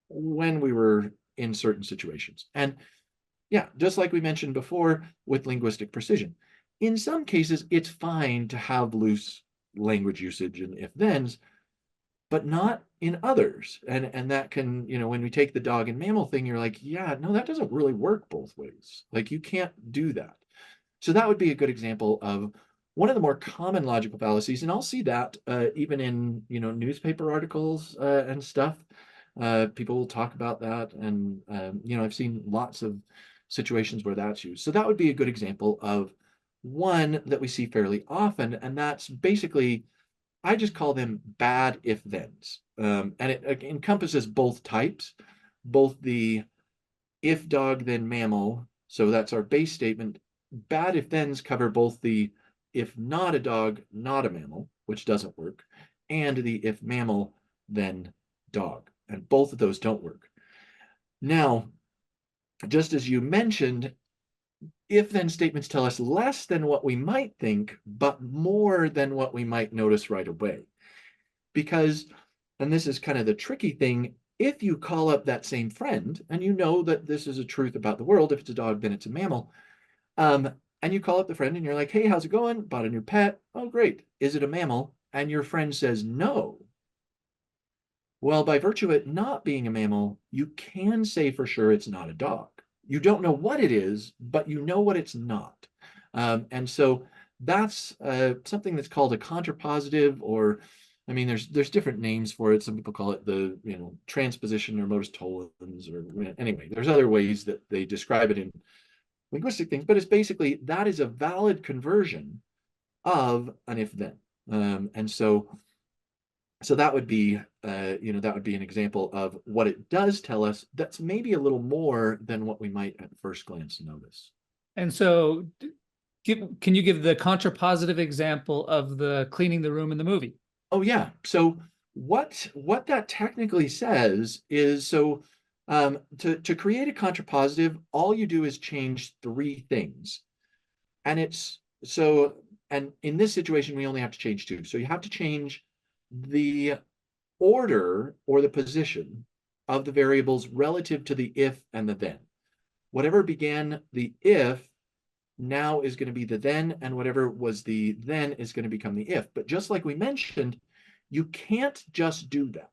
when we were in certain situations. And yeah, just like we mentioned before with linguistic precision, in some cases, it's fine to have loose language usage and if-thens, but not in others. And that can, when we take the dog and mammal thing, you're like, yeah, no, that doesn't really work both ways. Like you can't do that. So that would be a good example of one of the more common logical fallacies. And I'll see that even in, newspaper articles and stuff. People will talk about that. And, I've seen lots of situations where that's used. So that would be a good example of one that we see fairly often. And that's basically, I just call them bad if-thens. And it encompasses both types, both the if dog, then mammal. So that's our base statement. Bad if-thens cover both the if not a dog, not a mammal, which doesn't work, and the if mammal, then dog. And both of those don't work. Now, just as you mentioned, if-then statements tell us less than what we might think, but more than what we might notice right away. Because, and this is kind of the tricky thing, if you call up that same friend and you know that this is a truth about the world, if it's a dog, then it's a mammal. And you call up the friend and you're like, hey, how's it going? Bought a new pet. Oh, great. Is it a mammal? And your friend says no. Well, by virtue of it not being a mammal, you can say for sure it's not a dog. You don't know what it is, but you know what it's not. And so that's something that's called a contrapositive, or I mean, there's different names for it. Some people call it the transposition or modus tollens, or anyway, there's other ways that they describe it in linguistic things. But it's basically that is a valid conversion of an if-then, and so that would be, that would be an example of what it does tell us that's maybe a little more than what we might at first glance notice. And so, can you give the contrapositive example of the cleaning the room in the movie? Oh yeah. So what that technically says is, so to create a contrapositive, all you do is change three things, and it's so. And in this situation, we only have to change two. So you have to change the order or the position of the variables relative to the if and the then. Whatever began the if now is going to be the then, and whatever was the then is going to become the if. But just like we mentioned, you can't just do that.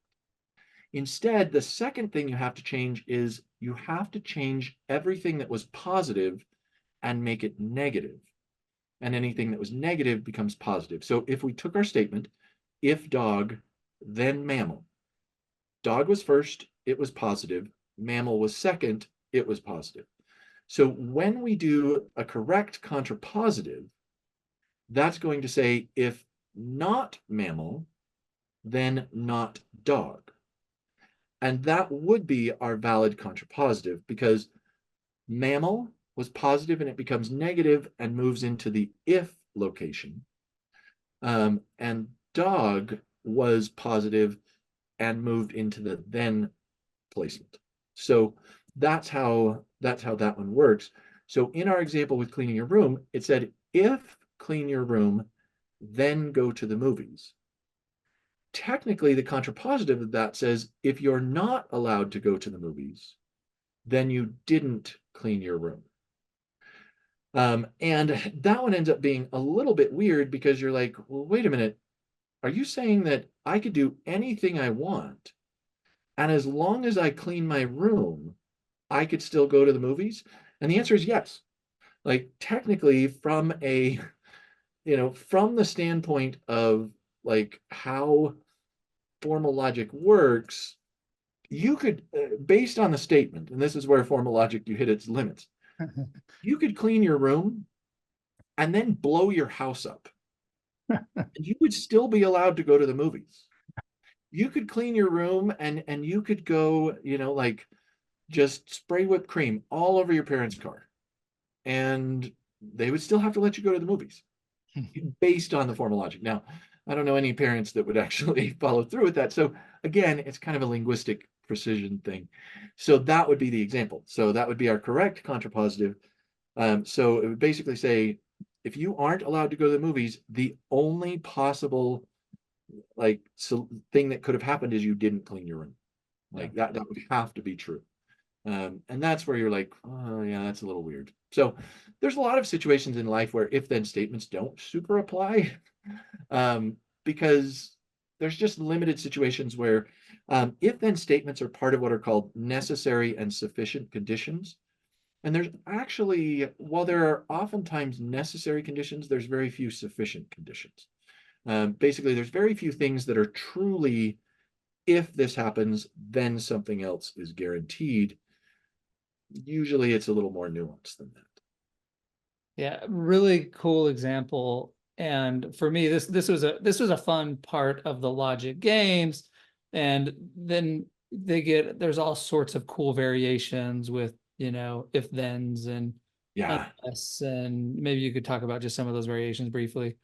Instead, the second thing you have to change is you have to change everything that was positive and make it negative. And anything that was negative becomes positive. So if we took our statement, if dog, then mammal. Dog was first, it was positive. Mammal was second, it was positive. So when we do a correct contrapositive, that's going to say if not mammal, then not dog. And that would be our valid contrapositive, because mammal was positive and it becomes negative and moves into the if location. And dog was positive and moved into the then placement. So that's how that one works. So in our example with cleaning your room, it said if clean your room, then go to the movies. Technically, the contrapositive of that says if you're not allowed to go to the movies, then you didn't clean your room. And that one ends up being a little bit weird, because you're like, well, wait a minute. Are you saying that I could do anything I want, and as long as I clean my room, I could still go to the movies? And the answer is yes. Like technically, from from the standpoint of like how formal logic works, you could, based on the statement, and this is where formal logic, you hit its limits, you could clean your room and then blow your house up. You would still be allowed to go to the movies. You could clean your room and you could go, like just spray whipped cream all over your parents' car, and they would still have to let you go to the movies based on the formal logic. Now, I don't know any parents that would actually follow through with that. So again, it's kind of a linguistic precision thing. So that would be the example. So that would be our correct contrapositive. So it would basically say, if you aren't allowed to go to the movies, the only possible thing that could have happened is you didn't clean your room. Like that would have to be true. And that's where you're like, oh yeah, that's a little weird. So there's a lot of situations in life where if-then statements don't super apply, because there's just limited situations where if-then statements are part of what are called necessary and sufficient conditions. And there's actually, while there are oftentimes necessary conditions, there's very few sufficient conditions. Basically, there's very few things that are truly, if this happens, then something else is guaranteed. Usually it's a little more nuanced than that. Yeah, really cool example. And for me, this was a fun part of the logic games. And then there's all sorts of cool variations with, if thens and Yeah. unless, and maybe you could talk about just some of those variations briefly.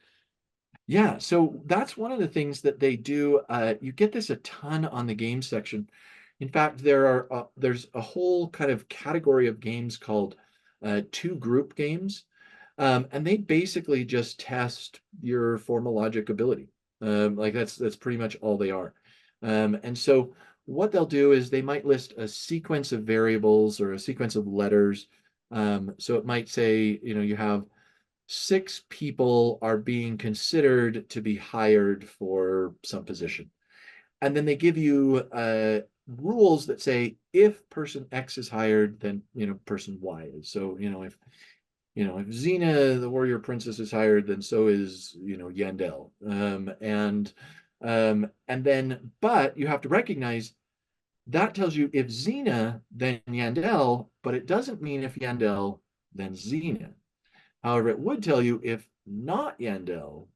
Yeah, so that's one of the things that they do. You get this a ton on the game section. In fact, there's a whole kind of category of games called two group games. And they basically just test your formal logic ability. Like that's pretty much all they are. And so what they'll do is they might list a sequence of variables or a sequence of letters. So it might say, you have 6 people are being considered to be hired for some position. And then they give you rules that say if person X is hired, then person Y is. So if Xena, the warrior princess, is hired, then so is Yandel. And then, but you have to recognize that tells you if Xena, then Yandel, but it doesn't mean if Yandel, then Xena. However, it would tell you if not Yandel,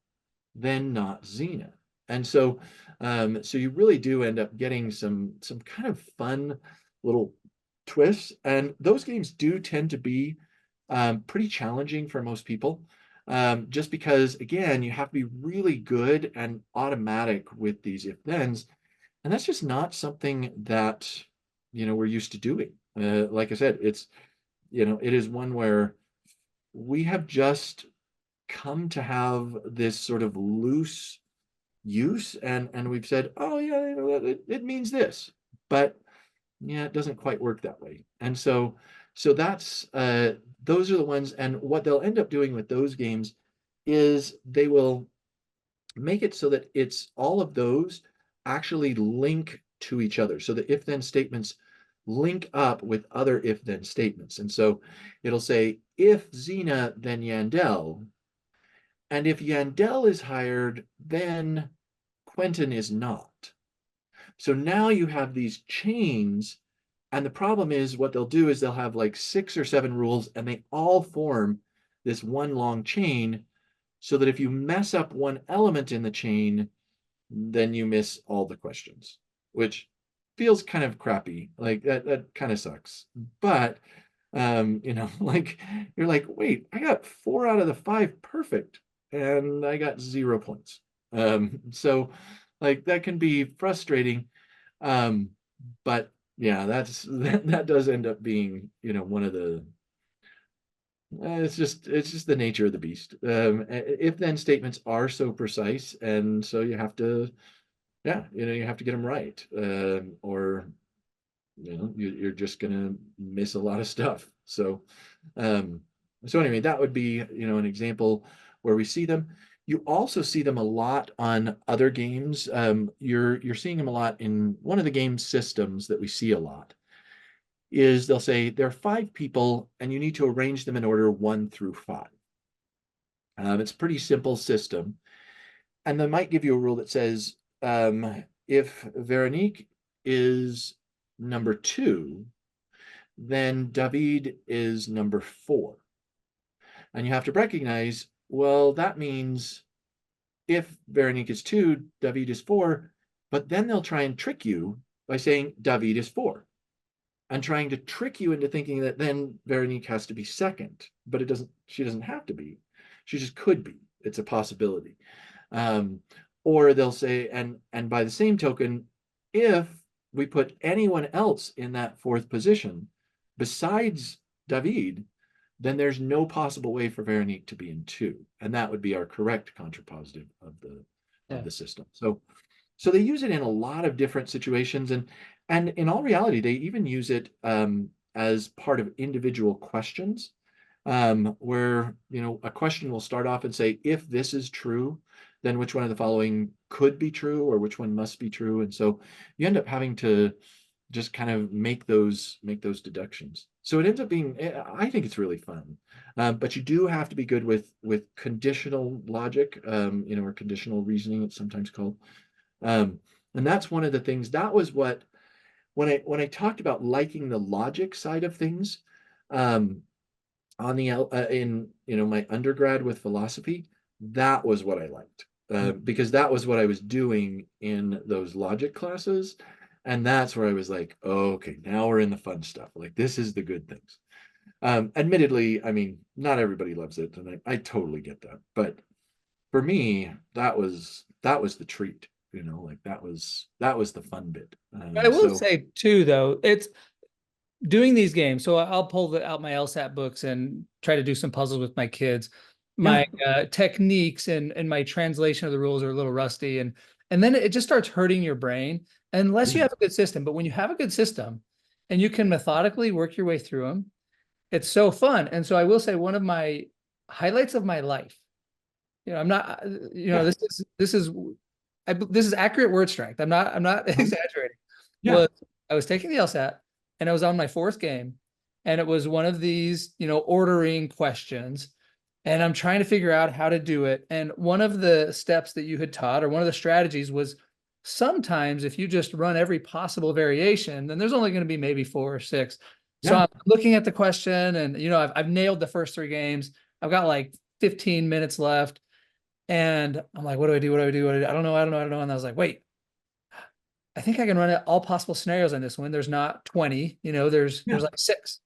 then not Xena. And so you really do end up getting some kind of fun little twists. And those games do tend to be pretty challenging for most people. Just because, again, you have to be really good and automatic with these if-thens. And that's just not something that, we're used to doing. Like I said, it is one where we have just come to have this sort of loose use, and we've said, oh yeah, it means this, but yeah, it doesn't quite work that way. And so that's those are the ones, and what they'll end up doing with those games is they will make it so that it's all of those actually link to each other. So the if then statements link up with other if then statements. And so it'll say, if Xena, then Yandel. And if Yandel is hired, then Quentin is not. So now you have these chains. And the problem is what they'll do is they'll have like 6 or 7 rules, and they all form this one long chain, so that if you mess up one element in the chain, then you miss all the questions, which feels kind of crappy. Like that kind of sucks. But like you're like, wait, I got 4 out of the 5 perfect, and I got 0 points. So like that can be frustrating. But yeah, that does end up being, one of the it's just the nature of the beast. If then statements are so precise, and so you have to, yeah, you have to get them right, or you're just gonna miss a lot of stuff. Um, so anyway, that would be an example where we see them. You also see them a lot on other games. You're seeing them a lot in one of the game systems that we see a lot is they'll say there are 5 people and you need to arrange them in order 1 through 5. It's a pretty simple system. And they might give you a rule that says, if Veronique is number 2, then David is number 4. And you have to recognize, well, that means if Veronique is 2, David is 4, but then they'll try and trick you by saying David is 4. And trying to trick you into thinking that then Veronique has to be second, but she doesn't have to be. She just could be. It's a possibility. Or they'll say, and by the same token, if we put anyone else in that 4th position besides David, then there's no possible way for Veronique to be in 2. And that would be our correct contrapositive of the system. So they use it in a lot of different situations, and in all reality, they even use it as part of individual questions, where a question will start off and say, if this is true, then which one of the following could be true, or which one must be true. And so you end up having to just kind of make those deductions. So it ends up being, I think it's really fun. But you do have to be good with conditional logic, or conditional reasoning, it's sometimes called. And that's one of the things, that was what, when I talked about liking the logic side of things, on the in my undergrad with philosophy, that was what I liked, because that was what I was doing in those logic classes, and that's where I was like, oh, okay, now we're in the fun stuff. Like this is the good things. Admittedly, I mean, not everybody loves it, and I totally get that, but for me, that was the treat. Like that was the fun bit. I will So say too, though, doing these games, so I'll pull out my LSAT books and try to do some puzzles with my kids. Yeah. My techniques and my translation of the rules are a little rusty, and then it just starts hurting your brain unless you Yeah. have a good system. But when you have a good system and you can methodically work your way through them, it's so fun. And so I will say one of my highlights of my life, I'm not, Yeah. this is accurate word strength. I'm not Uh-huh. exaggerating. Yeah. Was I was taking the LSAT and I was on my fourth game, and it was one of these, ordering questions, and I'm trying to figure out how to do it. And one of the steps that you had taught, or one of the strategies, was sometimes if you just run every possible variation, then there's only going to be maybe four or six. So Yeah. I'm looking at the question, and I've nailed the first three games. I've got like 15 minutes left. And I'm like, what do I do? What do I do? What do I do? I don't know. I don't know. I don't know. And I was like, wait, I think I can run all possible scenarios on this one. There's not 20, Yeah. there's like six.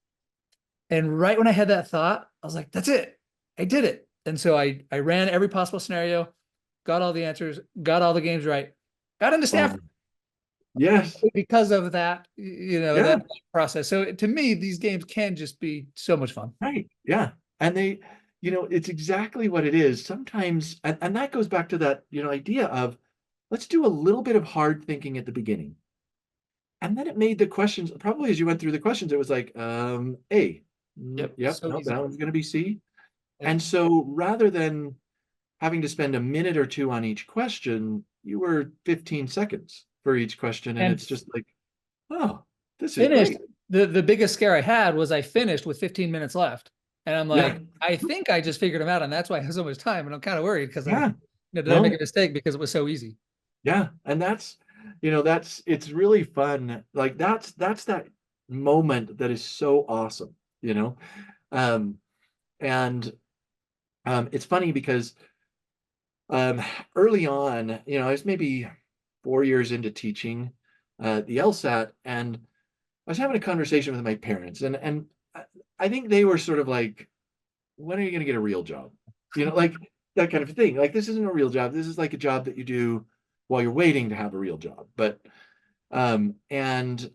And right when I had that thought, I was like, that's it. I did it. And so I ran every possible scenario, got all the answers, got all the games right, got into Wow. Stanford Yes. because of that, Yeah. that process. So to me, these games can just be so much fun. Right. Yeah. And they, it's exactly what it is. Sometimes, and that goes back to that, idea of let's do a little bit of hard thinking at the beginning. And then it made the questions, probably as you went through the questions, it was like, A. Yep. Yep, So no, easy. that one's going to be C. Yep. And so rather than having to spend a minute or two on each question, you were 15 seconds for each question. And And it's just like, oh, this is finished. great. The biggest scare I had was I finished with 15 minutes left. And I'm Yeah. like, I think I just figured them out. And that's why I have so much time. And I'm kind of worried because Yeah. did I make a No. mistake because it was so easy? Yeah. And it's really fun. Like that's that moment that is so awesome, you know? Um, and it's funny because um, early on, I was maybe 4 years into teaching the LSAT, and I was having a conversation with my parents, and I think they were sort of like, "When are you going to get a real job?" Like that kind of thing. Like this isn't a real job. This is like a job that you do while you're waiting to have a real job. But and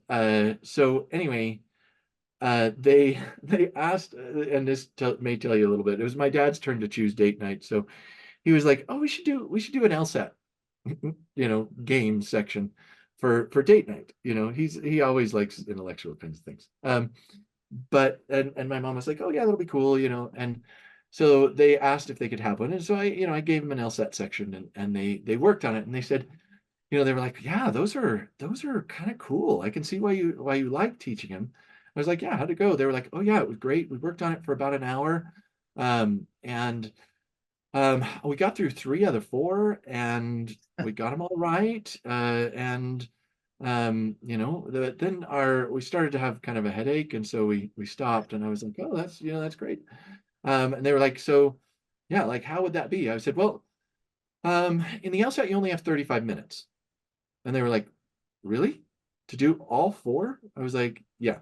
so anyway, they they asked, and this may tell you a little bit. It was my dad's turn to choose date night, so he was like, "Oh, we should do an LSAT, game section for date night." He always likes intellectual kinds of things. But and my mom was like, "Oh yeah, that'll be cool," and so they asked if they could have one, and so I gave them an LSAT section, and they worked on it, and they said, they were like, "Yeah, those are kind of cool. I can see why you like teaching them." I was like, "Yeah, how'd it go?" They were like, "Oh yeah, it was great. We worked on it for about an hour, and we got through three out of four, and we got them all right. And then we started to have kind of a headache, and so we stopped. And I was like, "Oh, that's great." And they were like, "So, yeah, like how would that be?" I said, "Well, in the LSAT you only have 35 minutes." And they were like, "Really? To do all four?" I was like, "Yeah."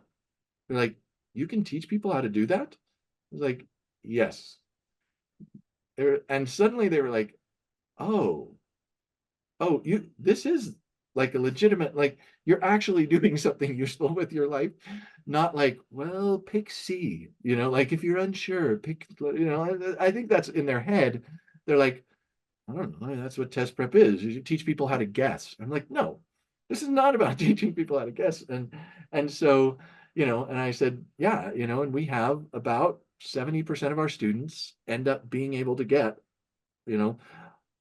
They're like, "You can teach people how to do that?" I was like, "Yes." And suddenly they were like, "Oh, this is like a legitimate, like you're actually doing something useful with your life, not like, well, pick C, like if you're unsure, pick, I think that's in their head. They're like, I don't know, that's what test prep is. You teach people how to guess. I'm like, no, this is not about teaching people how to guess. And so, and I said, yeah, and we have about 70% of our students end up being able to get, you know,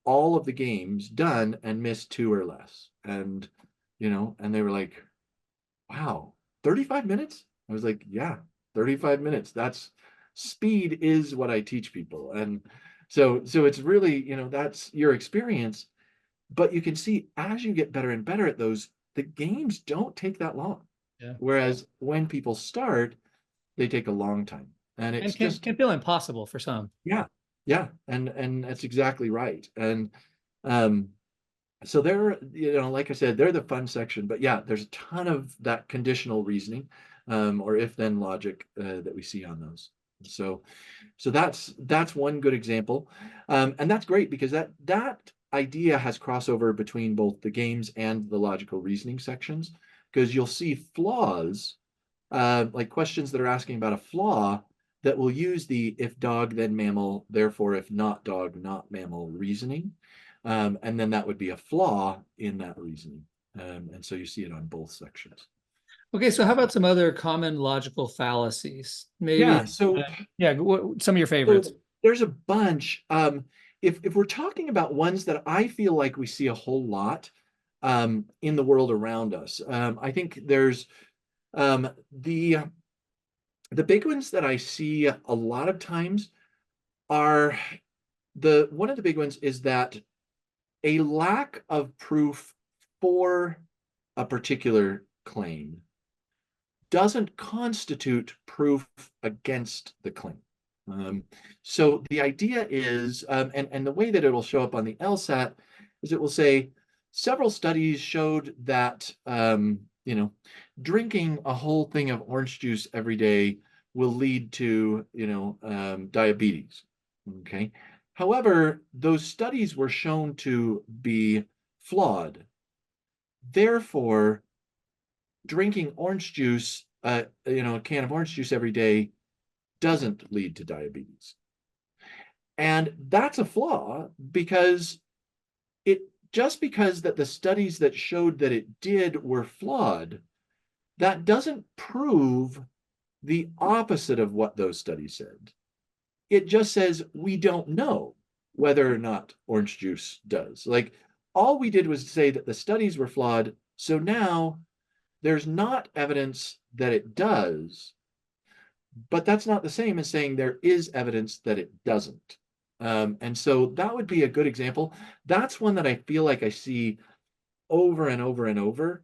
all of the games done and missed two or less. And they were like, wow, 35 minutes? I was like, yeah, 35 minutes. That's speed is what I teach people. And so it's really, that's your experience. But you can see as you get better and better at those, the games don't take that long. Yeah. Whereas when people start, they take a long time. And And it's can just, can feel impossible for some. yeah, yeah. And that's exactly right. And um so they're, like I said, they're the fun section, but yeah, there's a ton of that conditional reasoning, or if then logic, that we see on those. So, so that's one good example, and that's great because that idea has crossover between both the games and the logical reasoning sections, because you'll see flaws like questions that are asking about a flaw that will use the if dog then mammal, therefore if not dog not mammal reasoning. And then that would be a flaw in that reasoning. And so you see it on both sections. Okay, so how about some other common logical fallacies? Yeah, Maybe, so yeah, some of your so favorites. there's a bunch. If we're talking about ones that I feel like we see a whole lot in the world around us, I think there's um, the the big ones that I see a lot of times are the one of the big ones is that a lack of proof for a particular claim doesn't constitute proof against the claim. Um, so the idea is, and the way that it'll show up on the LSAT is it will say several studies showed that drinking a whole thing of orange juice every day will lead to diabetes. Okay. However, those studies were shown to be flawed. Therefore, drinking orange juice, a can of orange juice every day doesn't lead to diabetes. And that's a flaw because it just because that the studies that showed that it did were flawed, that doesn't prove the opposite of what those studies said. It just says we don't know whether or not orange juice does. Like all we did was say that the studies were flawed. So now there's not evidence that it does, but that's not the same as saying there is evidence that it doesn't. And so that would be a good example. That's one that I feel like I see over and over and over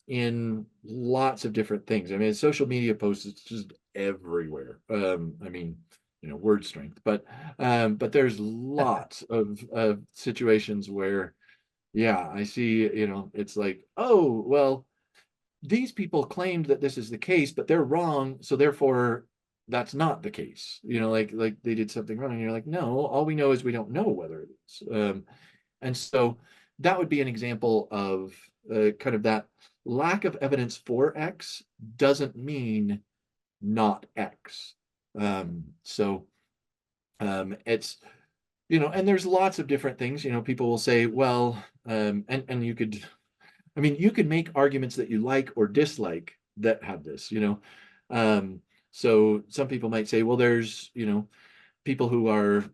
in lots of different things. I mean, social media posts, it's just everywhere. I mean, word strength, but there's lots of situations where, yeah, I see, it's like, oh, well, these people claimed that this is the case, but they're wrong, so therefore that's not the case. Like they did something wrong, and you're like, no, all we know is we don't know whether it is. And so that would be an example of kind of that lack of evidence for X doesn't mean not X. So it's and there's lots of different things. People will say, well, and you could I mean, you could make arguments that you like or dislike that have this. So some people might say, well, there's, people who are,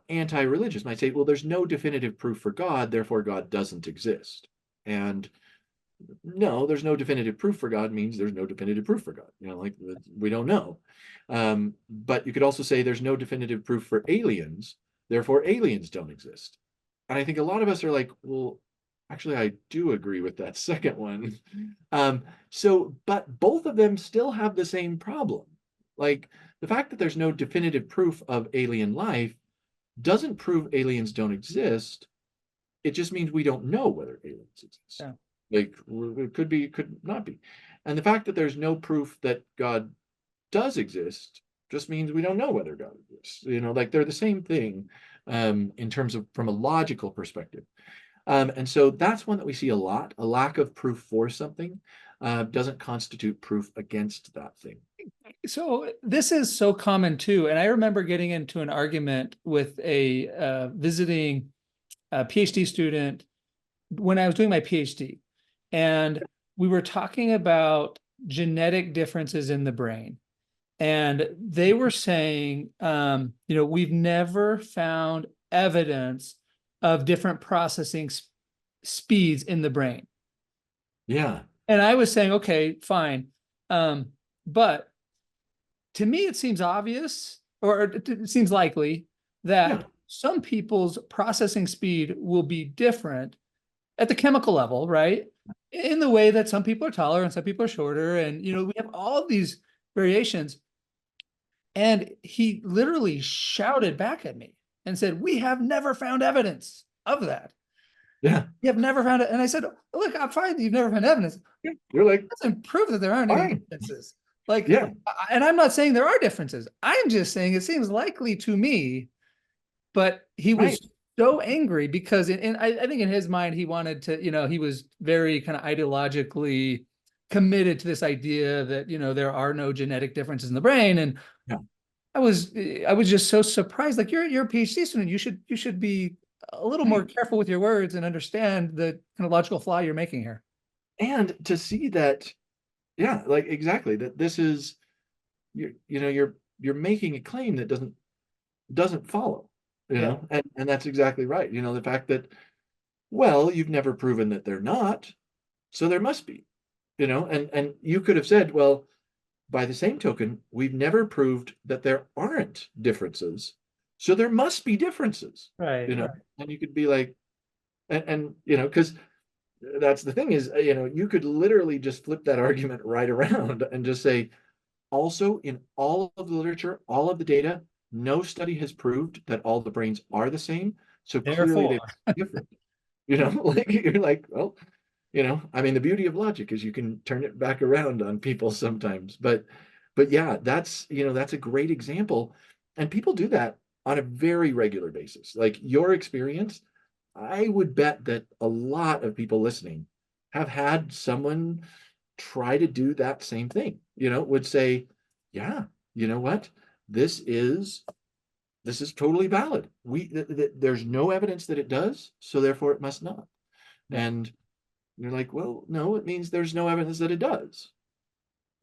anti-religious might say, well, there's no definitive proof for God, therefore God doesn't exist. And no, there's no definitive proof for God means there's no definitive proof for God. Like we don't know. But you could also say there's no definitive proof for aliens, therefore aliens don't exist. And I think a lot of us are like, well, actually, I do agree with that second one. But both of them still have the same problem. Like the fact that there's no definitive proof of alien life doesn't prove aliens don't exist. It just means we don't know whether aliens exist. Yeah. Like it could be, could not be. And the fact that there's no proof that God does exist just means we don't know whether God exists. Like they're the same thing in terms of from a logical perspective. And so that's one that we see a lot. A lack of proof for something doesn't constitute proof against that thing. So this is so common too. And I remember getting into an argument with a visiting PhD student when I was doing my PhD. And we were talking about genetic differences in the brain. And they were saying, we've never found evidence of different processing speeds in the brain. Yeah. And I was saying, okay, fine. But to me, it seems obvious, or it seems likely that Yeah. some people's processing speed will be different at the chemical level, right? In the way that some people are taller and some people are shorter. And, we have all these variations. And he literally shouted back at me and said, we have never found evidence of that. Yeah. You have never found it. And I said, look, I'm fine that you've never found evidence. Yeah. You're like, It doesn't prove that there aren't any fine. differences. Like, Yeah. and I'm not saying there are differences. I'm just saying it seems likely to me, but he Right. was so angry because I think in his mind, he wanted to, he was very kind of ideologically committed to this idea that, there are no genetic differences in the brain. And Yeah. I was just so surprised. Like, you're a PhD student. You should be a little more Right. careful with your words and understand the kind of logical flaw you're making here. And to see that, yeah, like exactly that this is you're making a claim that doesn't follow, Yeah. and that's exactly right. The fact that, well, you've never proven that they're not, so there must be, and you could have said, well, by the same token, we've never proved that there aren't differences, so there must be differences, Right. Right. and you could be like, and because that's the thing is, you could literally just flip that argument right around and just say, also, in all of the literature, all of the data, no study has proved that all the brains are the same. So clearly they're Therefore. different. Like you're like, well, I mean, the beauty of logic is you can turn it back around on people sometimes. But yeah, that's a great example. And people do that on a very regular basis. Like your experience, I would bet that a lot of people listening have had someone try to do that same thing, would say, yeah, you know what? This is this is totally valid. There's no evidence that it does, so therefore it must not. Yeah. And you're like, well, no, it means there's no evidence that it does.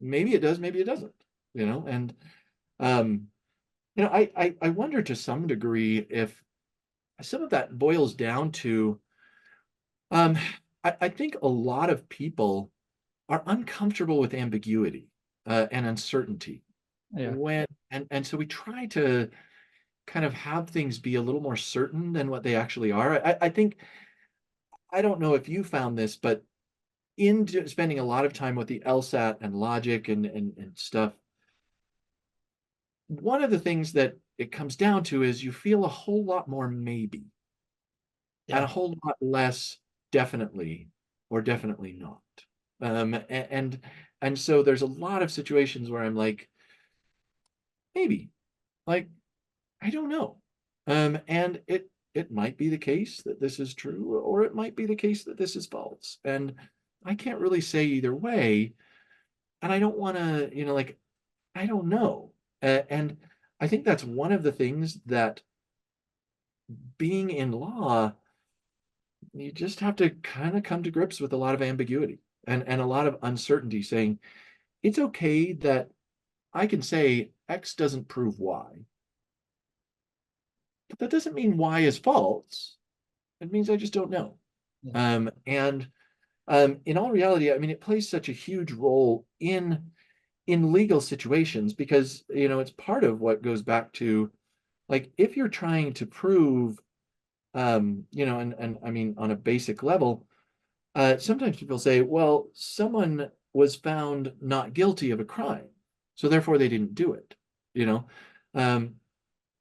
Maybe it does, maybe it doesn't, and um, I wonder to some degree if some of that boils down to um I think a lot of people are uncomfortable with ambiguity and uncertainty Yeah. and so we try to kind of have things be a little more certain than what they actually are. I think I don't know if you found this, but spending a lot of time with the LSAT and logic and stuff, one of the things that it comes down to is you feel a whole lot more maybe and Yeah. a whole lot less definitely or definitely not. And so there's a lot of situations where I'm like, maybe, like, I don't know. And it might be the case that this is true, or it might be the case that this is false. And I can't really say either way. And I don't want to, like, I don't know. And I think that's one of the things that being in law, you just have to kind of come to grips with a lot of ambiguity and a lot of uncertainty, saying it's okay that I can say X doesn't prove Y, but that doesn't mean Y is false. It means I just don't know. Yeah. And in all reality, I mean, it plays such a huge role in legal situations because it's part of what goes back to, like, if you're trying to prove, and I mean on a basic level, sometimes people say, well, someone was found not guilty of a crime, so therefore they didn't do it. You know, um,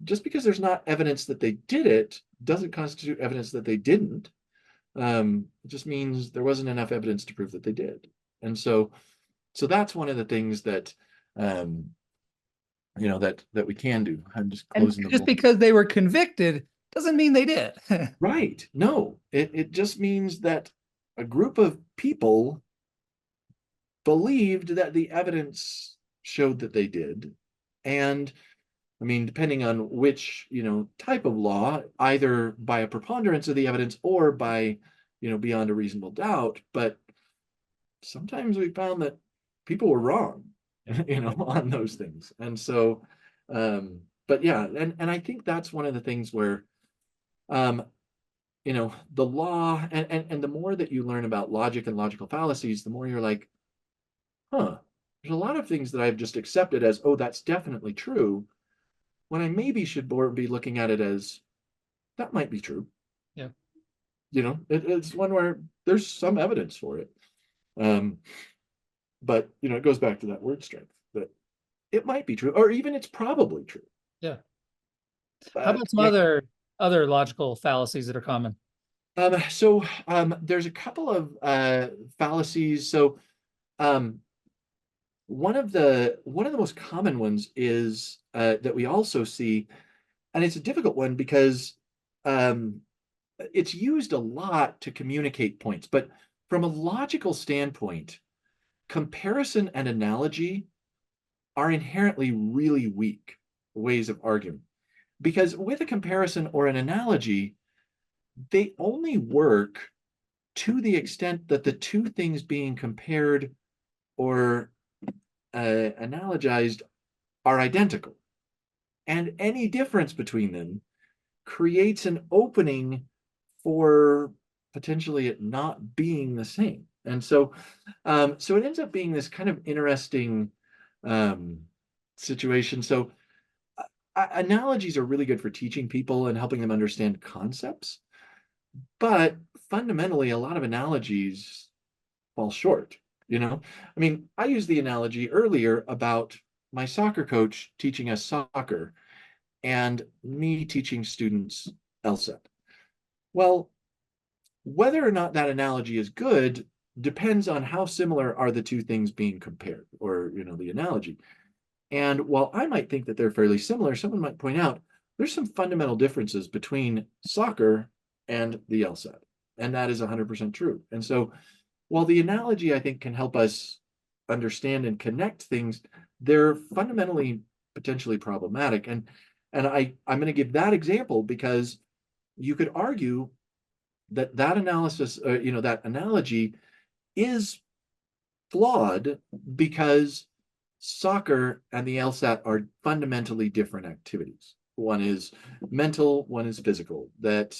just because there's not evidence that they did it doesn't constitute evidence that they didn't. It just means there wasn't enough evidence to prove that they did. And so that's one of the things that um, that we can do. I'm just And closing the just book. because they were convicted doesn't mean they did. Right. No, it just means that a group of people believed that the evidence showed that they did. And I mean, depending on which, type of law, either by a preponderance of the evidence or by, beyond a reasonable doubt. But sometimes we found that people were wrong, on those things. And so, but yeah, and I think that's one of the things where, um, the law and the more that you learn about logic and logical fallacies, the more you're like, huh, there's a lot of things that I've just accepted as, oh, that's definitely true, when I maybe should more be looking at it as that might be true. Yeah. It's one where there's some evidence for it. Um, but it goes back to that word strength that it might be true, or even it's probably true. Yeah. How But about some yeah, other logical fallacies that are common? there's a couple of fallacies. So um, one of the most common ones is that we also see, and it's a difficult one because um, it's used a lot to communicate points, but from a logical standpoint, comparison and analogy are inherently really weak ways of arguing, because with a comparison or an analogy, they only work to the extent that the two things being compared or analogized are identical. And any difference between them creates an opening for potentially it not being the same. And so it ends up being this kind of interesting um, situation. So analogies are really good for teaching people and helping them understand concepts, but fundamentally, a lot of analogies fall short. I mean, I used the analogy earlier about my soccer coach teaching us soccer and me teaching students LSAT. Well, whether or not that analogy is good depends on how similar are the two things being compared, or the analogy. And while I might think that they're fairly similar, someone might point out there's some fundamental differences between soccer and the LSAT. And that is 100% true. And so while the analogy, I think, can help us understand and connect things, they're fundamentally potentially problematic. And I'm going to give that example because you could argue that that analysis, that analogy is flawed because soccer and the LSAT are fundamentally different activities. One is mental, one is physical. That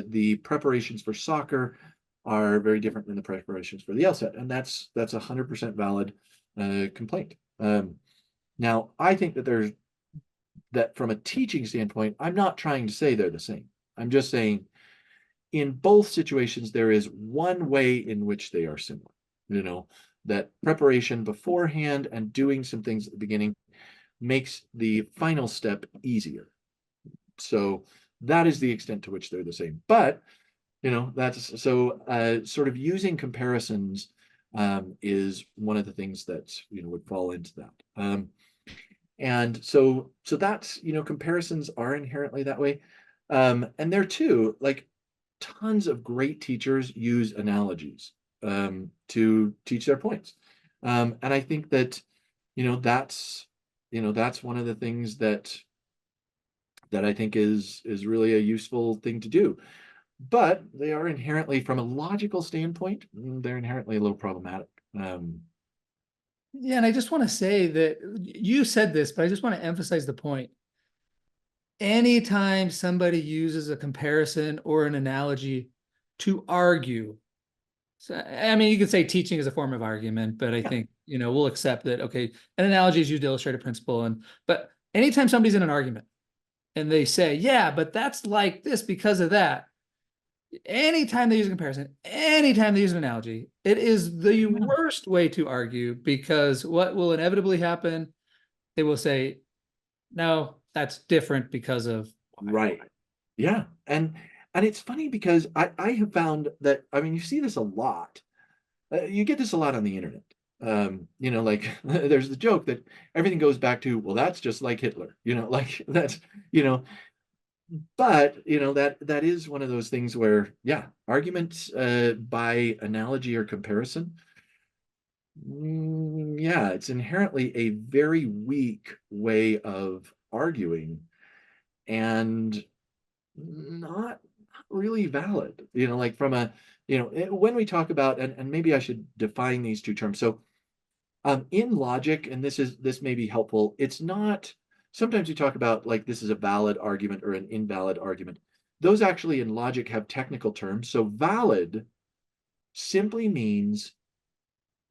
the preparations for soccer are very different than the preparations for the LSAT, and that's 100% valid complaint. Now, I think that from a teaching standpoint, I'm not trying to say they're the same. I'm just saying in both situations, there is one way in which they are similar. That preparation beforehand and doing some things at the beginning makes the final step easier. So that is the extent to which they're the same. But that's so sort of using comparisons is one of the things that would fall into that. And so that's comparisons are inherently that way. And there too, like tons of great teachers use analogies to teach their points. And I think that that's one of the things that I think is really a useful thing to do. But they are inherently, from a logical standpoint, they're inherently a little problematic. Yeah, and I just want to say that you said this, but I just want to emphasize the point. Anytime somebody uses a comparison or an analogy to argue, so, I mean, you could say teaching is a form of argument, but I think, we'll accept that, okay, an analogy is used to illustrate a principle. But anytime somebody's in an argument and they say, yeah, but that's like this because of that, anytime they use a comparison, anytime they use an analogy, it is the worst way to argue, because what will inevitably happen, they will say, no, that's different because of. Right. Yeah. And it's funny because I have found that, I mean, you see this a lot. You get this a lot on the internet. Like there's the joke that everything goes back to, well, that's just like Hitler, like that's, but that is one of those things where, yeah, arguments by analogy or comparison, yeah, it's inherently a very weak way of arguing and not really valid. Like from a, when we talk about, and maybe I should define these two terms. So in logic, and this may be helpful, it's not, sometimes we talk about like this is a valid argument or an invalid argument. Those actually in logic have technical terms. So valid simply means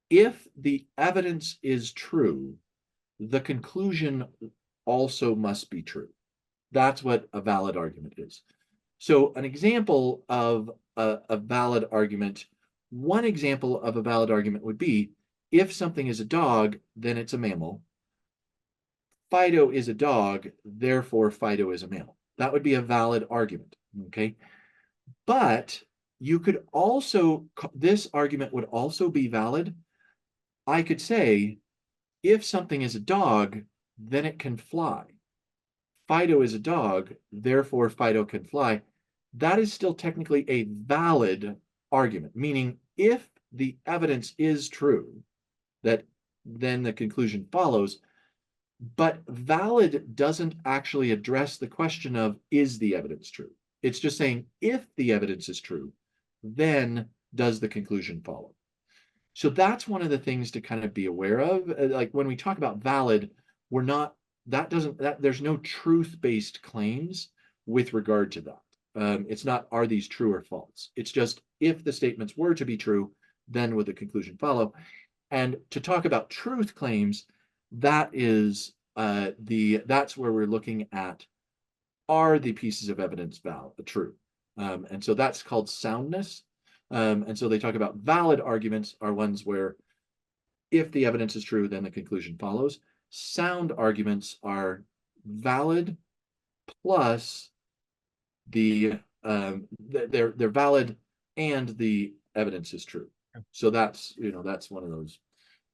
if the evidence is true, the conclusion also must be true. That's what a valid argument is. So an example of a valid argument, one example of a valid argument would be, if something is a dog, then it's a mammal. Fido is a dog, therefore Fido is a mammal. That would be a valid argument, okay? But you could also, this argument would also be valid. I could say, if something is a dog, then it can fly. Fido is a dog, therefore Fido can fly. That is still technically a valid argument, meaning if the evidence is true, that then the conclusion follows. But valid doesn't actually address the question of, is the evidence true? It's just saying, if the evidence is true, then does the conclusion follow? So that's one of the things to kind of be aware of. Like when we talk about valid, we're not, that doesn't, that there's no truth-based claims with regard to that. It's not, are these true or false? It's just, if the statements were to be true, then would the conclusion follow? And to talk about truth claims, that is that's where we're looking at, are the pieces of evidence valid, true? And so that's called soundness. And so they talk about valid arguments are ones where, if the evidence is true, then the conclusion follows. Sound arguments are valid plus they're valid and the evidence is true. So that's, that's one of those.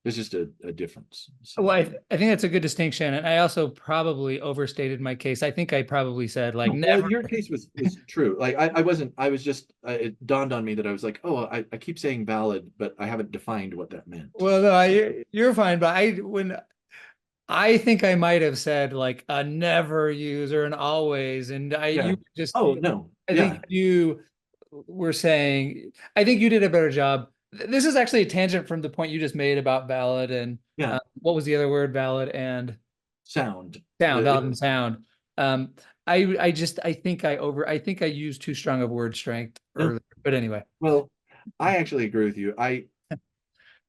It's just a difference. So. Well, I think that's a good distinction. And I also probably overstated my case. I think I probably said like No, never. well, your case was true. Like I wasn't, I was just, it dawned on me that I was like, oh, I keep saying valid, but I haven't defined what that meant. Well, no, you're fine. But when I think I might have said like a never use or an always, and Yeah. you just, Oh, no. I Yeah. think you were saying, I think you did a better job. This is actually a tangent from the point you just made about valid and Yeah. what was the other word? Valid and Sound. valid and sound. Um, I think I used too strong of word strength No. earlier, but anyway. Well, I actually agree with you. I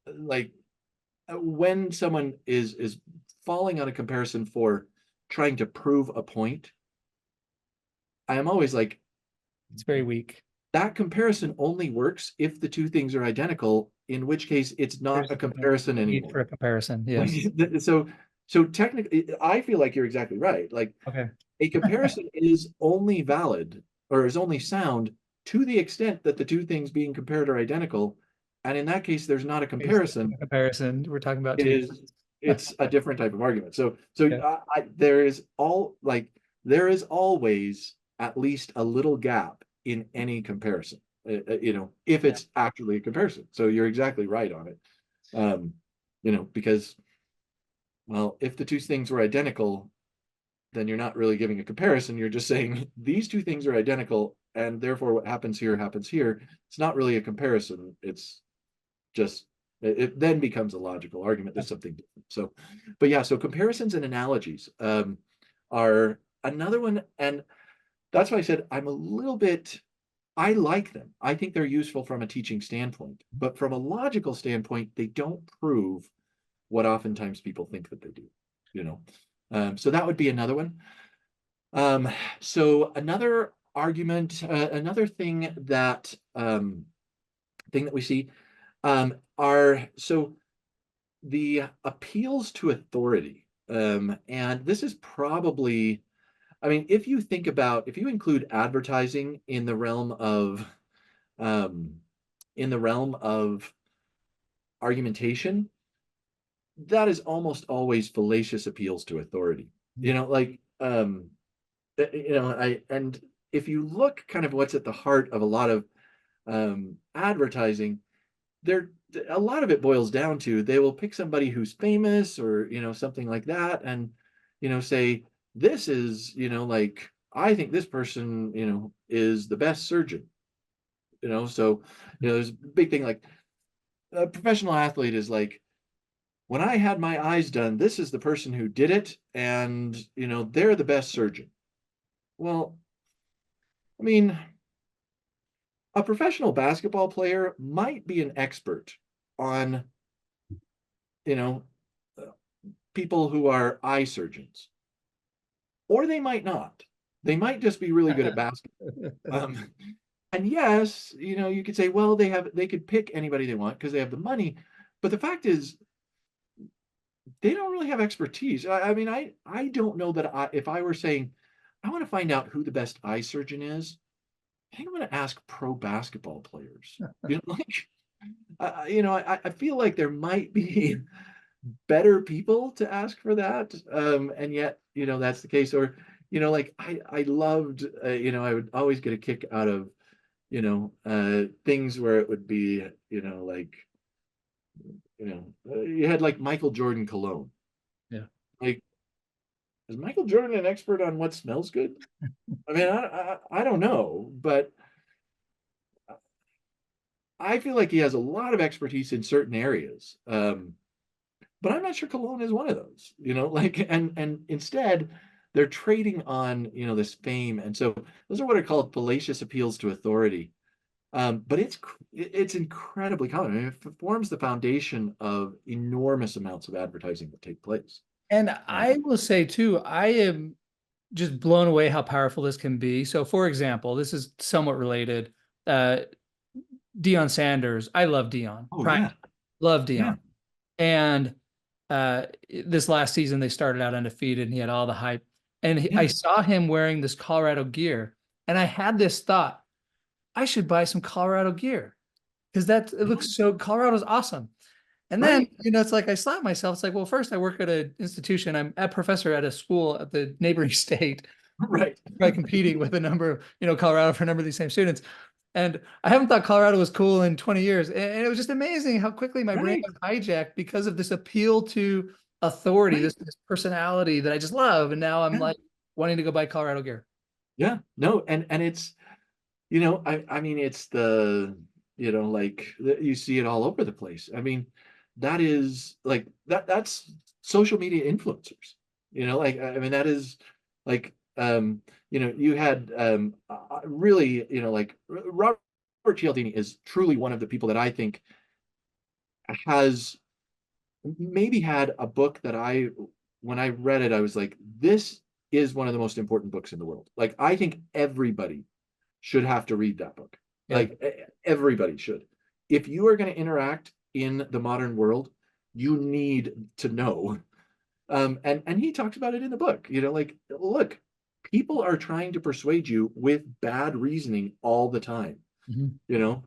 like when someone is falling on a comparison for trying to prove a point, I am always like, It's very weak. that comparison only works if the two things are identical, in which case it's not There's a no comparison need for anymore. a comparison. Like, Yes. so technically, I feel like you're exactly right. Like Okay. a comparison is only valid or is only sound to the extent that the two things being compared are identical. And in that case, there's not a comparison. Comparison. We're talking about It two. is, it's a different type of argument. So Yeah. there is always at least a little gap in any comparison, if Yeah. it's actually a comparison. So you're exactly right on it. Because, well, if the two things were identical, then you're not really giving a comparison. You're just saying these two things are identical, and therefore what happens here happens here. It's not really a comparison. It's just, it then becomes a logical argument. There's something different. So, but yeah, so comparisons and analogies are another one. And that's why I said I like them. I think they're useful from a teaching standpoint, but from a logical standpoint, they don't prove what oftentimes people think that they do, you know. So that would be another one. So another argument, another thing that we see are the appeals to authority. And this is probably, I mean, if you include advertising in the realm of argumentation, that is almost always fallacious appeals to authority. Like and if you look kind of what's at the heart of a lot of advertising, there a lot of it boils down to, they will pick somebody who's famous or something like that, and say, this is like, I think this person is the best surgeon. So there's a big thing, like a professional athlete is like, when I had my eyes done, this is the person who did it, and they're the best surgeon. Well, I mean, a professional basketball player might be an expert on you know people who are eye surgeons, or they might not. They might just be really good at basketball. And yes, you could say, well, they could pick anybody they want because they have the money, but the fact is, they don't really have expertise. I mean, I don't know that if I were saying, I want to find out who the best eye surgeon is, I think I'm going to ask pro basketball players. Like, I feel like there might be better people to ask for that, and yet that's the case. Or like I loved, I would always get a kick out of things where it would be like You had like Michael Jordan cologne. Yeah. Like, is Michael Jordan an expert on what smells good? I mean, I don't know, but I feel like he has a lot of expertise in certain areas. But I'm not sure cologne is one of those, like, and instead they're trading on, this fame. And so those are what are called fallacious appeals to authority. But it's incredibly common. I mean, it forms the foundation of enormous amounts of advertising that take place. And Uh, I will say too, I am just blown away how powerful this can be. So, for example, this is somewhat related. Uh, Deion Sanders, I love Deion. oh Prime, yeah, love yeah, Deion. And this last season, they started out undefeated, and he had all the hype. And I yeah. saw him wearing this Colorado gear, and I had this thought: I should buy some Colorado gear because it looks so. Colorado's awesome. And then, Right, it's like I slapped myself. It's like, well, first I work at an institution. I'm a professor at a school at the neighboring state, right, probably competing with a number of, Colorado for a number of these same students. And I haven't thought Colorado was cool in 20 years. And it was just amazing how quickly my brain right, was hijacked because of this appeal to authority, right. this personality that I just love. And now I'm Yeah, like wanting to go buy Colorado gear. yeah. No, and it's, I mean, it's like you see it all over the place. I mean, that is like that's social media influencers. Like, I mean, that is like, you had really, like Robert Cialdini is truly one of the people that I think has maybe had a book that when I read it, I was like, this is one of the most important books in the world. Like, I think everybody should have to read that book. Yeah. Like, everybody should. If you are going to interact in the modern world, you need to know. And he talks about it in the book. Like, look, people are trying to persuade you with bad reasoning all the time. Mhm. You know,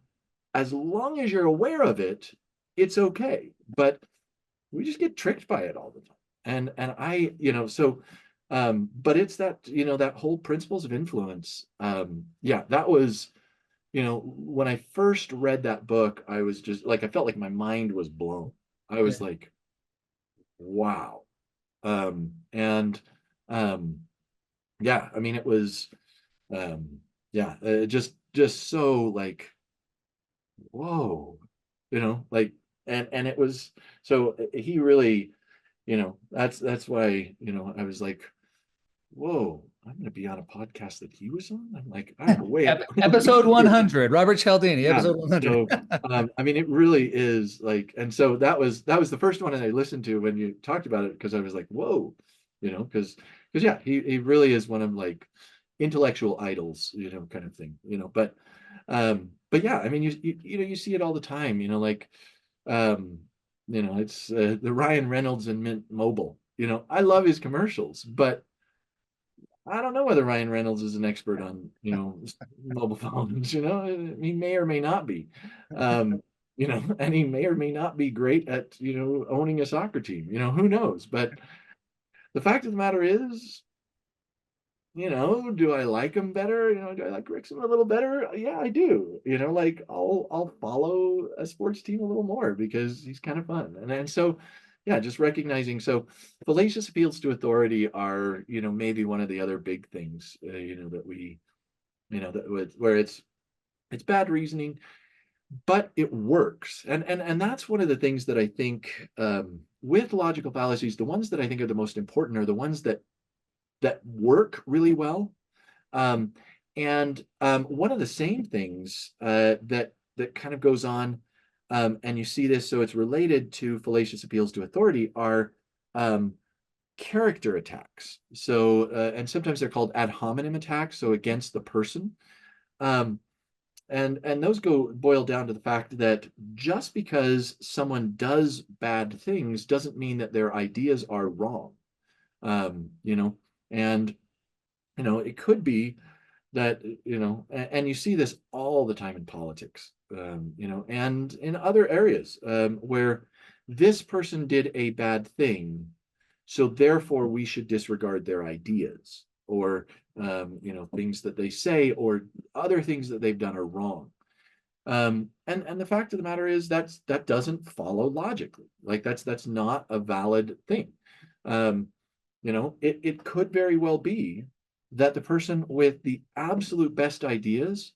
as long as you're aware of it, it's okay. But we just get tricked by it all the time. And I, so but it's that, that whole principles of influence. Yeah, that was, when I first read that book, I was just like, I felt like my mind was blown. I Yeah. was like, wow. And yeah, I mean, it was yeah, just so like, whoa, like, and it was so he really, that's why, I was like, whoa, I'm gonna be on a podcast that he was on. I'm like, I'm way up. Episode 100, Robert Cialdini, Yeah. episode 100. So, I mean, it really is like, and so that was the first one that I listened to when you talked about it, because I was like, whoa, because yeah, he really is one of like intellectual idols, kind of thing, but yeah, I mean, you see it all the time, like, um, it's the Ryan Reynolds and Mint Mobile. I love his commercials, but I don't know whether Ryan Reynolds is an expert on, mobile phones, he may or may not be. And he may or may not be great at, owning a soccer team, who knows? But the fact of the matter is, do I like him better? Do I like Rickson a little better? Yeah, I do. Like, I'll follow a sports team a little more because he's kind of fun. And so yeah, just recognizing, so fallacious appeals to authority are, maybe one of the other big things, that we, where it's bad reasoning, but it works. And that's one of the things that I think, with logical fallacies, the ones that I think are the most important are the ones that work really well. Um, and one of the same things that kind of goes on, and you see this, so it's related to fallacious appeals to authority, are character attacks. So, and sometimes they're called ad hominem attacks, so against the person. Um, and those boil down to the fact that just because someone does bad things doesn't mean that their ideas are wrong. And it could be that, and you see this all the time in politics, and in other areas, where this person did a bad thing, so therefore we should disregard their ideas, or things that they say, or other things that they've done are wrong. And the fact of the matter is that doesn't follow logically. Like that's not a valid thing. Um, it could very well be that the person with the absolute best ideas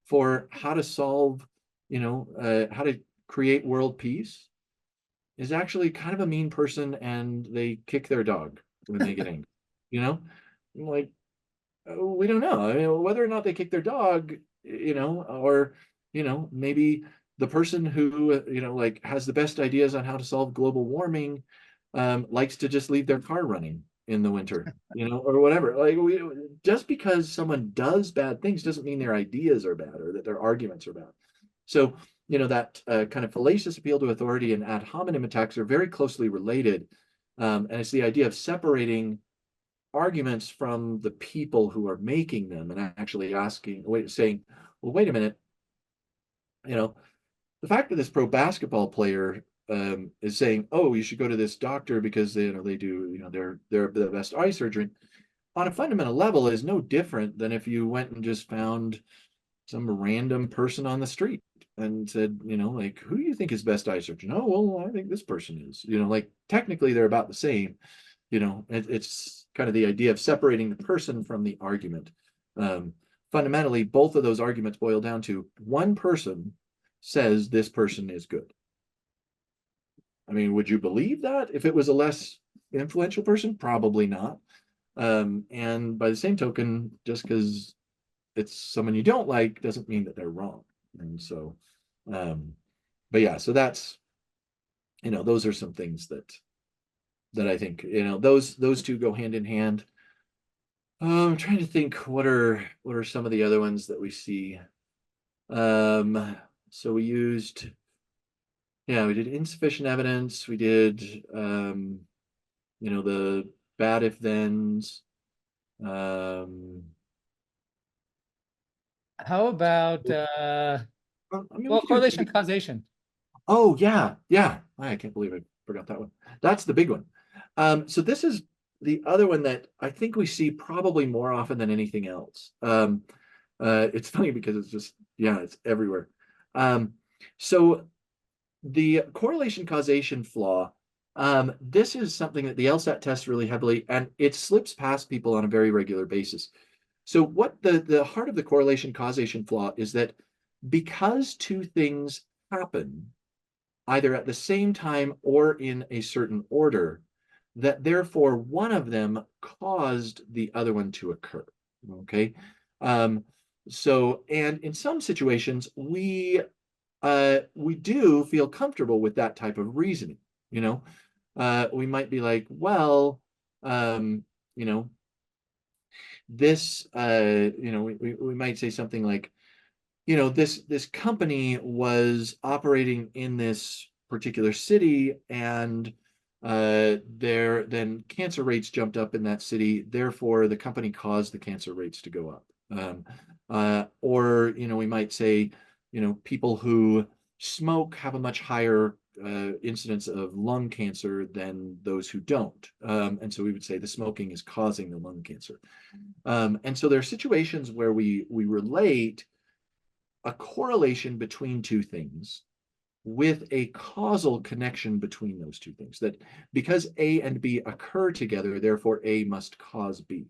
for how to solve, how to create world peace is actually kind of a mean person, and they kick their dog when they get angry. You know, like, we don't know. I mean, whether or not they kick their dog, or maybe the person who like has the best ideas on how to solve global warming likes to just leave their car running in the winter, or whatever. Like, just because someone does bad things doesn't mean their ideas are bad or that their arguments are bad. So, that kind of fallacious appeal to authority and ad hominem attacks are very closely related. And it's the idea of separating arguments from the people who are making them and actually saying, well, wait a minute, you know, the fact that this pro basketball player is saying, oh, you should go to this doctor because they do, they're the best eye surgeon, on a fundamental level is no different than if you went and just found some random person on the street and said, like, who do you think is best eye surgeon? Oh, well, I think this person is, like, technically they're about the same. It's kind of the idea of separating the person from the argument. Fundamentally, both of those arguments boil down to one person says this person is good. I mean, would you believe that if it was a less influential person? Probably not. And by the same token, just because it's someone you don't like doesn't mean that they're wrong. And so, but yeah, so that's, those are some things that I think, those two go hand in hand. I'm trying to think what are some of the other ones that we see. So we did insufficient evidence. We did, the bad if thens. How about I mean, we well, could do. correlation causation? Oh yeah, yeah. I can't believe I forgot that one. That's the big one. So this is the other one that I think we see probably more often than anything else. It's funny because it's just, yeah, it's everywhere. So the correlation causation flaw, this is something that the LSAT tests really heavily, and it slips past people on a very regular basis. So what the heart of the correlation causation flaw is that because two things happen either at the same time or in a certain order, that therefore one of them caused the other one to occur. Okay. And in some situations, we do feel comfortable with that type of reasoning. We might be like, well, this, we might say something like, this company was operating in this particular city, and there then cancer rates jumped up in that city. Therefore, the company caused the cancer rates to go up. Or we might say, people who smoke have a much higher incidence of lung cancer than those who don't. And so we would say the smoking is causing the lung cancer. And so there are situations where we relate a correlation between two things with a causal connection between those two things, that because A and B occur together, therefore A must cause B.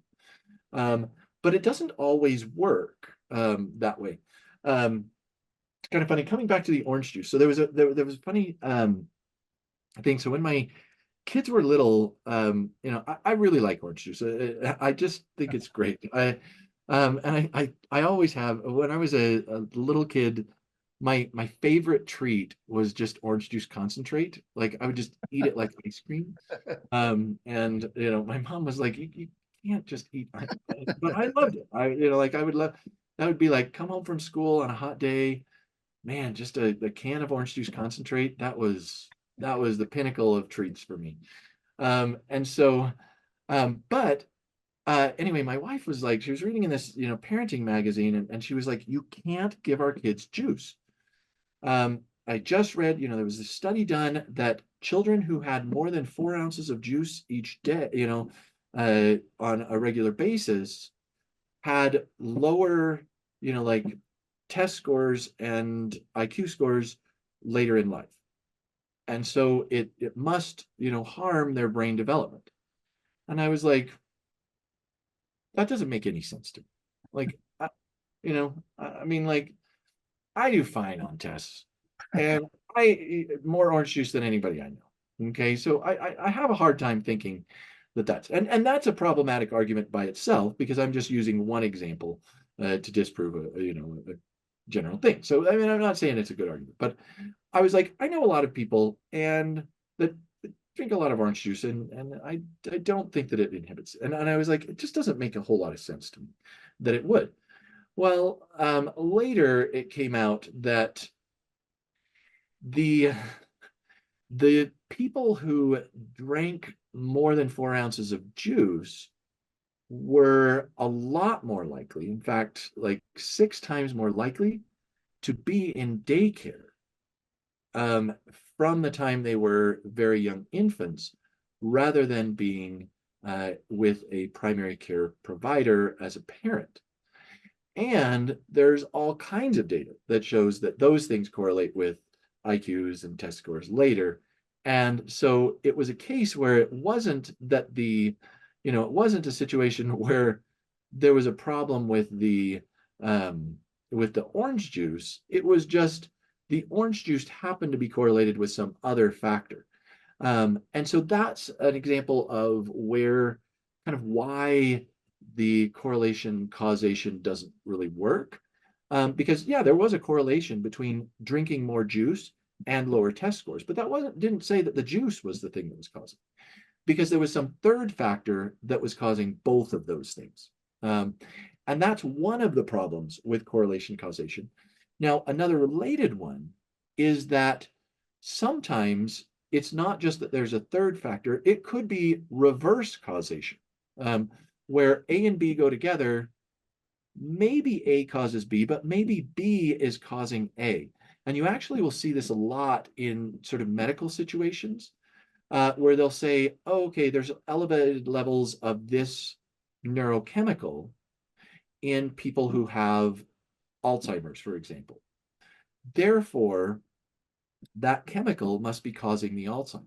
But it doesn't always work that way. It's kind of funny, coming back to the orange juice. So there was a funny thing. So when my kids were little, I really like orange juice. I just think it's great. I always have. When I was a little kid, my favorite treat was just orange juice concentrate. Like, I would just eat it like ice cream. And my mom was like, you can't just eat. But I loved it. Like, I would love. That would be like, come home from school on a hot day, man, just a can of orange juice concentrate. That was the pinnacle of treats for me. And so, but anyway, my wife was like, she was reading in this, parenting magazine, and she was like, you can't give our kids juice. I just read, there was a study done that children who had more than 4 ounces of juice each day, on a regular basis, had lower, like test scores and IQ scores later in life. And so it must, harm their brain development. And I was like, that doesn't make any sense to me. Like, I mean, like, I do fine on tests, and I eat more orange juice than anybody I know. Okay, so I have a hard time thinking that and that's a problematic argument by itself, because I'm just using one example to disprove a general thing. So I mean, I'm not saying it's a good argument, but I was like, I know a lot of people and that drink a lot of orange juice, and I don't think that it inhibits. And I was like, it just doesn't make a whole lot of sense to me that it would. Well, later it came out that the the people who drank more than 4 ounces of juice were a lot more likely, in fact, like 6 times more likely to be in daycare um, from the time they were very young infants, rather than being with a primary care provider as a parent. And there's all kinds of data that shows that those things correlate with IQs and test scores later. And so it was a case where it wasn't that it wasn't a situation where there was a problem with the orange juice. It was just the orange juice happened to be correlated with some other factor. And so that's an example of where kind of why the correlation causation doesn't really work. Because yeah, there was a correlation between drinking more juice and lower test scores, but that didn't say that the juice was the thing that was causing, because there was some third factor that was causing both of those things. And that's one of the problems with correlation causation. Now, another related one is that sometimes it's not just that there's a third factor, it could be reverse causation, where A and B go together. Maybe A causes B, but maybe B is causing A. And you actually will see this a lot in sort of medical situations, where they'll say, oh, okay, there's elevated levels of this neurochemical in people who have Alzheimer's, for example. Therefore, that chemical must be causing the Alzheimer's.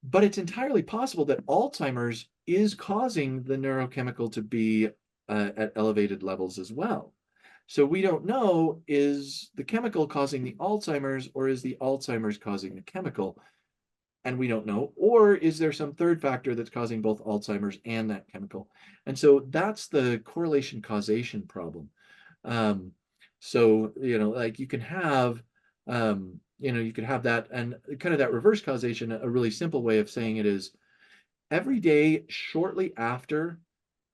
But it's entirely possible that Alzheimer's is causing the neurochemical to be at elevated levels as well. So we don't know, is the chemical causing the Alzheimer's, or is the Alzheimer's causing the chemical? And we don't know. Or is there some third factor that's causing both Alzheimer's and that chemical? And so that's the correlation causation problem. So, like you can have, you could have that, and kind of that reverse causation. A really simple way of saying it is, every day shortly after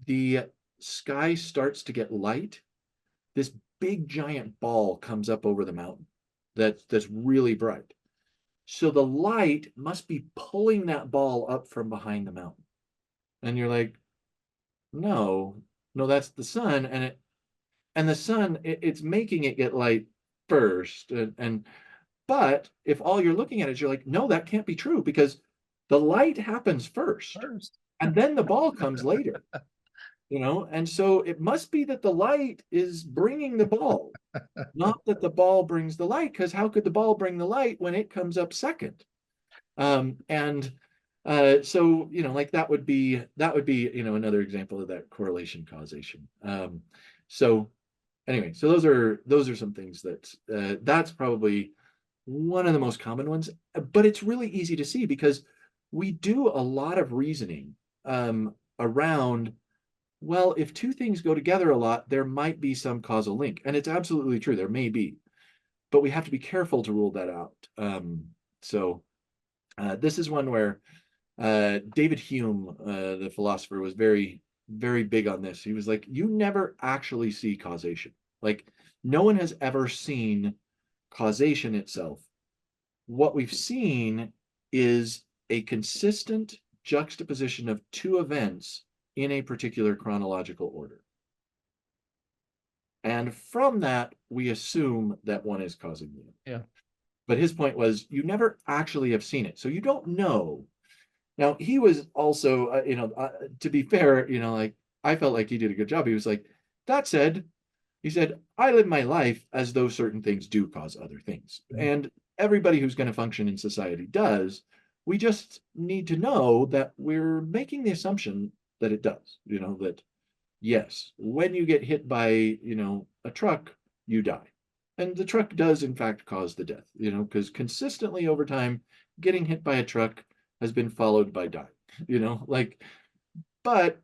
the sky starts to get light, this big giant ball comes up over the mountain that's really bright. So the light must be pulling that ball up from behind the mountain. And you're like, no, that's the sun. And the sun, it's making it get light first. But if all you're looking at is, you're like, no, that can't be true, because the light happens first and then the ball comes later, and so it must be that the light is bringing the ball, not that the ball brings the light, because how could the ball bring the light when it comes up second? And so, like that would be, another example of that correlation causation. So anyway, so those are some things that that's probably one of the most common ones, but it's really easy to see because we do a lot of reasoning around, well, if two things go together a lot, there might be some causal link. And it's absolutely true, there may be, but we have to be careful to rule that out. So this is one where David Hume, the philosopher, was very, very big on this. He was like, you never actually see causation. Like, no one has ever seen causation itself. What we've seen is a consistent juxtaposition of two events in a particular chronological order. And from that, we assume that one is causing the other. Yeah. But his point was, you never actually have seen it. So you don't know. Now, he was also, to be fair, like, I felt like he did a good job. He was like, that said, He said, I live my life as though certain things do cause other things. Mhm. And everybody who's going to function in society does. We just need to know that we're making the assumption that it does, that yes, when you get hit by, a truck, you die. And the truck does, in fact, cause the death, because consistently over time, getting hit by a truck has been followed by dying, like, but,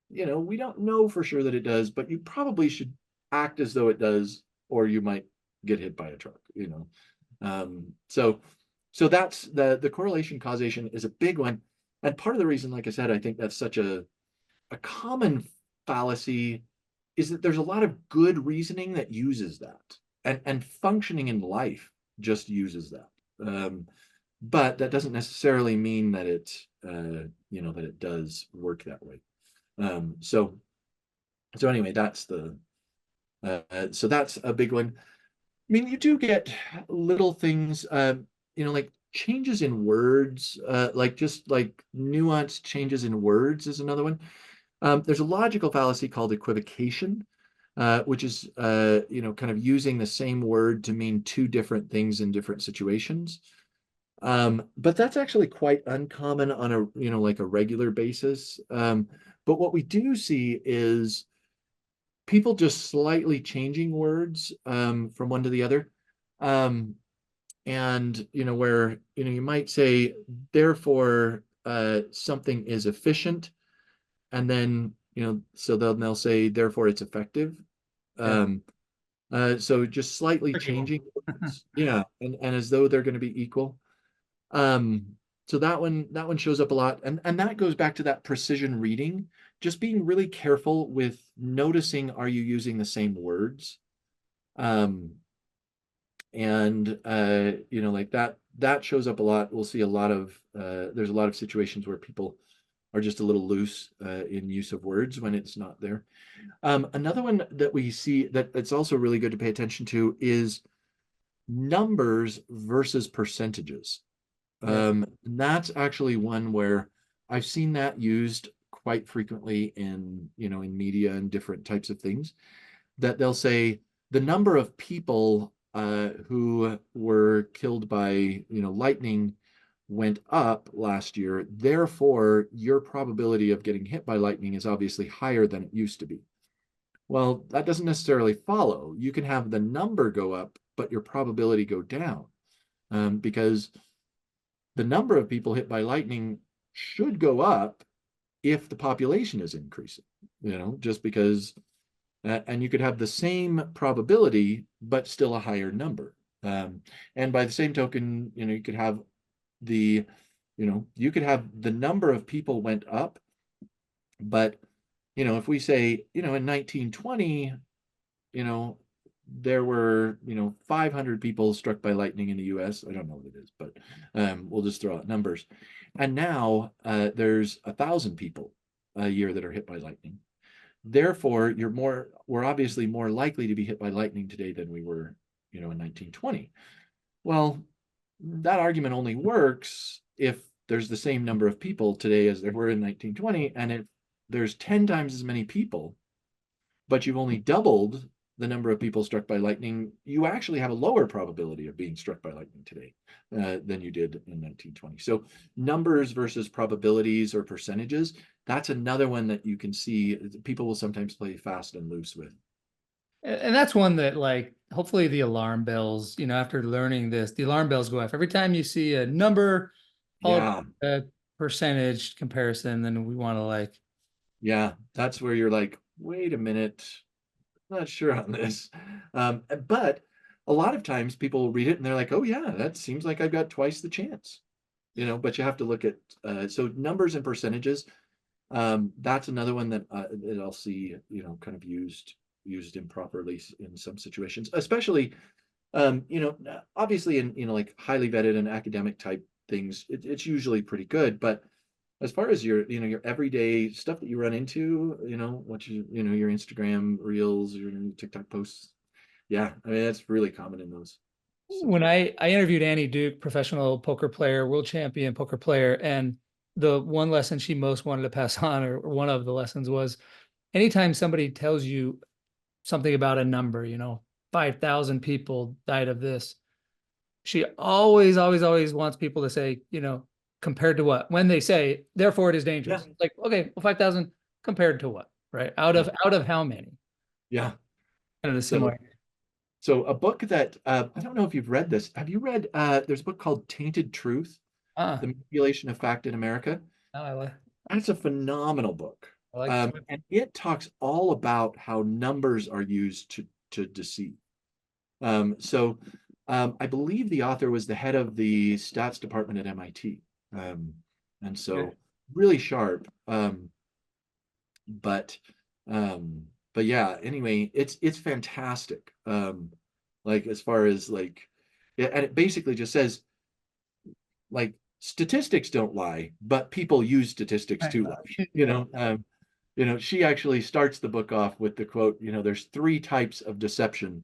we don't know for sure that it does, but you probably should act as though it does, or you might get hit by a truck. So that's the correlation causation is a big one. And part of the reason, like I said, I think that's such a common fallacy is that there's a lot of good reasoning that uses that, and functioning in life just uses that. But that doesn't necessarily mean that that it does work that way. So anyway, that's a big one. I mean, you do get little things, like changes in words, like just like nuanced changes in words is another one. There's a logical fallacy called equivocation, which is, kind of using the same word to mean two different things in different situations. But that's actually quite uncommon on like a regular basis. But what we do see is people just slightly changing words from one to the other. Um, and, where, you might say, therefore, something is efficient, and then so they'll say therefore it's effective. Yeah. um so just slightly Tricky one. changing words, yeah, and as though they're going to be equal. um so that one shows up a lot, and that goes back to that precision reading, just being really careful with noticing, are you using the same words? um and like that shows up a lot. We'll see a lot of there's a lot of situations where people are just a little loose in use of words when it's not there. Another one that we see that it's also really good to pay attention to is numbers versus percentages. Yeah. And that's actually one where I've seen that used quite frequently in media and different types of things, that they'll say the number of people who were killed by lightning went up last year. Therefore, your probability of getting hit by lightning is obviously higher than it used to be. Well, that doesn't necessarily follow. You can have the number go up, but your probability go down, because the number of people hit by lightning should go up if the population is increasing, just because, and you could have the same probability, but still a higher number. And by the same token, you could have the, you could have the number of people went up, but, if we say, in 1920, you know, there were, 500 people struck by lightning in the US. I don't know what it is, but we'll just throw out numbers. And now there's 1,000 people a year that are hit by lightning. Therefore, we're obviously more likely to be hit by lightning today than we were, in 1920. Well, that argument only works if there's the same number of people today as there were in 1920. And if there's 10 times as many people, but you've only doubled the number of people struck by lightning, you actually have a lower probability of being struck by lightning today than you did in 1920. So numbers versus probabilities or percentages, that's another one that you can see people will sometimes play fast and loose with. And that's one that, like, hopefully the alarm bells, after learning this, the alarm bells go off every time you see a number followed Yeah, by a percentage comparison. Then we want to, like, yeah, that's where you're like, wait a minute, not sure on this. But a lot of times people read it and they're like, oh yeah, that seems like I've got twice the chance. But you have to look at so numbers and percentages. That's another one that I'll see, kind of used improperly in some situations, especially obviously in like highly vetted and academic type things, it's usually pretty good. But as far as your everyday stuff that you run into, your Instagram reels, your TikTok posts, yeah, I mean that's really common in those when situations. I interviewed Annie Duke, professional poker player, world champion poker player, and the one lesson she most wanted to pass on, or one of the lessons, was anytime somebody tells you something about a number, 5,000 people died of this. She always, always, always wants people to say, compared to what? When they say, therefore it is dangerous. Yeah. Like, okay, well, 5,000 compared to what? Right? Out of how many? Yeah. Kind of the So similar. so a book that I don't know if you've read this. Have you read there's a book called Tainted Truth, Ah, The Manipulation of Fact in America? no, That's a phenomenal book. I like this. And it talks all about how numbers are used to deceive. So I believe the author was the head of the stats department at MIT. And Okay. so really sharp. But um, but yeah, anyway, it's fantastic. Like as far as like yeah, and it basically just says like statistics don't lie, but people use statistics Right. to lie. She actually starts the book off with the quote, there's three types of deception: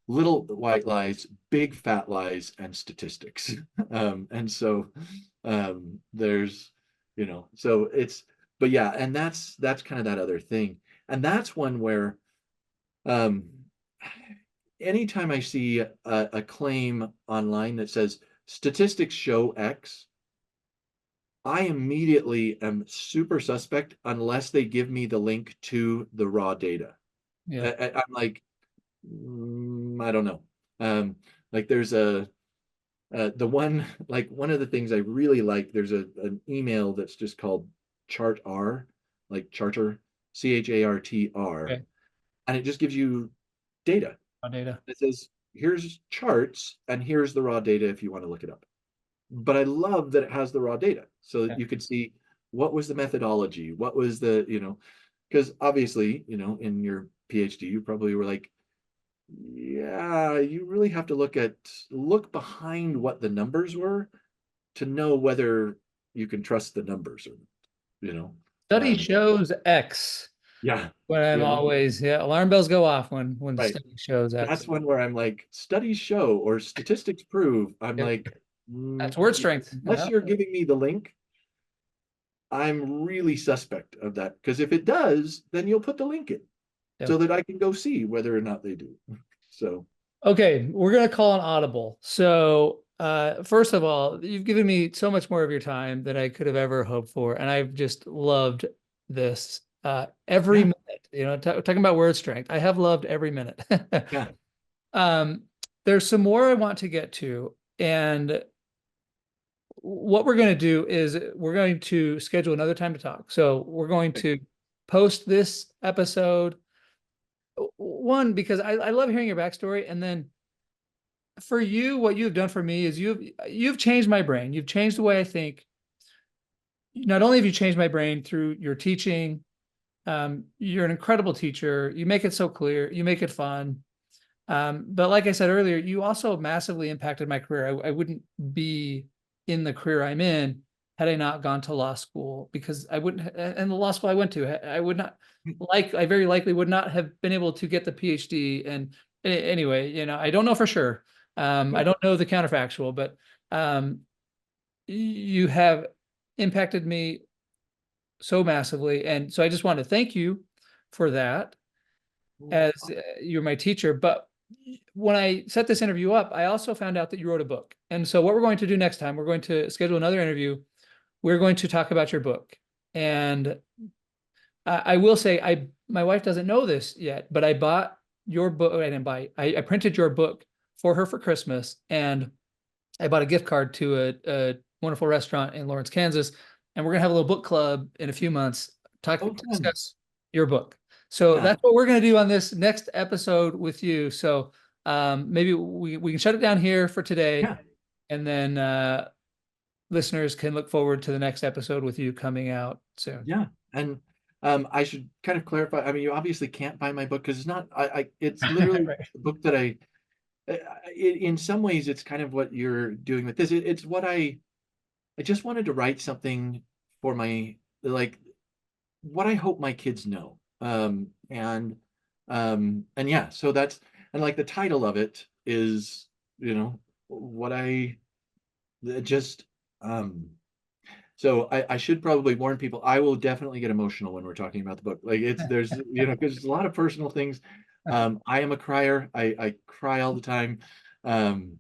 little white lies, big fat lies, and statistics. And so there's, so it's, but yeah, and that's kind of that other thing. And that's one where um, anytime I see a claim online that says statistics show X, I immediately am super suspect unless they give me the link to the raw data. Yeah. I'm like, I don't know. Like there's the one like one of the things I really like. There's an email that's just called Chart R, like Charter, CHARTR, Okay. and it just gives you data. Raw data. It says here's charts and here's the raw data if you want to look it up. But I love that it has the raw data so that Yeah. you could see what was the methodology, what was the, because obviously, in your PhD, you probably were like, yeah, you really have to look behind what the numbers were to know whether you can trust the numbers or not, Study Um, shows X. yeah, When I'm always, yeah, alarm bells go off when right. study shows X. That's one where I'm like, studies show or statistics prove. I'm Yep. like, That's word strength. unless you're giving me the link, I'm really suspect of that. Because if it does, then you'll put the link in so Yep. that I can go see whether or not they do. So, Okay, we're gonna call an audible. So, first of all, you've given me so much more of your time than I could have ever hoped for, and I've just loved this. Every yeah, minute, talking about word strength, I have loved every minute. yeah. Um, there's some more I want to get to, and what we're going to do is we're going to schedule another time to talk. So we're going to post this episode one because I love hearing your backstory, and then for you, what you've done for me is you've changed my brain. You've changed the way I think. Not only have you changed my brain through your teaching, you're an incredible teacher. You make it so clear. You make it fun. But like I said earlier, you also massively impacted my career. I wouldn't be in the career I'm in had I not gone to law school, because I wouldn't, and the law school I went to, I would not I very likely would not have been able to get the PhD. And anyway, I don't know for sure. I don't know the counterfactual, but um, you have impacted me so massively. And so I just want to thank you for that, as you're my teacher. But when I set this interview up, I also found out that you wrote a book. And so what we're going to do next time, we're going to schedule another interview. We're going to talk about your book. And I will say, my wife doesn't know this yet, but I bought your book. I didn't buy. I printed your book for her for Christmas, and I bought a gift card to a wonderful restaurant in Lawrence, Kansas. And we're gonna have a little book club in a few months, Oh, to fun. discuss your book. So Yeah, that's what we're gonna do on this next episode with you. So maybe we can shut it down here for today, yeah, and then listeners can look forward to the next episode with you coming out soon. yeah. And I should kind of clarify. I mean, you obviously can't buy my book because it's not. It's literally Right. the book that in some ways, it's kind of what you're doing with this. It's what I just wanted to write something for my like what I hope my kids know. And yeah, so that's and like the title of it is, what I just so I should probably warn people, I will definitely get emotional when we're talking about the book. Like there's because there's a lot of personal things. I am a crier. I cry all the time. Um,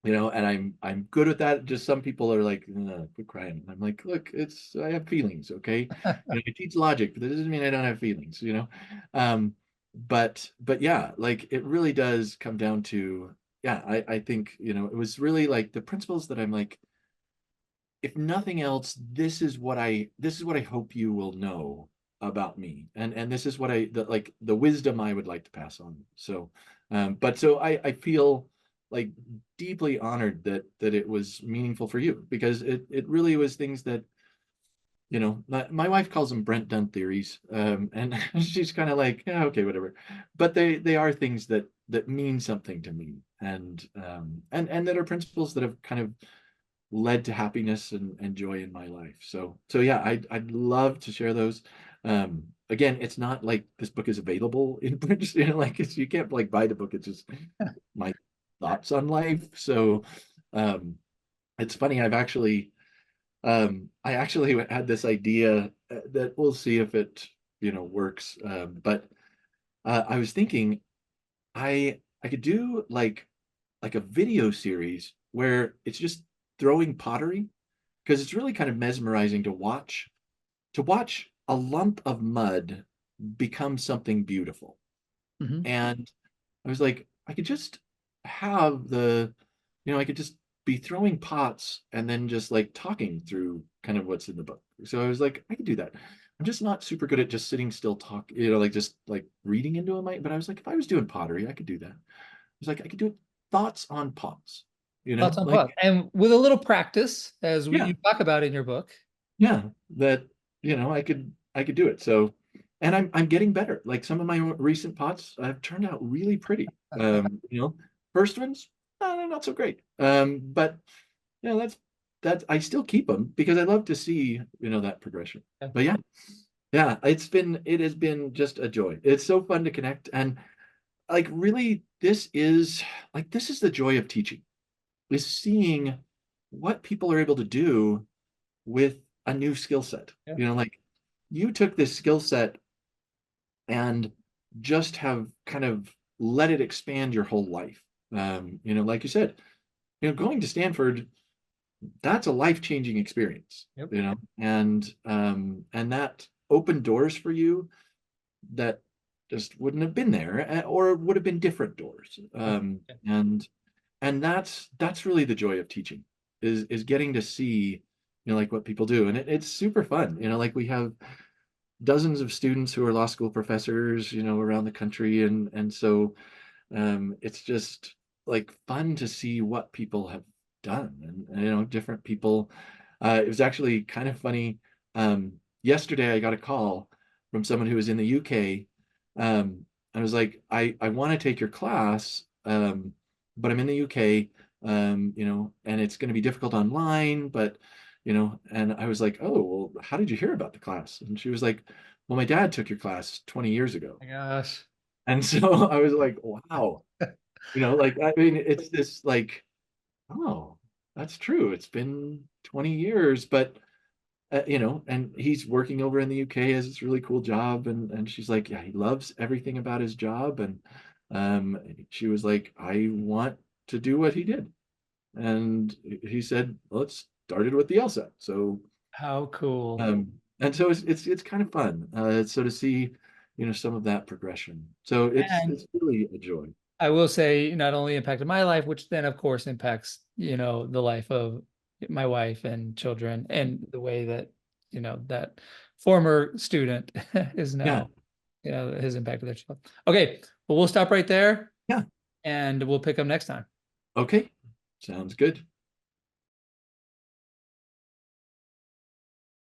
and I'm good with that. Just some people are like, quit crying. I'm like, look, I have feelings, okay? I teach logic, but that doesn't mean I don't have feelings, Um, but yeah, like it really does come down to, yeah, I think, it was really like the principles that I'm like, if nothing else, this is what I hope you will know about me. And this is what the wisdom I would like to pass on. So but so I feel like deeply honored that it was meaningful for you, because it really was things that, my wife calls them Brent Dunn theories. And she's kind of like, yeah, okay, whatever. But they are things that mean something to me, and that are principles that have kind of led to happiness and joy in my life. So yeah, I'd love to share those. Again, it's not like this book is available in print, like you can't like buy the book. It's just my thoughts on life. So um, it's funny. I actually had this idea that we'll see if it, works. But I was thinking I could do like a video series where it's just throwing pottery, because it's really kind of mesmerizing to watch a lump of mud become something beautiful. Mhm. And I was like, I could just have I could just be throwing pots and then just like talking through kind of what's in the book. So I was like, I could do that. I'm just not super good at just sitting still talk, like just like reading into a mic. But I was like, if I was doing pottery, I could do that. I was like, I could do thoughts on pots, Thoughts on like, pot. And with a little practice, as yeah, you talk about in your book. yeah, that, I could do it. So, and I'm getting better. Like some of my recent pots have turned out really pretty. First ones, not so great. But that's I still keep them because I love to see, that progression. Yeah. But yeah, yeah, it has been just a joy. It's so fun to connect. And like really this is the joy of teaching, is seeing what people are able to do with a new skill set. Yeah. Like you took this skill set and just have kind of let it expand your whole life. Like you said, going to Stanford, that's a life-changing experience, Yep. and that opened doors for you that just wouldn't have been there, or would have been different doors. Yeah. And that's really the joy of teaching, is getting to see, like what people do. And it's super fun. Like we have dozens of students who are law school professors, around the country. And so it's just like fun to see what people have done, and different people. It was actually kind of funny. Yesterday I got a call from someone who was in the UK. I was like, I want to take your class, but I'm in the UK, and it's going to be difficult online, but and I was like, oh, well, how did you hear about the class? And she was like, well, my dad took your class 20 years ago. My gosh. And so I was like, wow, like, I mean, it's this like, oh, that's true. It's been 20 years, but and he's working over in the UK, has this really cool job. And she's like, yeah, he loves everything about his job. And um, she was like, I want to do what he did. And he said, well, it started with the LSAT. So How cool. and so it's kind of fun. So to see, some of that progression. So it's And really a joy. I will say, not only impacted my life, which then of course impacts, the life of my wife and children, and the way that, that former student is Yeah. now, has impacted their child. Okay, well, we'll stop right there Yeah. and we'll pick up next time. Okay. Sounds good.